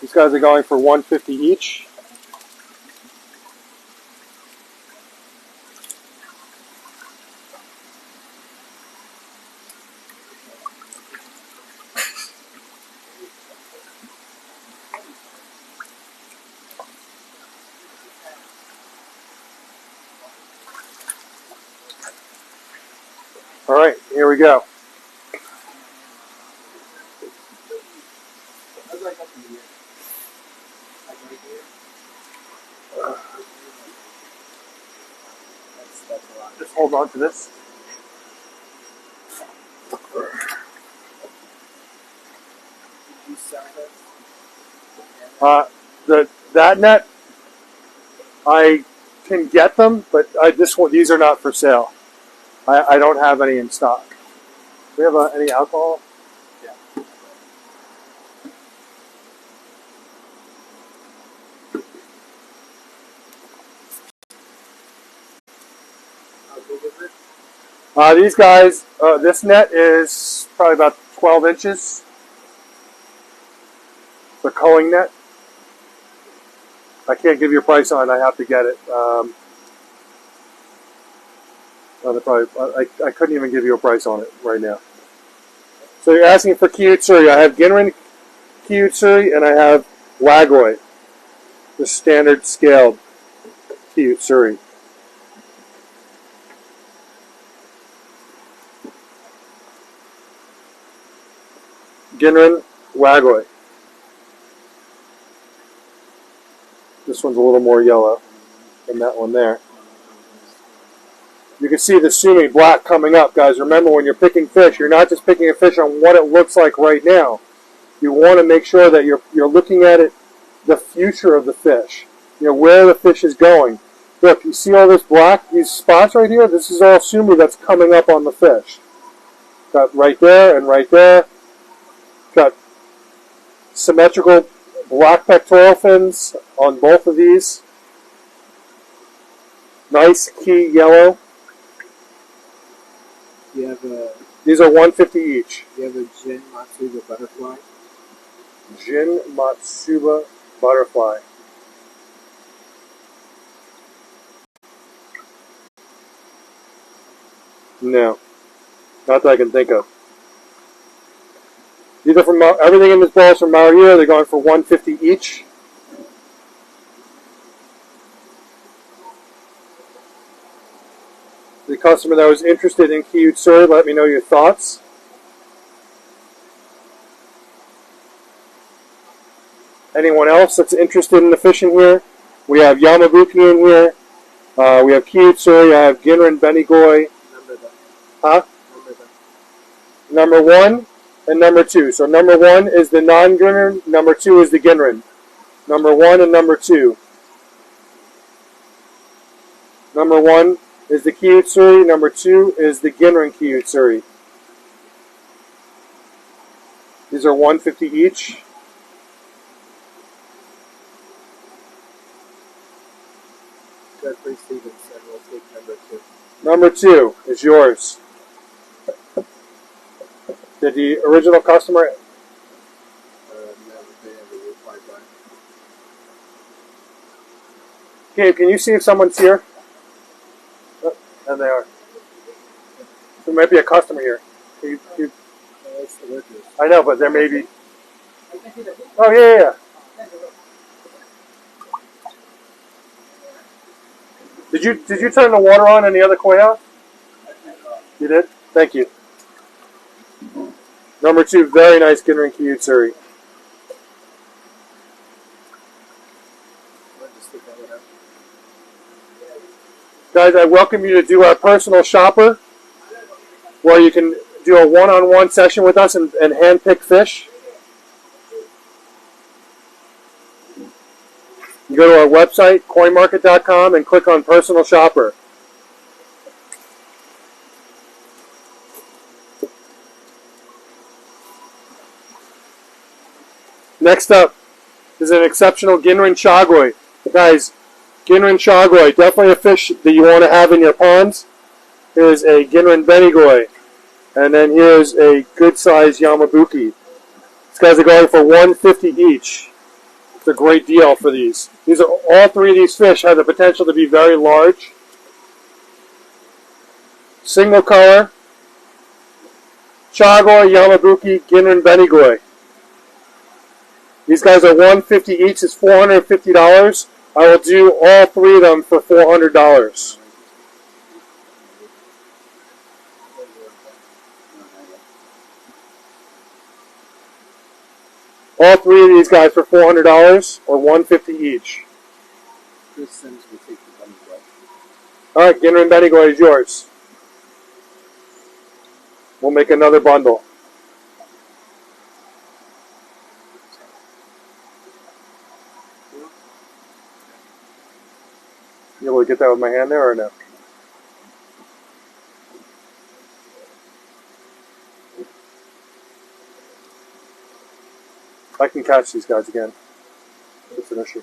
These guys are going for $150 each. All right, here we go. Just hold on to this. That net, I can get them, but these are not for sale. I don't have any in stock. Do we have any alcohol? Yeah. These guys, this net is probably about 12 inches. The culling net. I can't give you a price on it. I have to get it. I couldn't even give you a price on it right now. So you're asking for Ki Utsuri. I have Ginrin Ki Utsuri and I have Wagoi, the standard scaled Ki Utsuri. Ginrin Wagoi. This one's a little more yellow than that one there. You can see the Sumi black coming up, guys. Remember, when you're picking fish, you're not just picking a fish on what it looks like right now. You want to make sure that you're looking at it, the future of the fish. You know, where the fish is going. Look, you see all this black, these spots right here? This is all Sumi that's coming up on the fish. Got right there and right there. Got symmetrical black pectoral fins on both of these. Nice key yellow. You have a. These are $150 each. You have a Jin Matsuba butterfly. Jin Matsuba butterfly. No, not that I can think of. These are from everything in this ball is from Mario. They're going for $150 each. The customer that was interested in Ki Utsuri, let me know your thoughts. Anyone else that's interested in the fishing here? We have Yamabuki in here. We have Ki Utsuri. I have Ginrin Benigoi. Huh? Number 1 and number 2. So number 1 is the non-Ginrin. Number 2 is the Ginrin. Number 1 and number 2. Number 1 is the Ki Utsuri. Number 2 is the Ginrin Ki Utsuri. These are $150 each. Jeffrey Stevenson will take number 2. Number 2 is yours. Did the original customer? No. Gabe, can you see if someone's here? Oh, and they are. There might be a customer here. I know, but there may be. Oh, yeah. Did you turn the water on in the other koi house? You did? Thank you. Number 2, very nice Ginrin Kyutsuri. Guys, I welcome you to do our personal shopper, where you can do a one-on-one session with us and hand-pick fish. You go to our website, coinmarket.com, and click on Personal Shopper. Next up is an exceptional Ginrin Chagoi. Guys, Ginrin Chagoi, definitely a fish that you want to have in your ponds. Here's a Ginrin Benigoi. And then here's a good-sized Yamabuki. These guys are going for $150 each. It's a great deal for these. All 3 of these fish have the potential to be very large. Single color, Chagoi, Yamabuki, Ginrin Benigoi. These guys are $150 each. It's $450. I will do all 3 of them for $400. All 3 of these guys for $400 or $150 each. All right, Ginrin Benigoi is yours. We'll make another bundle. You able to get that with my hand there or no? I can catch these guys again. It's an issue.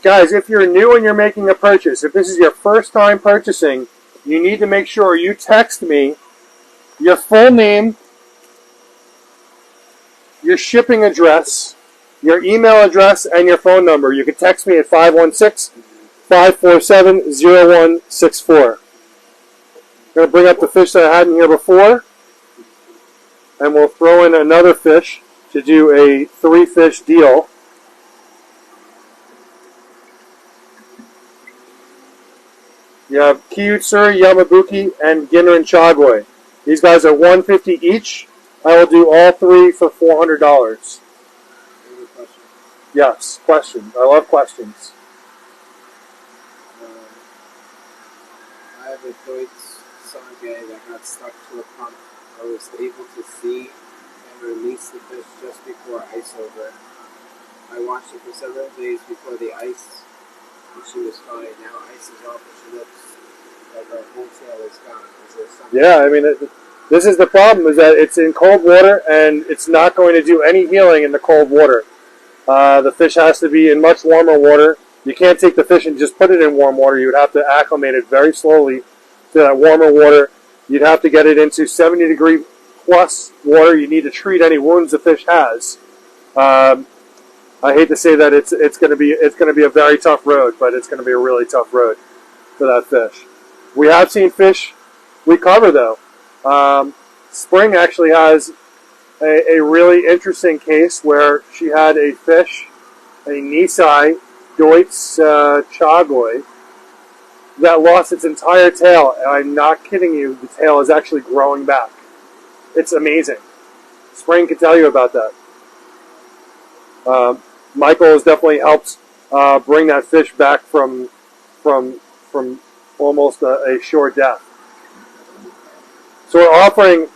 Guys, if you're new and you're making a purchase, if this is your first time purchasing, you need to make sure you text me your full name, your shipping address, your email address, and your phone number. You can text me at 516-547-0164. I'm going to bring up the fish that I had in here before, and we'll throw in another fish to do a 3-fish deal. You have Kyutsuri, Yamabuki, and Ginrin Chagoi. These guys are $150 each. I will do all 3 for $400. Yes, questions. I love questions. I have a Deutz Sage that got stuck to a pump. I was able to see and release the fish just before ice over it. I watched it for several days before the ice, and she was fine. Now ice is off and she looks like her whole tail is gone. Is there something? Yeah, I mean, this is the problem, is that it's in cold water and it's not going to do any healing in the cold water. The fish has to be in much warmer water. You can't take the fish and just put it in warm water. You would have to acclimate it very slowly to that warmer water. You'd have to get it into 70-degree plus water. You need to treat any wounds the fish has. I hate to say that it's going to be a very tough road, but it's going to be a really tough road for that fish. We have seen fish recover though. Spring actually has a really interesting case where she had a fish, a Nisai Deutz Chagoi, that lost its entire tail. And I'm not kidding you, the tail is actually growing back. It's amazing. Spring can tell you about that. Michael has definitely helped bring that fish back from almost a sure death. So we're offering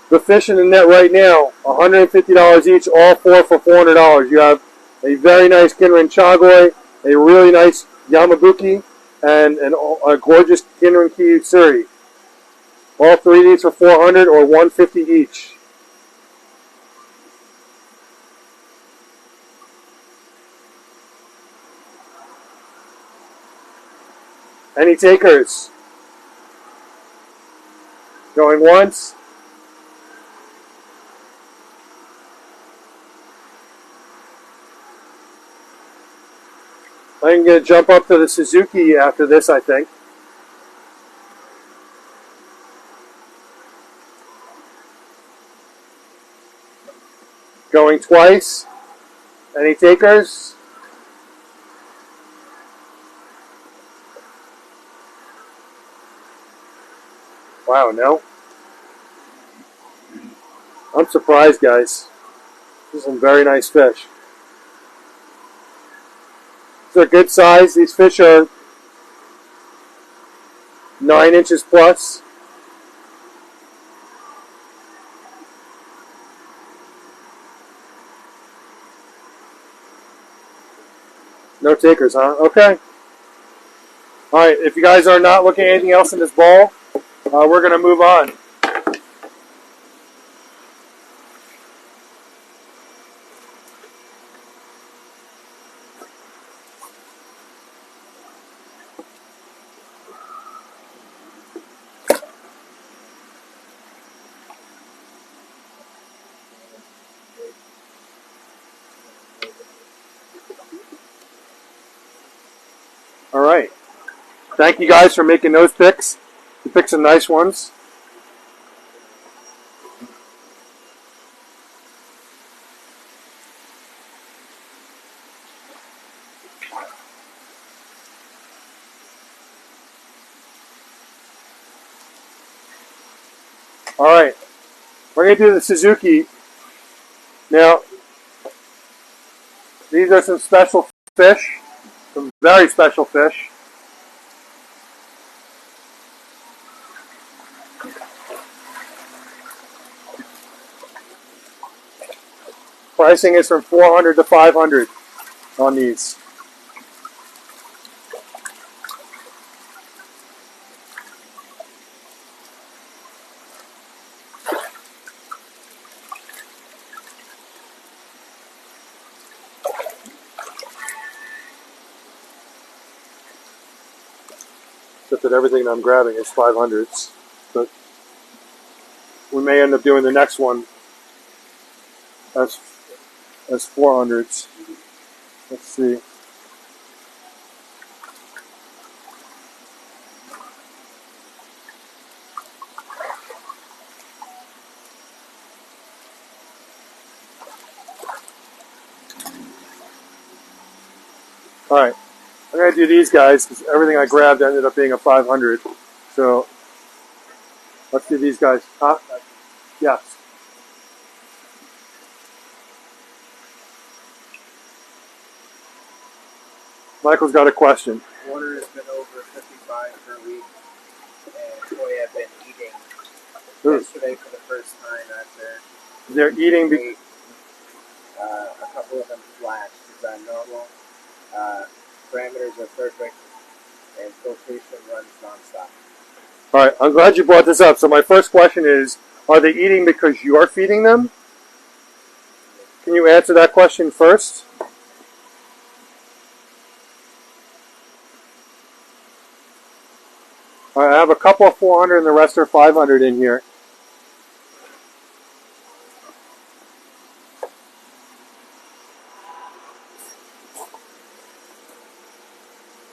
the fish in the net right now, $150 each, all 4 for $400. You have a very nice Ginrin Chagoi, a really nice Yamabuki, and a gorgeous Kinrin Key Suri. All three of these for 400 or 150 each. Any takers? Going once? I'm going to jump up to the Suzuki after this, I think. Going twice? Any takers? Wow, no? I'm surprised, guys. These are some very nice fish. They're good size. These fish are 9 inches plus. No takers, huh? Okay. All right, if you guys are not looking at anything else in this bowl, we're going to move on. All right. Thank you guys for making those picks. You picked some nice ones. All right. We're going to do the Suzuki. Now, these are some special fish. Some very special fish. Pricing is from 400 to 500 on these. Except that everything I'm grabbing is 500s. But we may end up doing the next one as 400s. Let's see. All right. I'm going to do these guys because everything I grabbed ended up being a 500. So let's do these guys. Yes. Michael's got a question. Water has been over 55 per week, and boy, I've been eating yesterday for the first time after they're eating. A couple of them flashed. Is that normal? Parameters are perfect, and filtration runs nonstop. All right, I'm glad you brought this up. So my first question is, are they eating because you're feeding them? Can you answer that question first? All right, I have a couple of 400 and the rest are 500 in here.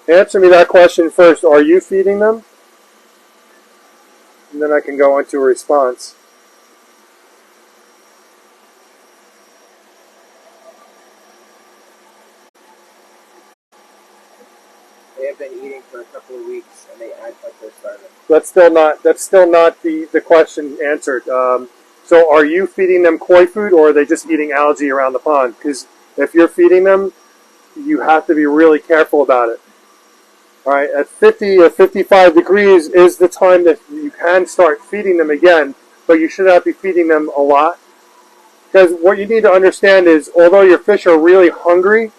Answer me that question first. Are you feeding them? And then I can go into a response. They have been eating for a couple of weeks, and they act like they're starving. That's still not the question answered. So are you feeding them koi food, or are they just eating algae around the pond? Because if you're feeding them, you have to be really careful about it. All right, at 50 or 55 degrees is the time that you can start feeding them again, but you should not be feeding them a lot. Because what you need to understand is, although your fish are really hungry,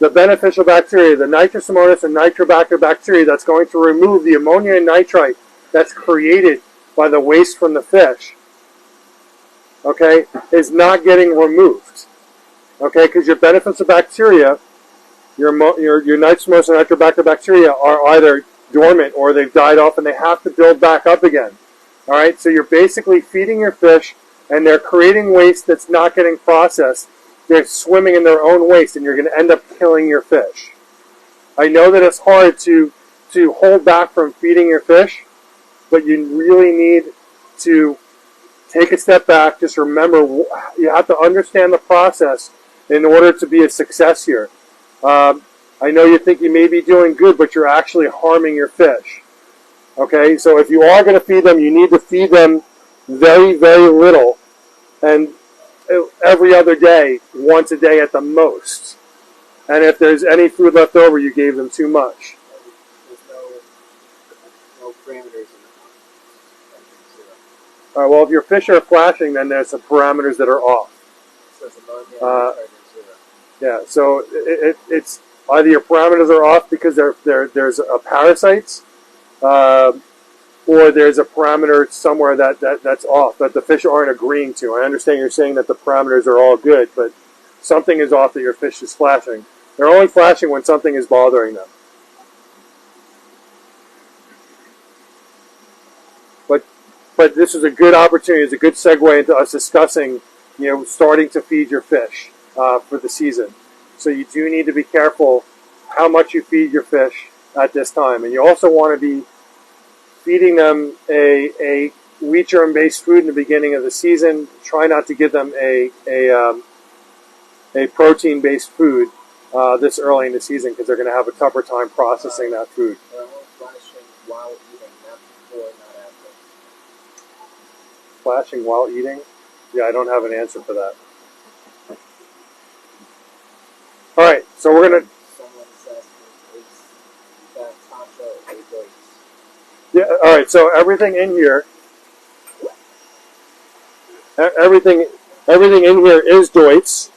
the beneficial bacteria, the Nitrosomonas and Nitrobacter bacteria that's going to remove the ammonia and nitrite that's created by the waste from the fish, okay, is not getting removed, okay, because your beneficial bacteria, your Nitrosomonas and Nitrobacter bacteria are either dormant or they've died off and they have to build back up again. All right, so you're basically feeding your fish and they're creating waste that's not getting processed. They're swimming in their own waste and you're going to end up killing your fish. I know that it's hard to hold back from feeding your fish, but you really need to take a step back. Just remember, you have to understand the process in order to be a success here. I know you think you may be doing good, but you're actually harming your fish. Okay, so if you are going to feed them, you need to feed them very, very little, and every other day, once a day at the most. And if there's any food left over, you gave them too much. There's no parameters in it. All right, well, if your fish are flashing, then there's some parameters that are off. So it's ammonia and Yeah, so it's either your parameters are off because there's a parasites, or there's a parameter somewhere that's off that the fish aren't agreeing to. I understand you're saying that the parameters are all good, but something is off that your fish is flashing. They're only flashing when something is bothering them. But this is a good opportunity. It's a good segue into us discussing, starting to feed your fish for the season. So you do need to be careful how much you feed your fish at this time. And you also want to be feeding them a wheat germ-based food in the beginning of the season. Try not to give them a protein-based food this early in the season because they're going to have a tougher time processing that food. while eating, not before, not after. Flashing while eating? Yeah, I don't have an answer for that. All right, so we're going to... Someone says is that taco a goat? Yeah, all right, so everything in here... Everything in here is Deutz.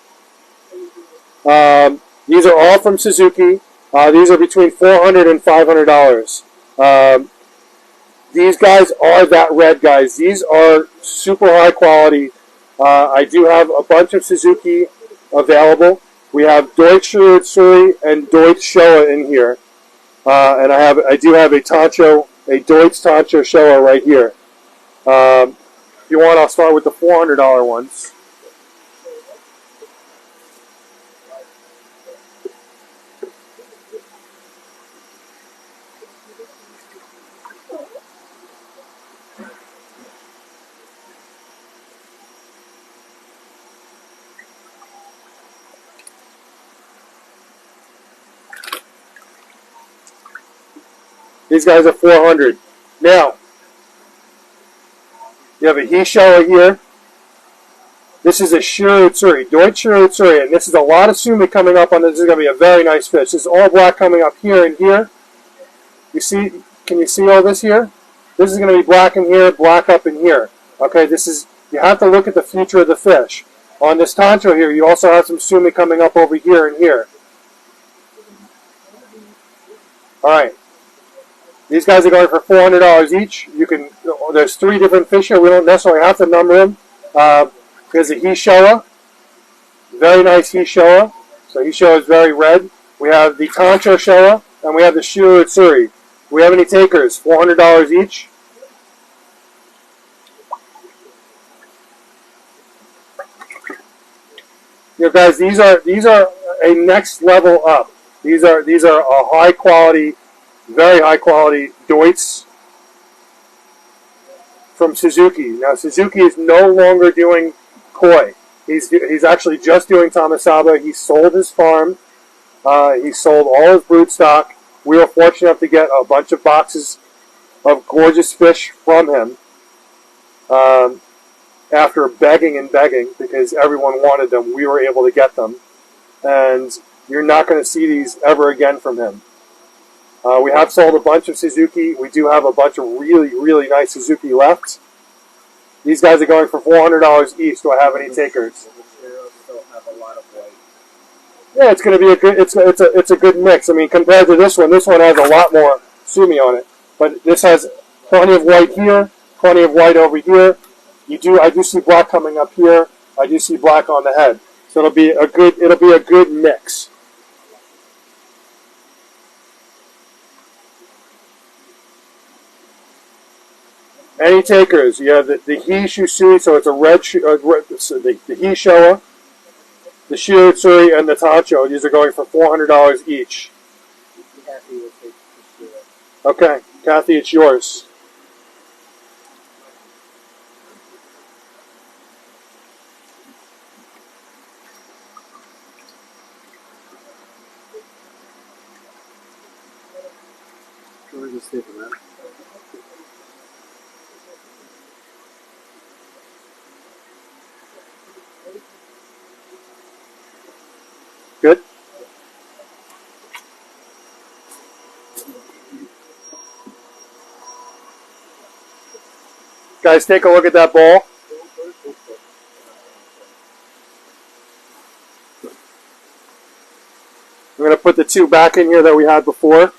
These are all from Suzuki. These are between $400 and $500. These guys are that red, guys. These are super high quality. I do have a bunch of Suzuki available. We have Deutz Suri and Deutz Showa in here, and I do have a Deutz Tancho Showa right here. If you want, I'll start with the $400 ones. These guys are $400. Now, you have a Hishowa here. This is a Shiritsuri, Deutz Shiritsuri, and this is a lot of sumi coming up on this. This is going to be a very nice fish. This is all black coming up here and here. You see? Can you see all this here? This is going to be black in here, black up in here. Okay, you have to look at the future of the fish. On this tancho here, you also have some sumi coming up over here and here. All right. These guys are going for $400 each. There's 3 different fish here. We don't necessarily have to number them. There's a Hishowa. Very nice Hishowa. So Hishowa is very red. We have the Tancho Showa, and we have the Shiritsuri. Do we have any takers? $400 each. Guys, these are a next level up. These are a high quality, very high quality Deutz from Suzuki. Now Suzuki is no longer doing koi. He's actually just doing Tamasaba. He sold his farm. He sold all his brood stock. We were fortunate enough to get a bunch of boxes of gorgeous fish from him after begging and begging because everyone wanted them. We were able to get them. And you're not going to see these ever again from him. We have sold a bunch of Suzuki. We do have a bunch of really, really nice Suzuki left. These guys are going for $400 each. Do I have any takers? The materials still have a lot of weight. Yeah, it's going to be a good. It's a good mix. I mean, compared to this one has a lot more sumi on it, but this has plenty of white here, plenty of white over here. I do see black coming up here. I do see black on the head. So it'll be a good mix. Any takers? You have the He Shusui, so it's a red, so the He Showa, the Shiutsuri, and the Tacho. These are going for $400 each. Okay, Kathy, it's yours. Good. Guys, take a look at that ball. I'm going to put the two back in here that we had before.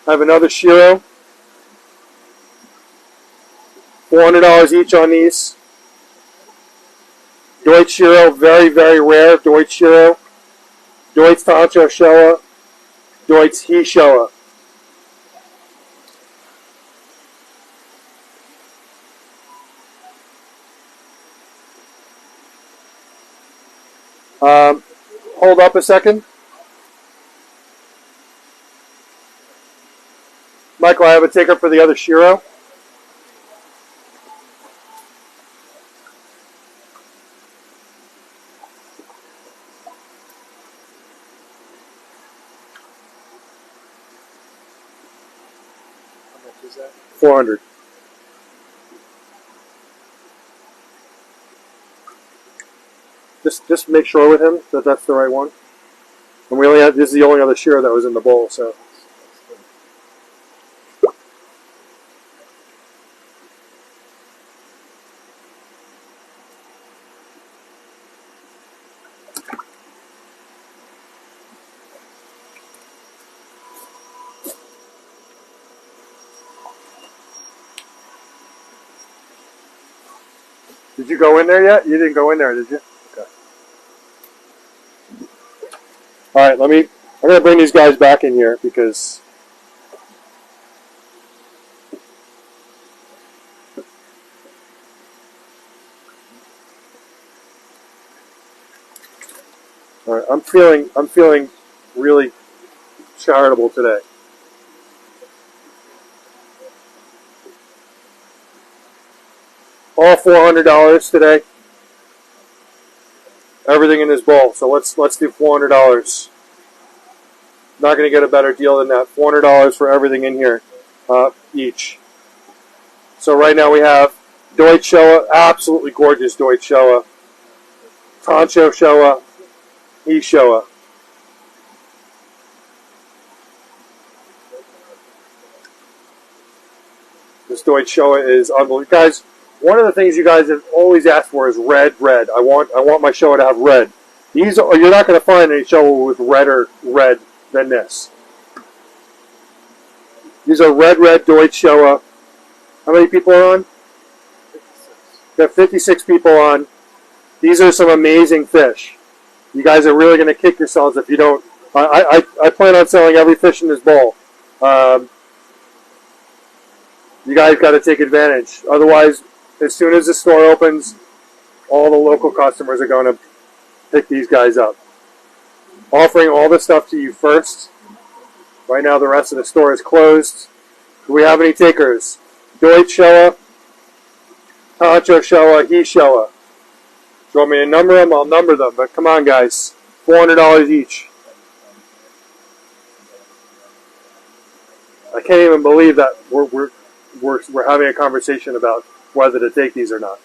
I have another Shiro. $400 each on these. Deutsch Shiro, very, very rare. Deutsch Shiro. Deutsch Tancho Showa. Deutsch He Showa. Hold up a second. Michael, I have a ticker for the other Shiro. How much is that? 400. Just make sure with him that that's the right one. And we only have, this is the only other Shiro that was in the bowl, so. Did you go in there yet? You didn't go in there, did you? Okay. All right, I'm going to bring these guys back in here because all right, I'm feeling really charitable today. All $400 today. Everything in this bowl. So let's do $400. Not going to get a better deal than that. $400 for everything in here, each. So right now we have Deutsch Showa, absolutely gorgeous Deutsch Showa, Tancho Showa, He Showa. This Deutsch Showa is unbelievable, guys. One of the things you guys have always asked for is red. I want my Showa to have red. You're not going to find any Showa with redder red than this. These are red Deutsch Showa. How many people are on? 56. We have 56 people on. These are some amazing fish. You guys are really going to kick yourselves if you don't. I plan on selling every fish in this bowl. You guys got to take advantage. Otherwise, as soon as the store opens, all the local customers are going to pick these guys up. Offering all this stuff to you first. Right now, the rest of the store is closed. Do we have any takers? Deutsch Showa, Tancho Showa, He Showa. Do you want me to number them? I'll number them. But come on, guys. $400 each. I can't even believe that we're having a conversation about whether to take these or not.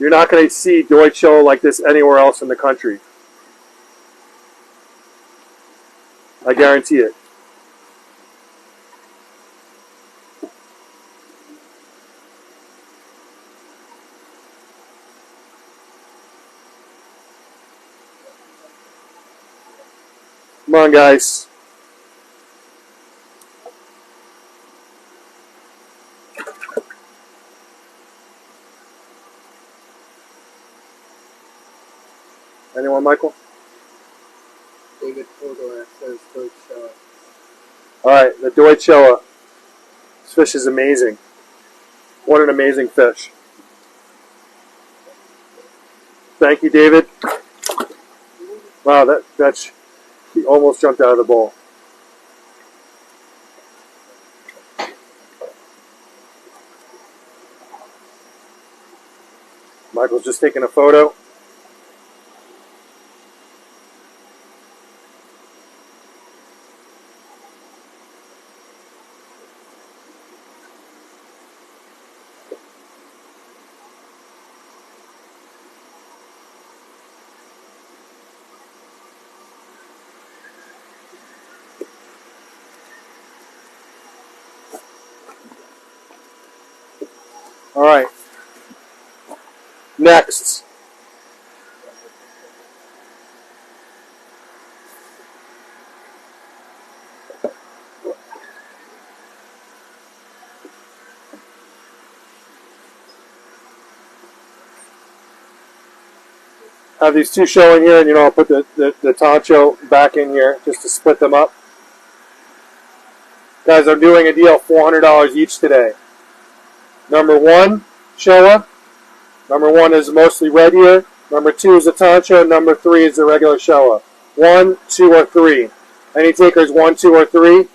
You're not going to see Deutsch show like this anywhere else in the country. I guarantee it. Come on, guys. Anyone, Michael? David Fodor says Deutsch Show. All right, the Deutsch show. This fish is amazing. What an amazing fish. Thank you, David. Wow, that's he almost jumped out of the bowl. Michael's just taking a photo. All right. Next. Have these two showing here, and I'll put the Tancho back in here just to split them up. Guys, I'm doing a deal, $400 each today. Number one, Showa. Number one is mostly red here. Number two is a Tancho. Number three is the regular Showa. 1, 2, or 3. Any takers 1, 2, or 3?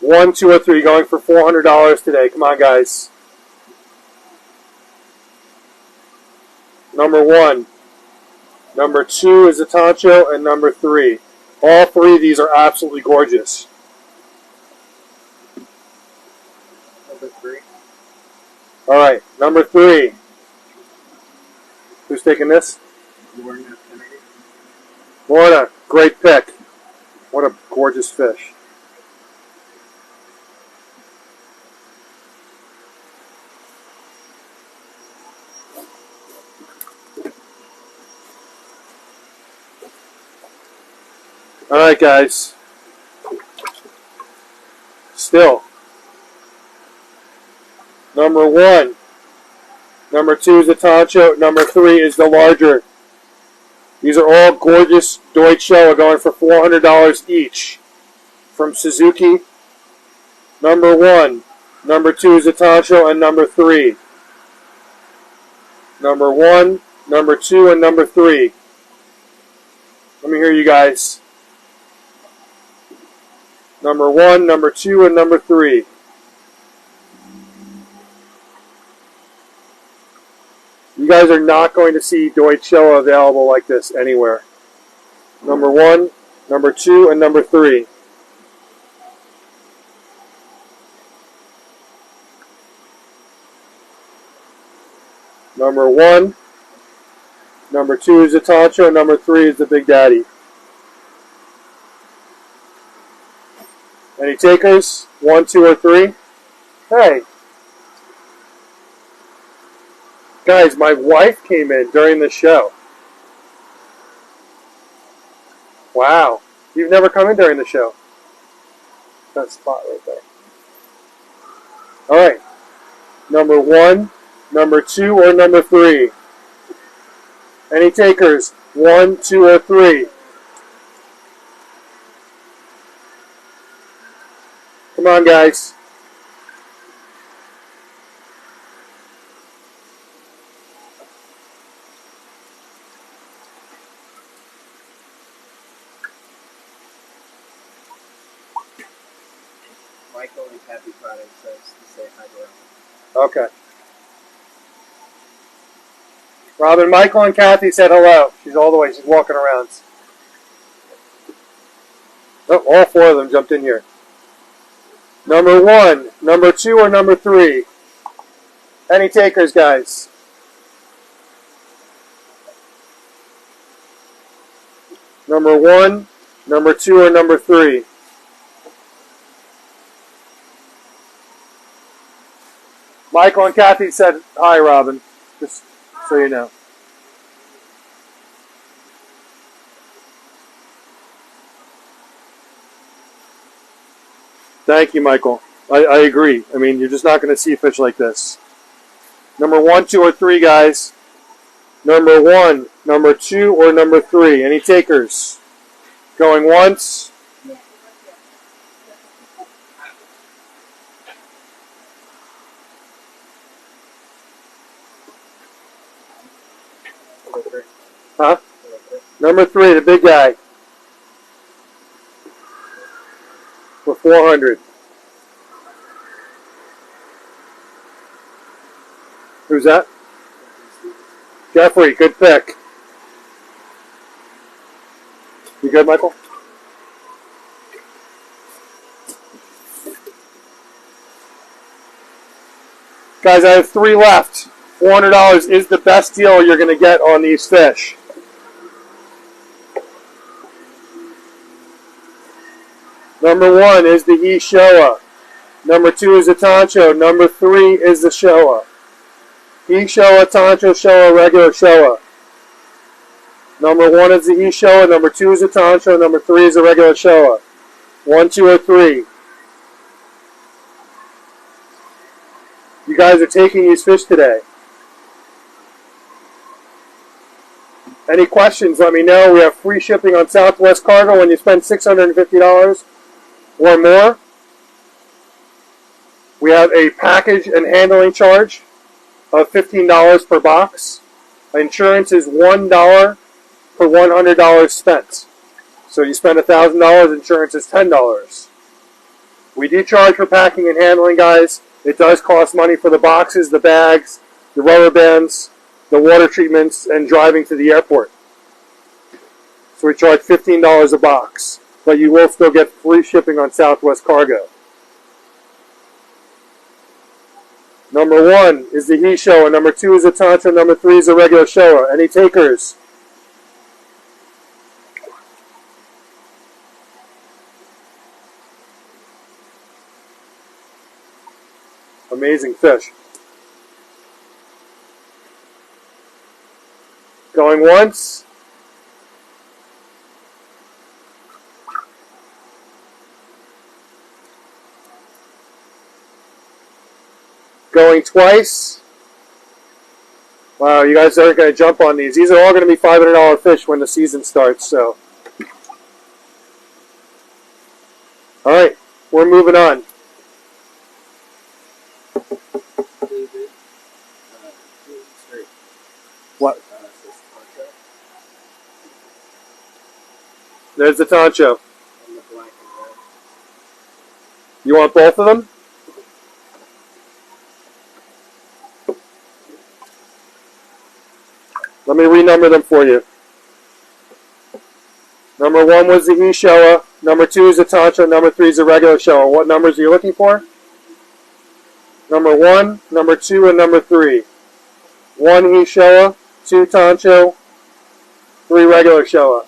1, 2, or 3. Going for $400 today. Come on, guys. Number one. Number two is a Tancho, and number 3. All 3 of these are absolutely gorgeous. Number 3. All right, number 3. Who's taking this? Lorna Kennedy. Lorna, great pick. What a gorgeous fish. All right, guys. Still. Number 1. Number 2 is the Tancho. Number 3 is the larger. These are all gorgeous Deutsch Showa going for $400 each. From Suzuki. Number 1. Number 2 is the Tancho, and number 3. Number 1, number 2, and number 3. Let me hear you guys. Number 1, number 2, and number 3. You guys are not going to see Deutsch Showa available like this anywhere. Number 1, number 2, and number 3. Number 1, number 2 is the Tancho, number 3 is the Big Daddy. Any takers? 1, 2, or 3? Hey. Guys, my wife came in during the show. Wow. You've never come in during the show. That spot right there. Alright. Number 1, number 2, or number 3? Any takers? 1, 2, or 3? Come on, guys. Michael and Kathy Prada says to say hi to her. Okay. Robin, Michael, and Kathy said hello. She's all the way. She's walking around. Oh, all 4 of them jumped in here. Number 1, number 2, or number 3? Any takers, guys? Number 1, number 2, or number 3? Michael and Kathy said hi, Robin. Just so you know. Thank you, Michael. I agree. I mean, you're just not going to see fish like this. Number 1, 2, or 3, guys. Number 1, number 2, or number 3. Any takers? Going once. Huh? Number 3, the big guy. For 400. Who's that? Jeffrey, good pick. You good, Michael? Guys, I have 3 left. $400 is the best deal you're going to get on these fish. Number 1 is the He Showa. Number 2 is the Tancho. Number 3 is the Showa. He Showa, Tancho Showa, regular Showa. Number 1 is the He Showa. Number 2 is the Tancho. Number 3 is the regular Showa. 1, 2, or 3. You guys are taking these fish today. Any questions, let me know. We have free shipping on Southwest Cargo when you spend $650 or more. We have a package and handling charge of $15 per box. Insurance is $1 for $100 spent. So you spend $1,000, insurance is $10. We do charge for packing and handling, guys. It does cost money for the boxes, the bags, the rubber bands, the water treatments, and driving to the airport. So we charge $15 a box, but you will still get free shipping on Southwest Cargo. Number 1 is the He Showa. Number 2 is the Tancho. Number 3 is the regular Showa. Any takers? Amazing fish. Going once. Going twice. Wow, you guys aren't going to jump on these. These are all going to be $500 fish when the season starts. So, all right, we're moving on. What? There's the Tancho. You want both of them? Let me renumber them for you. Number 1 was the He Showa. Number 2 is the Tancho. Number 3 is the regular Showa. What numbers are you looking for? Number 1, number 2, and number 3. 1 He Showa, 2 Tancho, 3 regular Showa.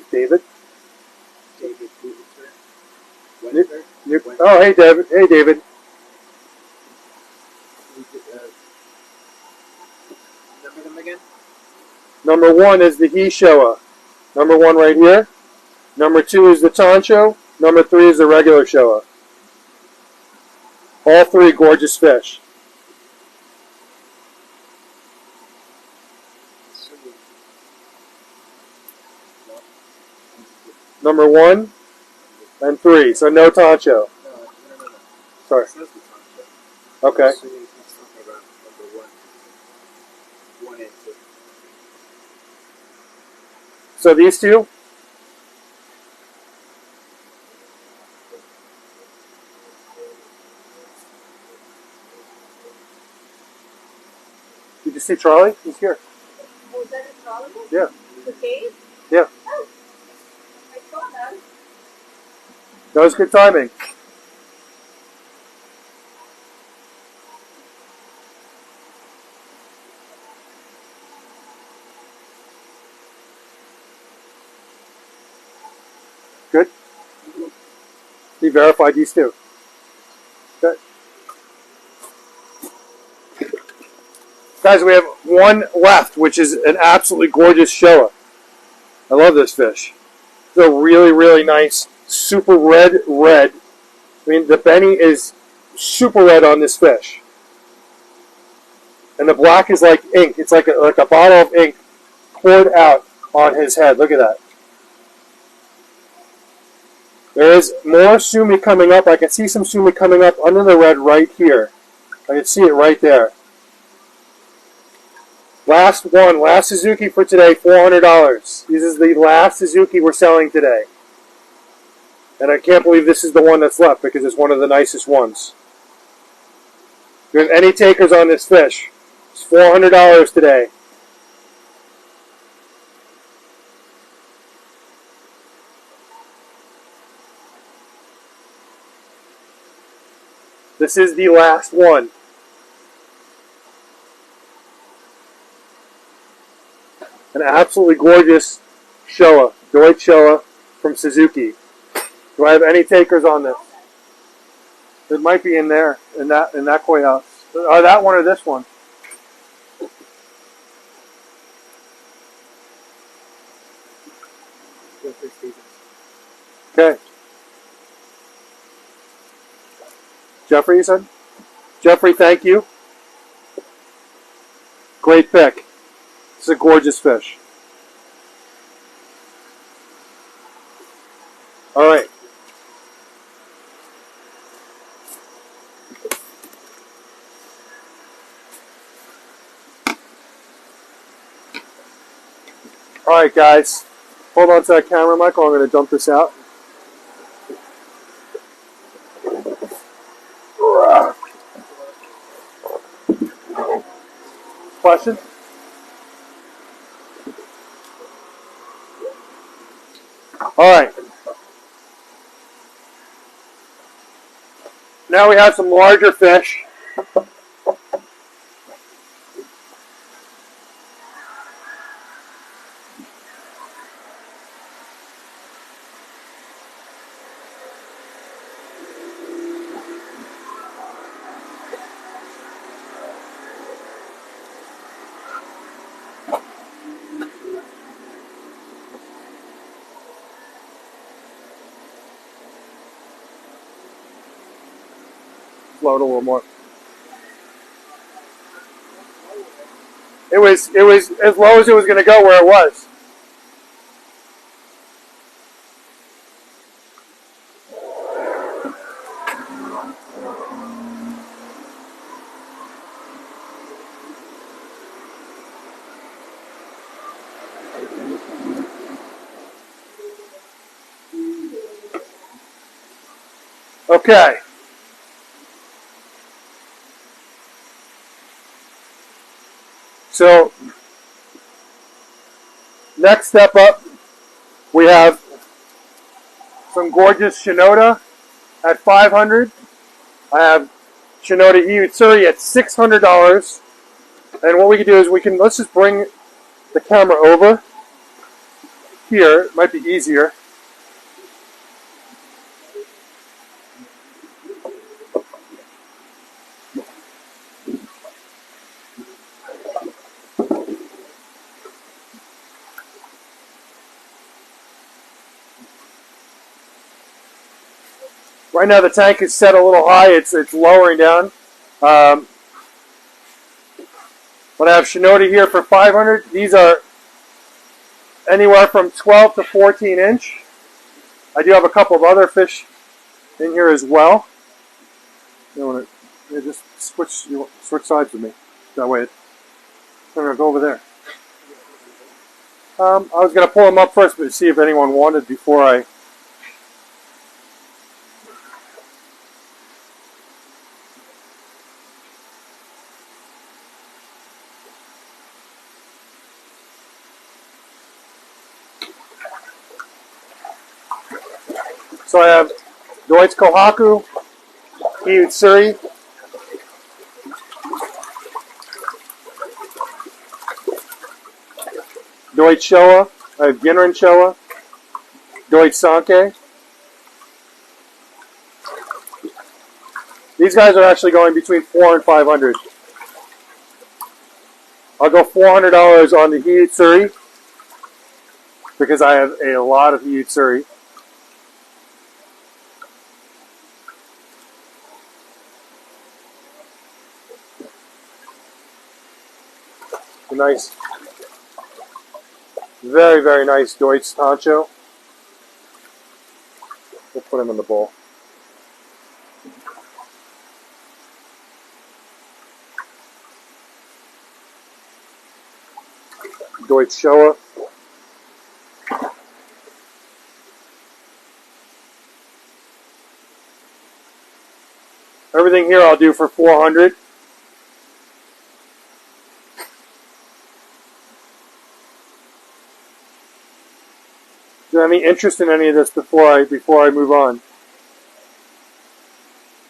David? Oh, hey, David. Hey, David. Number them again? Number 1 is the He Showa. Number 1 right here. Number 2 is the Tancho. Number 3 is the regular Showa. All 3 gorgeous fish. Number 1 and 3. So no Tancho. No. Sorry. It says the Tancho. Okay. I'm assuming he's talking about number 1. 1 and 2. So these 2? you see Charlie? He's here. Oh, is that a trolley? Yeah. The cave? Yeah. Oh, I saw that. That was good timing. Good. He verified these too. Good. Guys, we have one left, which is an absolutely gorgeous Showa. I love this fish. It's a really, really nice, super red. I mean, the Benny is super red on this fish. And the black is like ink. It's like a bottle of ink poured out on his head. Look at that. There is more sumi coming up. I can see some sumi coming up under the red right here. I can see it right there. Last one, last Suzuki for today, $400. This is the last Suzuki we're selling today. And I can't believe this is the one that's left because it's one of the nicest ones. If you have any takers on this fish, it's $400 today. This is the last one. An absolutely gorgeous Showa, Deutsch Showa from Suzuki. Do I have any takers on this? It might be in there, in that koi house. That one or this one. Okay. Jeffrey, you said? Jeffrey, thank you. Great pick. It's a gorgeous fish. All right. All right, guys. Hold on to that camera, Michael. I'm going to dump this out. Question? All right. Now we have some larger fish. Float a little more. It was as low as it was going to go where it was. Okay. So, next step up, we have some gorgeous Shinoda at $500. I have Shinoda Iutsuri at $600. And what we can do is let's just bring the camera over here. It might be easier. Right now the tank is set a little high. It's lowering down. But I have Shinoda here for $500. These are anywhere from 12 to 14 inch. I do have a couple of other fish in here as well. You want to just switch sides with me. That way, I'm going to go over there. I was going to pull them up first, but see if anyone wanted before I. So I have Deutsch Kohaku, Hiutsuri, Deutsch Showa, I have Ginrin Showa, Deutsch Sanke. These guys are actually going between $400 and $500. I'll go $400 on the Hiutsuri because I have a lot of Hiutsuri. A nice, very, very nice Deutsch Tancho. We'll put him in the bowl. Deutsch Showa. Everything here I'll do for $400. Do you have any interest in any of this before I move on?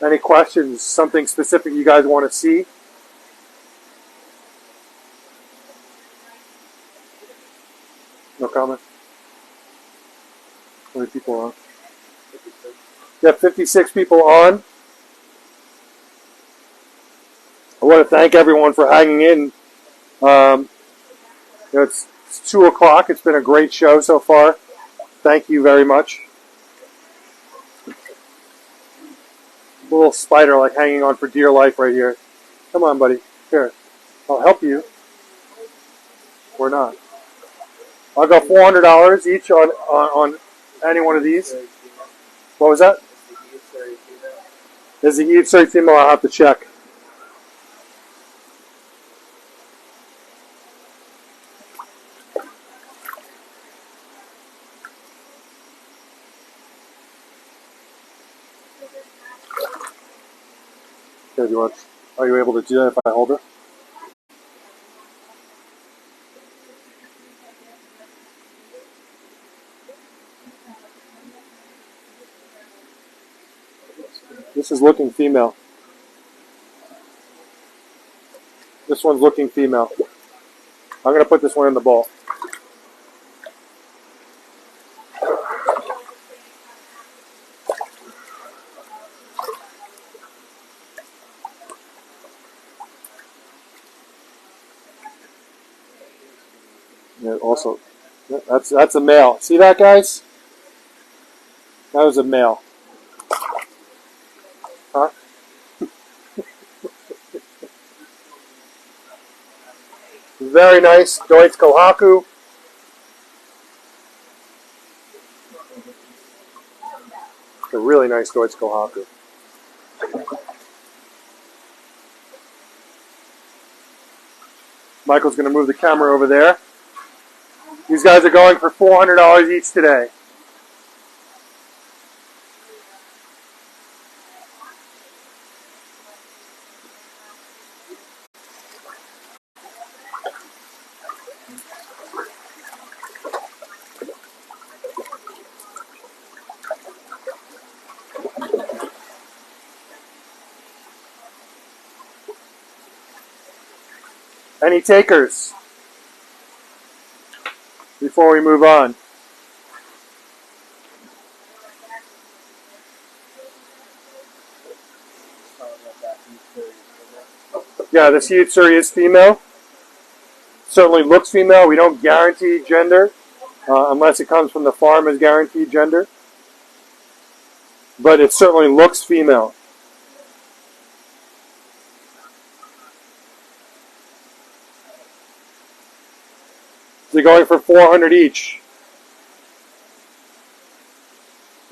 Any questions? Something specific you guys want to see? No comment. How many people on? You have 56 people on. I want to thank everyone for hanging in. It's 2 o'clock. It's been a great show so far. Thank you very much. A little spider like hanging on for dear life right here. Come on, buddy. Here. I'll help you. Or not. I'll go $400 each on any one of these. What was that? Is the Hiutsuri female? I'll have to check. Okay, are you able to do that if I hold her? This is looking female. This one's looking female. I'm going to put this one in the bowl. Yeah, also, that's a male. See that, guys? That was a male. Huh? Very nice. Deutsch Kohaku. It's a really nice Deutsch Kohaku. Michael's going to move the camera over there. These guys are going for $400 each today. Any takers before we move on? Yeah, this Hiutsuri is female. Certainly looks female. We don't guarantee gender unless it comes from the farm as guaranteed gender. But it certainly looks female. They're going for $400 each.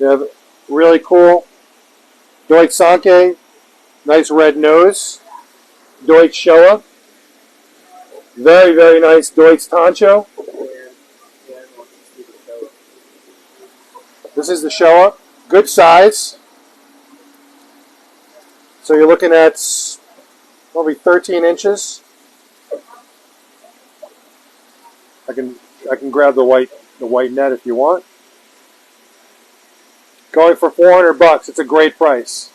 They have really cool Deutsch Sanke, nice red nose. Deutsch Showa, very, very nice Deutsch Tancho. This is the Showa, good size. So you're looking at probably 13 inches. I can grab the white net if you want. Going for $400. It's a great price.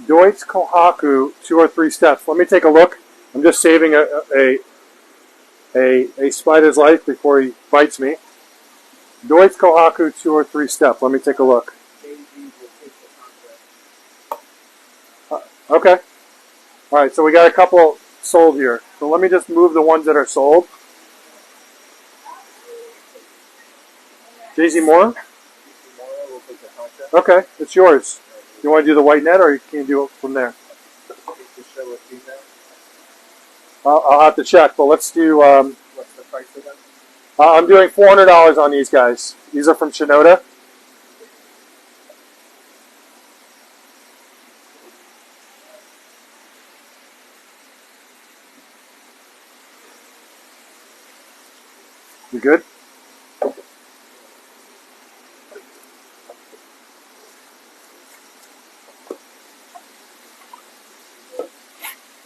Deutz Kohaku, 2 or 3 steps. Let me take a look. I'm just saving a spider's life before he bites me. Deutz Kohaku, 2 or 3 steps. Let me take a look. Okay. All right, so we got a couple sold here. So let me just move the ones that are sold. Jay-Z Moore? Okay, it's yours. You want to do the white net, or can you do it from there? I'll have to check, but let's do... What's the price of them? I'm doing $400 on these guys. These are from Shinoda. You good?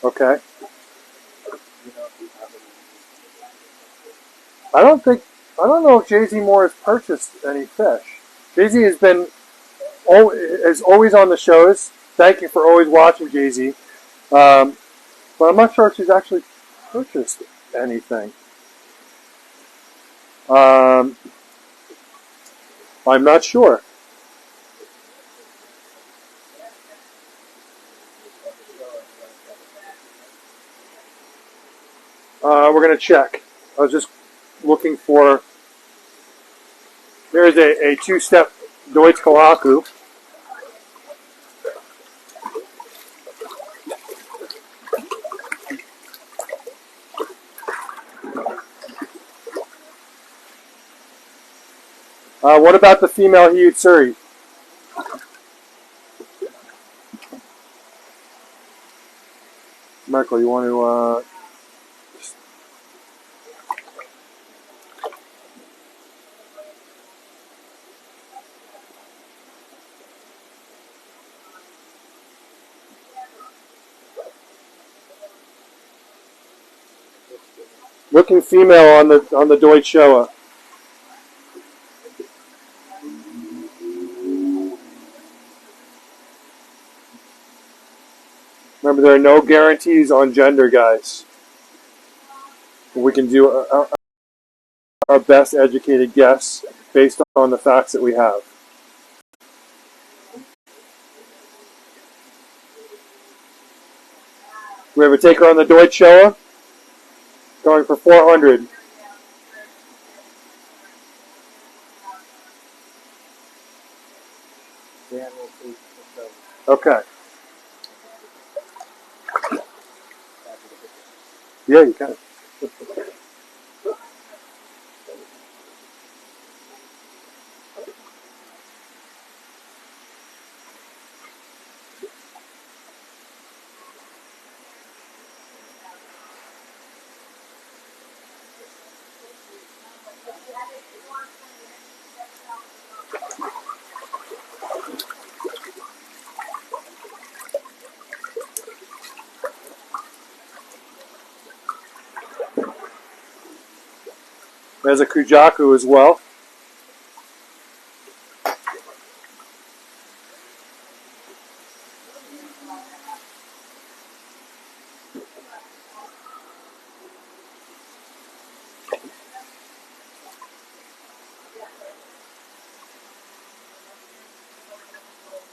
Okay. I don't know if Jay-Z Moore has purchased any fish. Jay-Z is always on the shows. Thank you for always watching, Jay-Z. But I'm not sure if she's actually purchased anything. I'm not sure. We're going to check. I was just looking for... There's a 2-step Deutz Kohaku. What about the female Hyutsuri? Michael, you want to... Looking female on the Deutsch Showa. Remember, there are no guarantees on gender, guys. We can do our best educated guess based on the facts that we have. We have a taker on the Deutsch Showa, going for $400. Okay. Yeah, you can. There's a Kujaku as well.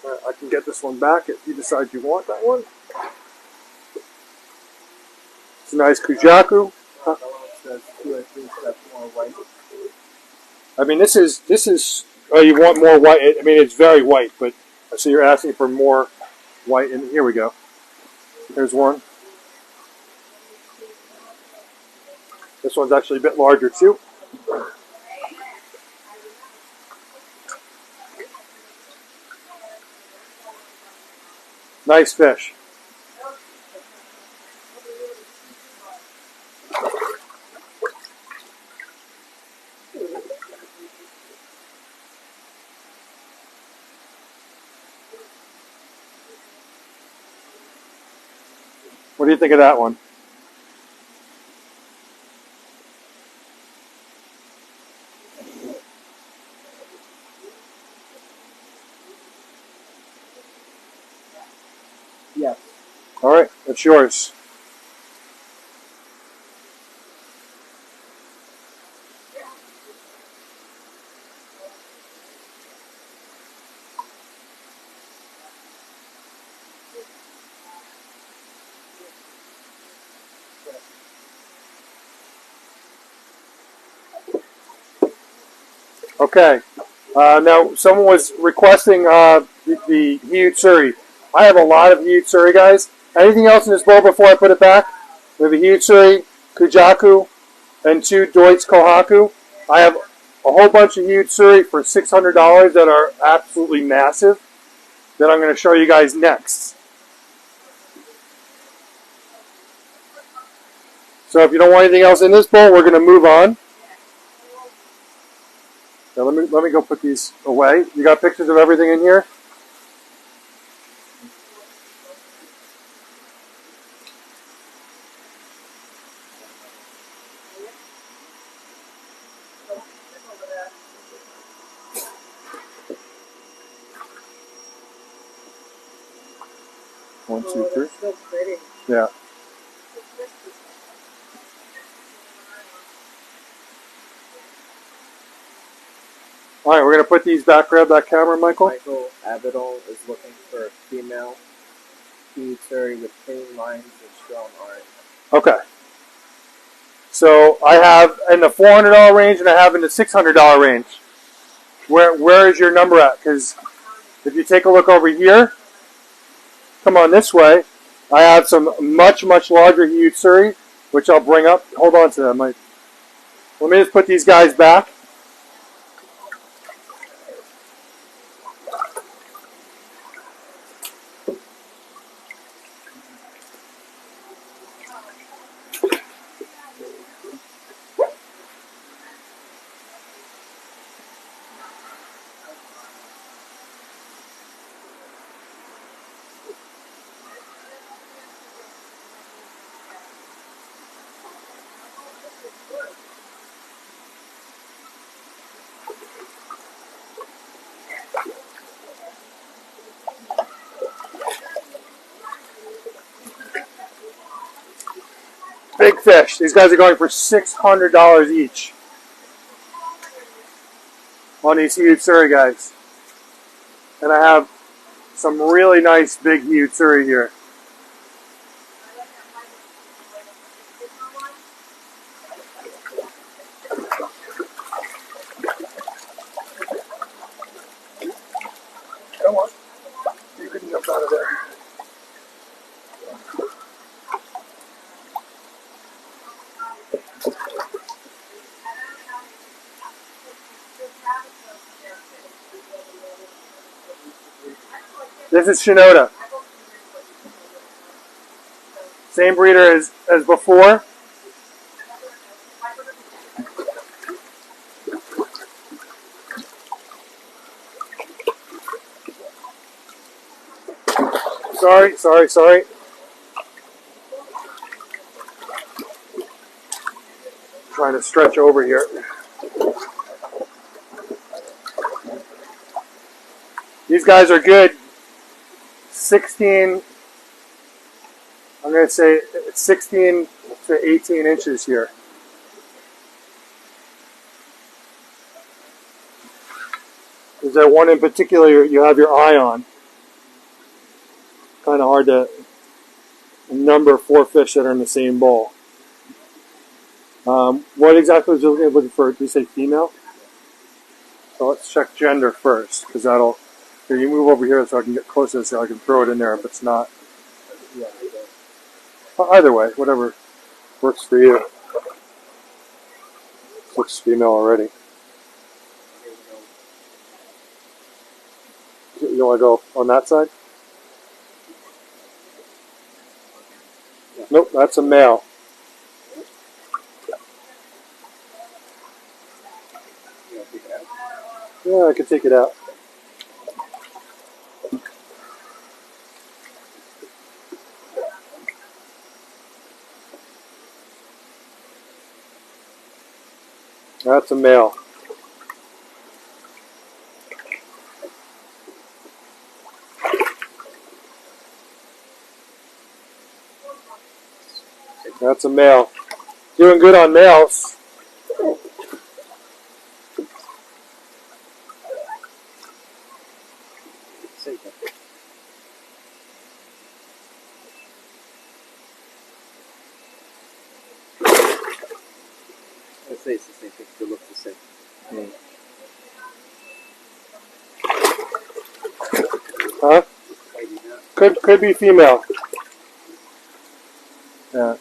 I can get this one back if you decide you want that one. It's a nice Kujaku. I mean, this is. Oh, you want more white? I mean, it's very white, but so you're asking for more white. And here we go. There's one. This one's actually a bit larger too. Nice fish. What do you think of that one? Yes. All right, that's yours. Okay. Now, someone was requesting the Hyutsuri. I have a lot of Hyutsuri, guys. Anything else in this bowl before I put it back? We have a Hyutsuri, Kujaku, and 2 Deutz Kohaku. I have a whole bunch of Hyutsuri for $600 that are absolutely massive that I'm going to show you guys next. So if you don't want anything else in this bowl, we're going to move on. Now let me go put these away. You got pictures of everything in here? One, two, three. So pretty. Yeah. All right, we're going to put these back. Grab that camera, Michael. Michael Abidal is looking for a female Hyutsuri with clean lines and strong art. Okay. So I have in the $400 range and I have in the $600 range. Where is your number at? Because if you take a look over here, come on this way, I have some much larger Hyutsuri, which I'll bring up. Hold on to that, Mike. Let me just put these guys back. Big fish. These guys are going for $600 each on these Hyutsuri guys. And I have some really nice big Hyutsuri here. Come on. You can jump out of there. This is Shinoda. Same breeder as before. Sorry. Trying to stretch over here. These guys are good. 16, I'm going to say 16 to 18 inches here. Is there one in particular you have your eye on? Kind of hard to number 4 fish that are in the same bowl. What exactly was you looking for? Did you say female? So let's check gender first, because that'll... Here, you move over here so I can get closer so I can throw it in there if it's not. Yeah. Well, either way, whatever works for you. Looks female already. You want to go on that side? Yeah. Nope, that's a male. Yeah, I could take it out. That's a male. That's a male. Doing good on males. Let's say it's the same thing. They look the same. Huh? Could be female. Yeah.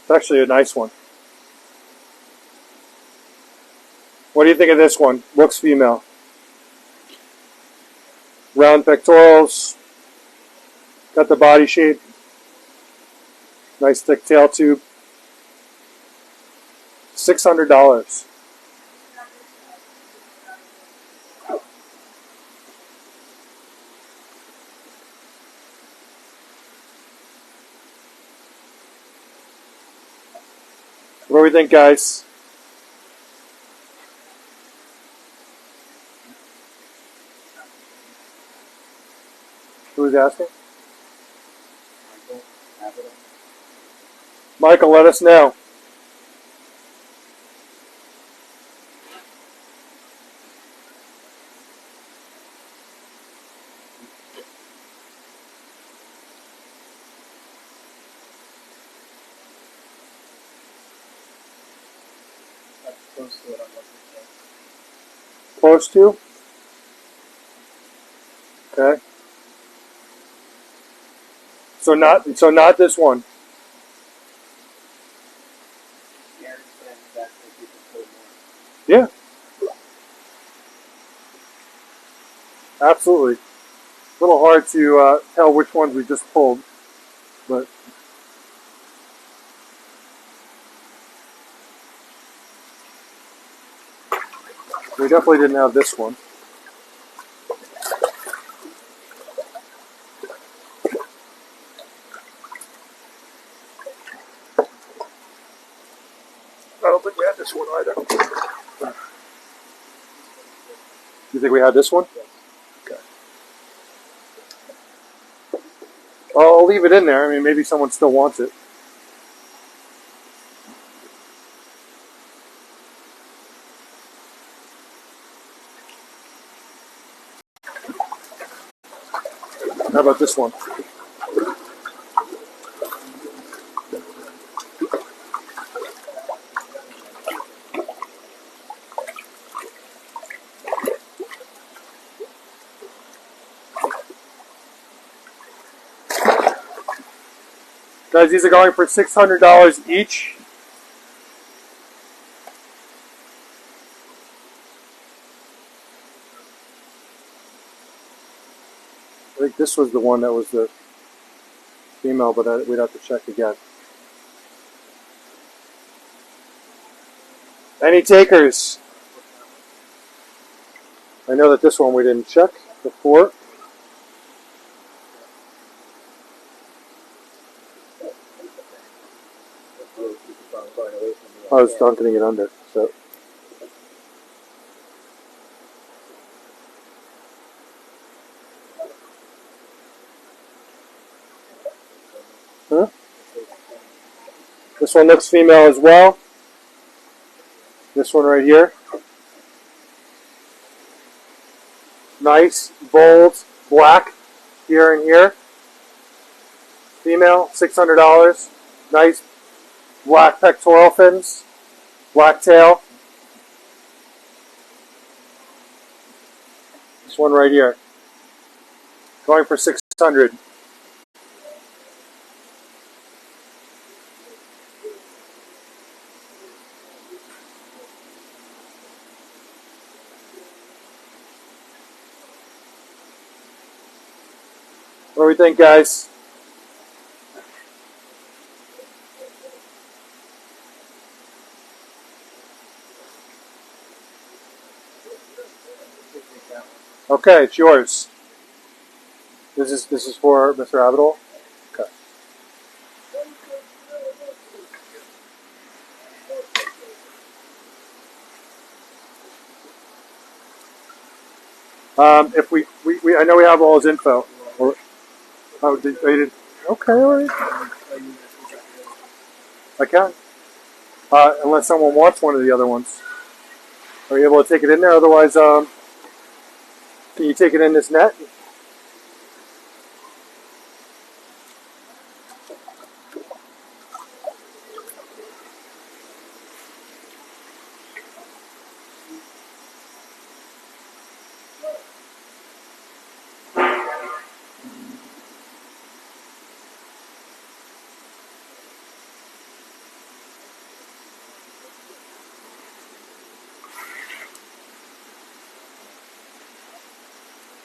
It's actually a nice one. What do you think of this one? Looks female. Round pectorals. Got the body shape. Nice thick tail tube. $600. What do we think, guys? Who's asking? Michael, let us know. Close to? Okay. So not this one. Yeah. Absolutely. A little hard to tell which ones we just pulled, but we definitely didn't have this one. I don't think we had this one either. You think we had this one? Okay. I'll leave it in there. I mean, maybe someone still wants it. How about this one? Guys, these are going for $600 each. I think this was the one that was the female, but we'd have to check again. Any takers? I know that this one we didn't check before. I was dunking it under, so. Huh? This one looks female as well. This one right here. Nice, bold, black here and here. Female, $600. Nice black pectoral fins, black tail. This one right here. Going for $600. What do we think, guys? Okay, it's yours. This is for Mr. Abidal. Okay. If I know we have all his info. Or, oh, they did. Okay, all right. I can. Unless someone wants one of the other ones. Are you able to take it in there? Otherwise, can you take it in this net?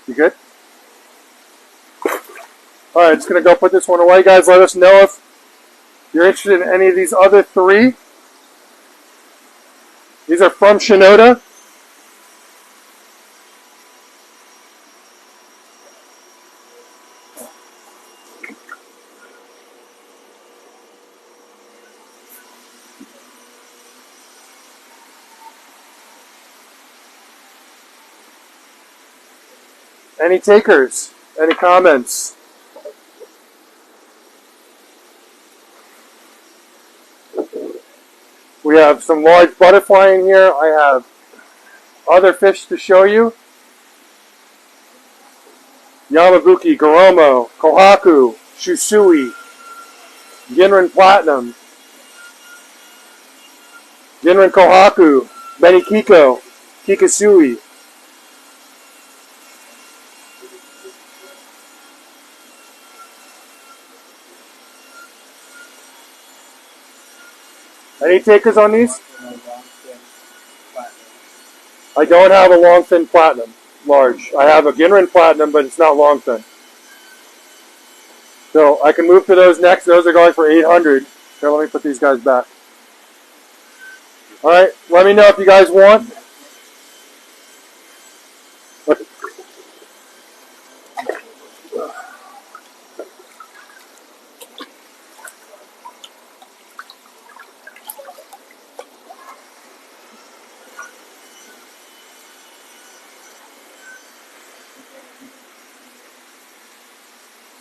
You good? Alright, just going to go put this one away. Guys, let us know if you're interested in any of these other three. These are from Shinoda. Any takers? Any comments? We have some large butterfly in here. I have other fish to show you. Yamabuki, Goromo, Kohaku, Shusui, Ginrin Platinum, Ginrin Kohaku, Benikiko, Kikasui. Any takers on these? I don't have a long fin platinum, large. I have a Ginrin platinum, but it's not long fin. So I can move to those next. Those are going for 800. Here, let me put these guys back. All right, let me know if you guys want.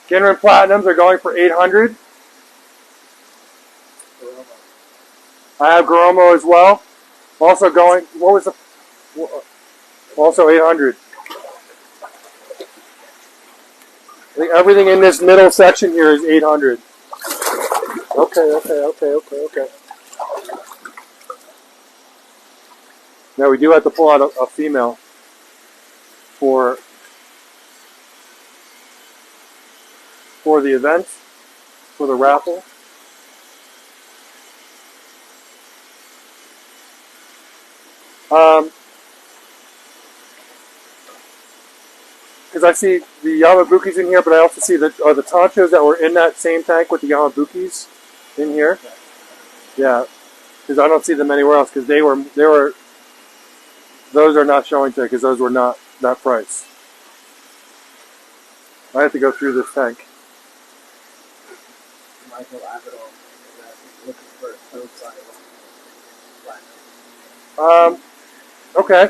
Ginrin Platinums are going for 800. I have Goromo as well. Also going, what was the, also 800. I think everything in this middle section here is 800. Okay. Now we do have to pull out a female for the event, for the raffle. Because I see the Yamabukis in here, but I also see the Tanchos that were in that same tank with the Yamabukis in here. Yeah, because I don't see them anywhere else because they were those are not showing today because those were not that price. I have to go through this tank. Michael Avedon is looking for a hillside platinum. Okay.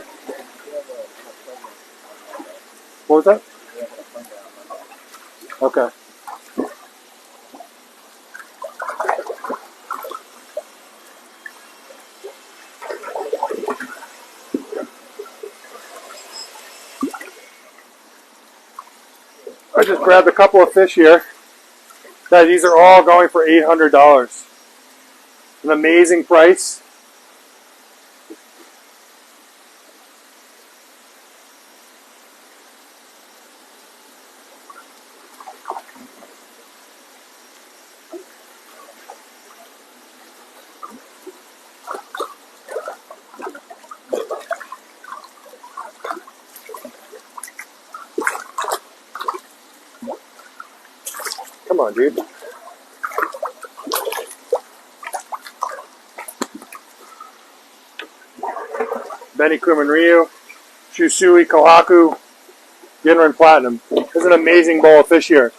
What was that? Okay. I just grabbed a couple of fish here. Guys, these are all going for $800. An amazing price. Come on, dude. Benikuman Ryu, Shusui, Kohaku, Ginrin Platinum. There's an amazing bowl of fish here.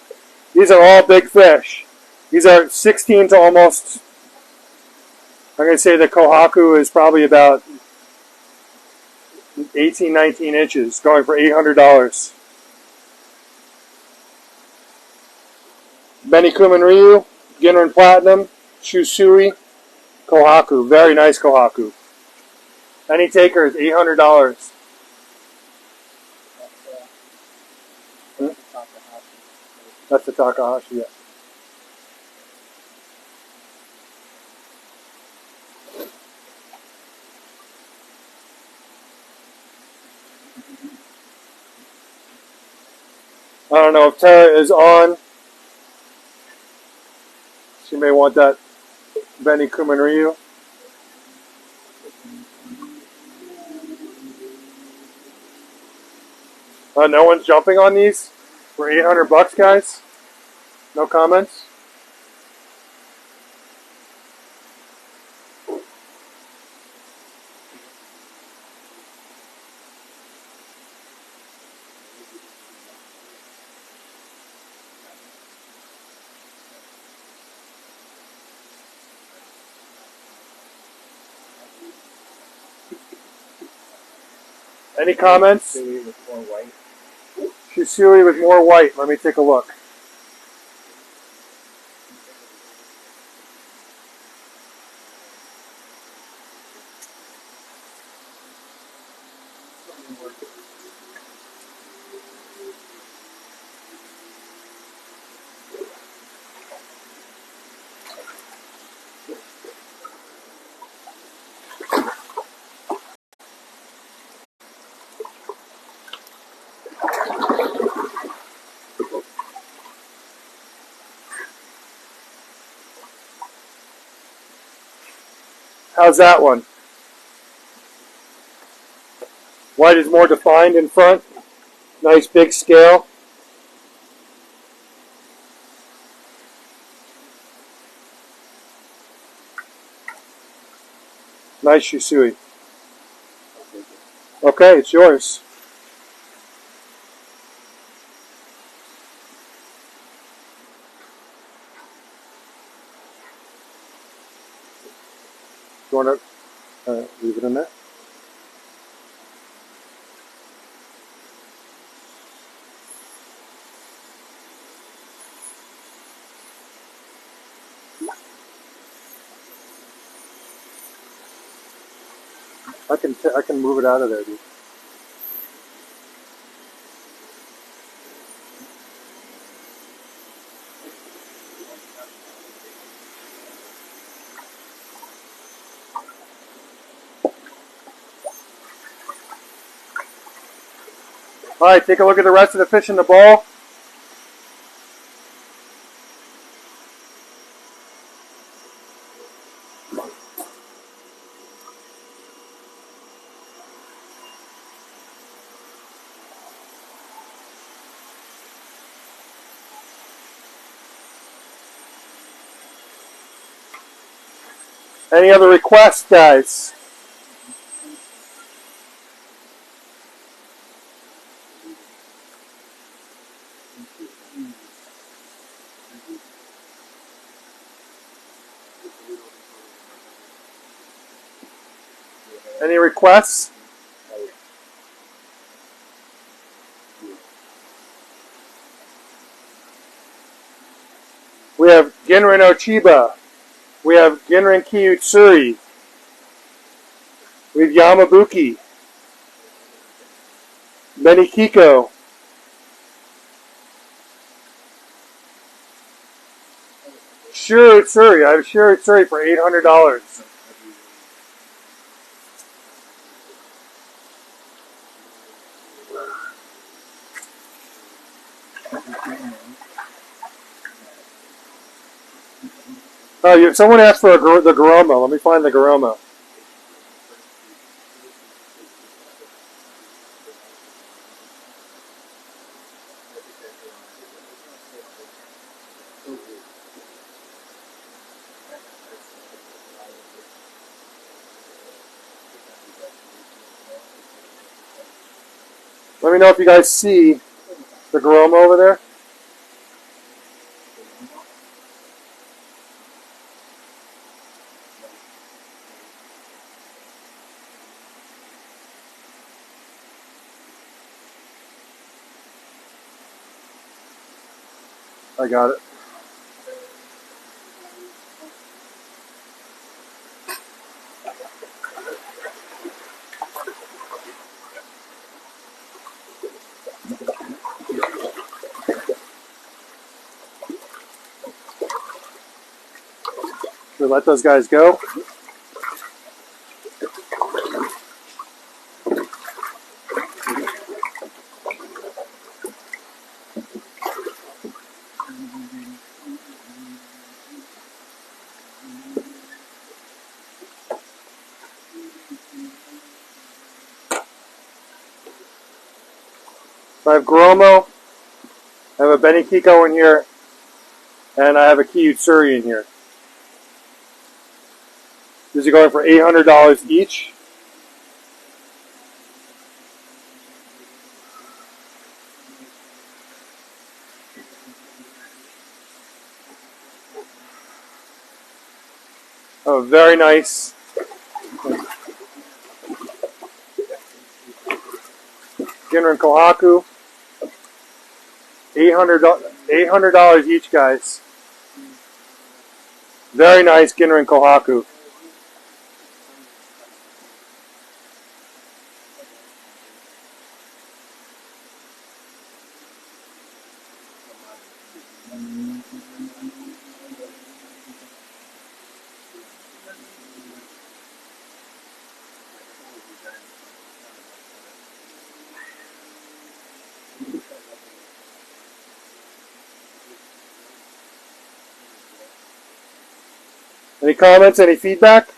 These are all big fish. These are 16 to almost, I'm going to say the Kohaku is probably about 18, 19 inches, going for $800. Benikumen Ryu, Ginrin Platinum, Shusui, Kohaku. Very nice Kohaku. Any takers, $800. Hmm? That's the Takahashi, yeah. I don't know if Tara is on. She may want that Benikumen Ryu. No one's jumping on these for $800, guys. No comments. Any comments? Sumi with more white. Shusui with more white. Let me take a look. How's that one? White is more defined in front. Nice big scale. Nice Shusui. Okay, it's yours. You want to leave it in there? I can move it out of there, dude. All right, take a look at the rest of the fish in the bowl. Any other requests, guys? Any requests? We have Ginrin Ochiba. We have Ginrin Kiyutsuri. We have Yamabuki. Benikiko. Shiritsuri. I have Shiritsuri for $800. Oh, someone asked for the Garoma. Let me find the Garoma. Let me know if you guys see the Garoma over there. I got it. Should we let those guys go? So I have Gromo, I have a Benny Kiko in here, and I have a Kiyutsuri in here. These are going for $800 each. Oh, very nice. Ginrin Kohaku. $800 each, guys. Very nice Ginrin Kohaku. Any comments, any feedback?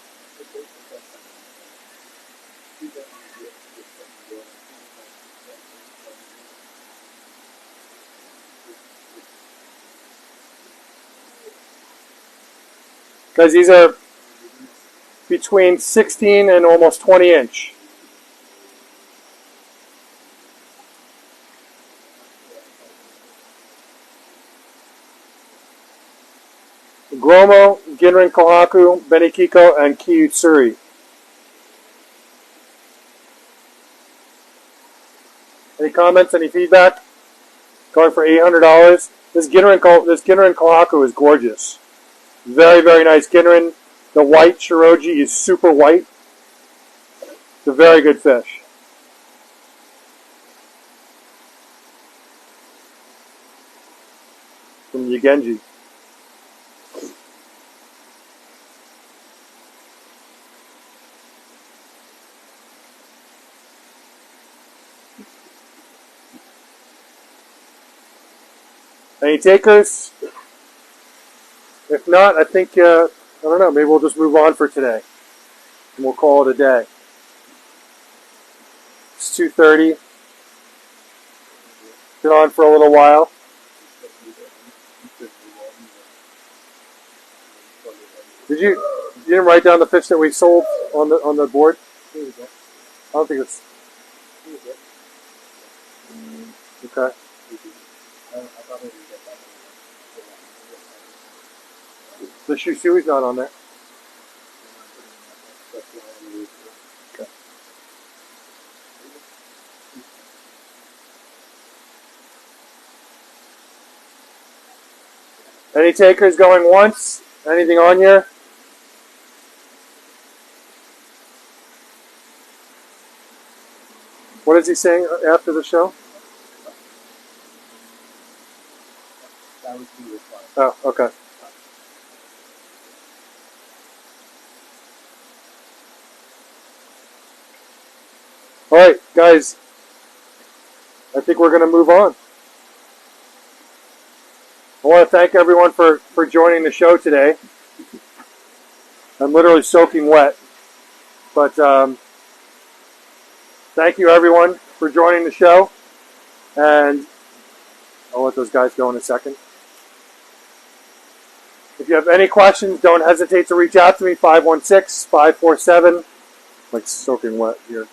Because these are between 16 and almost 20 inch. Gromo, Ginrin Kohaku, Benny Kiko, and Kiyutsuri. Any comments, any feedback? Going for $800. This Ginrin Kohaku is gorgeous. Very, very nice Ginrin. The white Shiroji is super white. It's a very good fish. From Yugenji. Any takers? If not, I think, I don't know, maybe we'll just move on for today. And we'll call it a day. It's 2:30. Been on for a little while. You didn't write down the fish that we sold on the board? I don't think it's... Okay. The Shushui's not on there. Okay. Any takers going once? Anything on here? What is he saying after the show? Oh, okay. All right, guys. I think we're going to move on. I want to thank everyone for joining the show today. I'm literally soaking wet. But thank you, everyone, for joining the show. And I'll let those guys go in a second. If you have any questions, don't hesitate to reach out to me, 516-547. Like soaking wet here.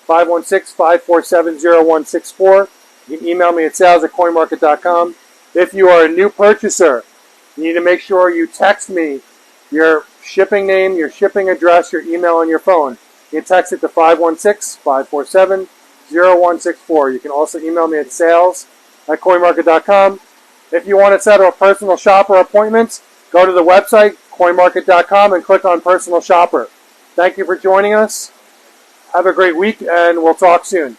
516-547-0164. You can email me at sales@coinmarket.com. If you are a new purchaser, you need to make sure you text me your shipping name, your shipping address, your email, and your phone. You can text it to 516-547-0164. You can also email me at sales at coinmarket.com. If you want to set a personal shopper appointment, go to the website, coinmarket.com, and click on Personal Shopper. Thank you for joining us. Have a great week, and we'll talk soon.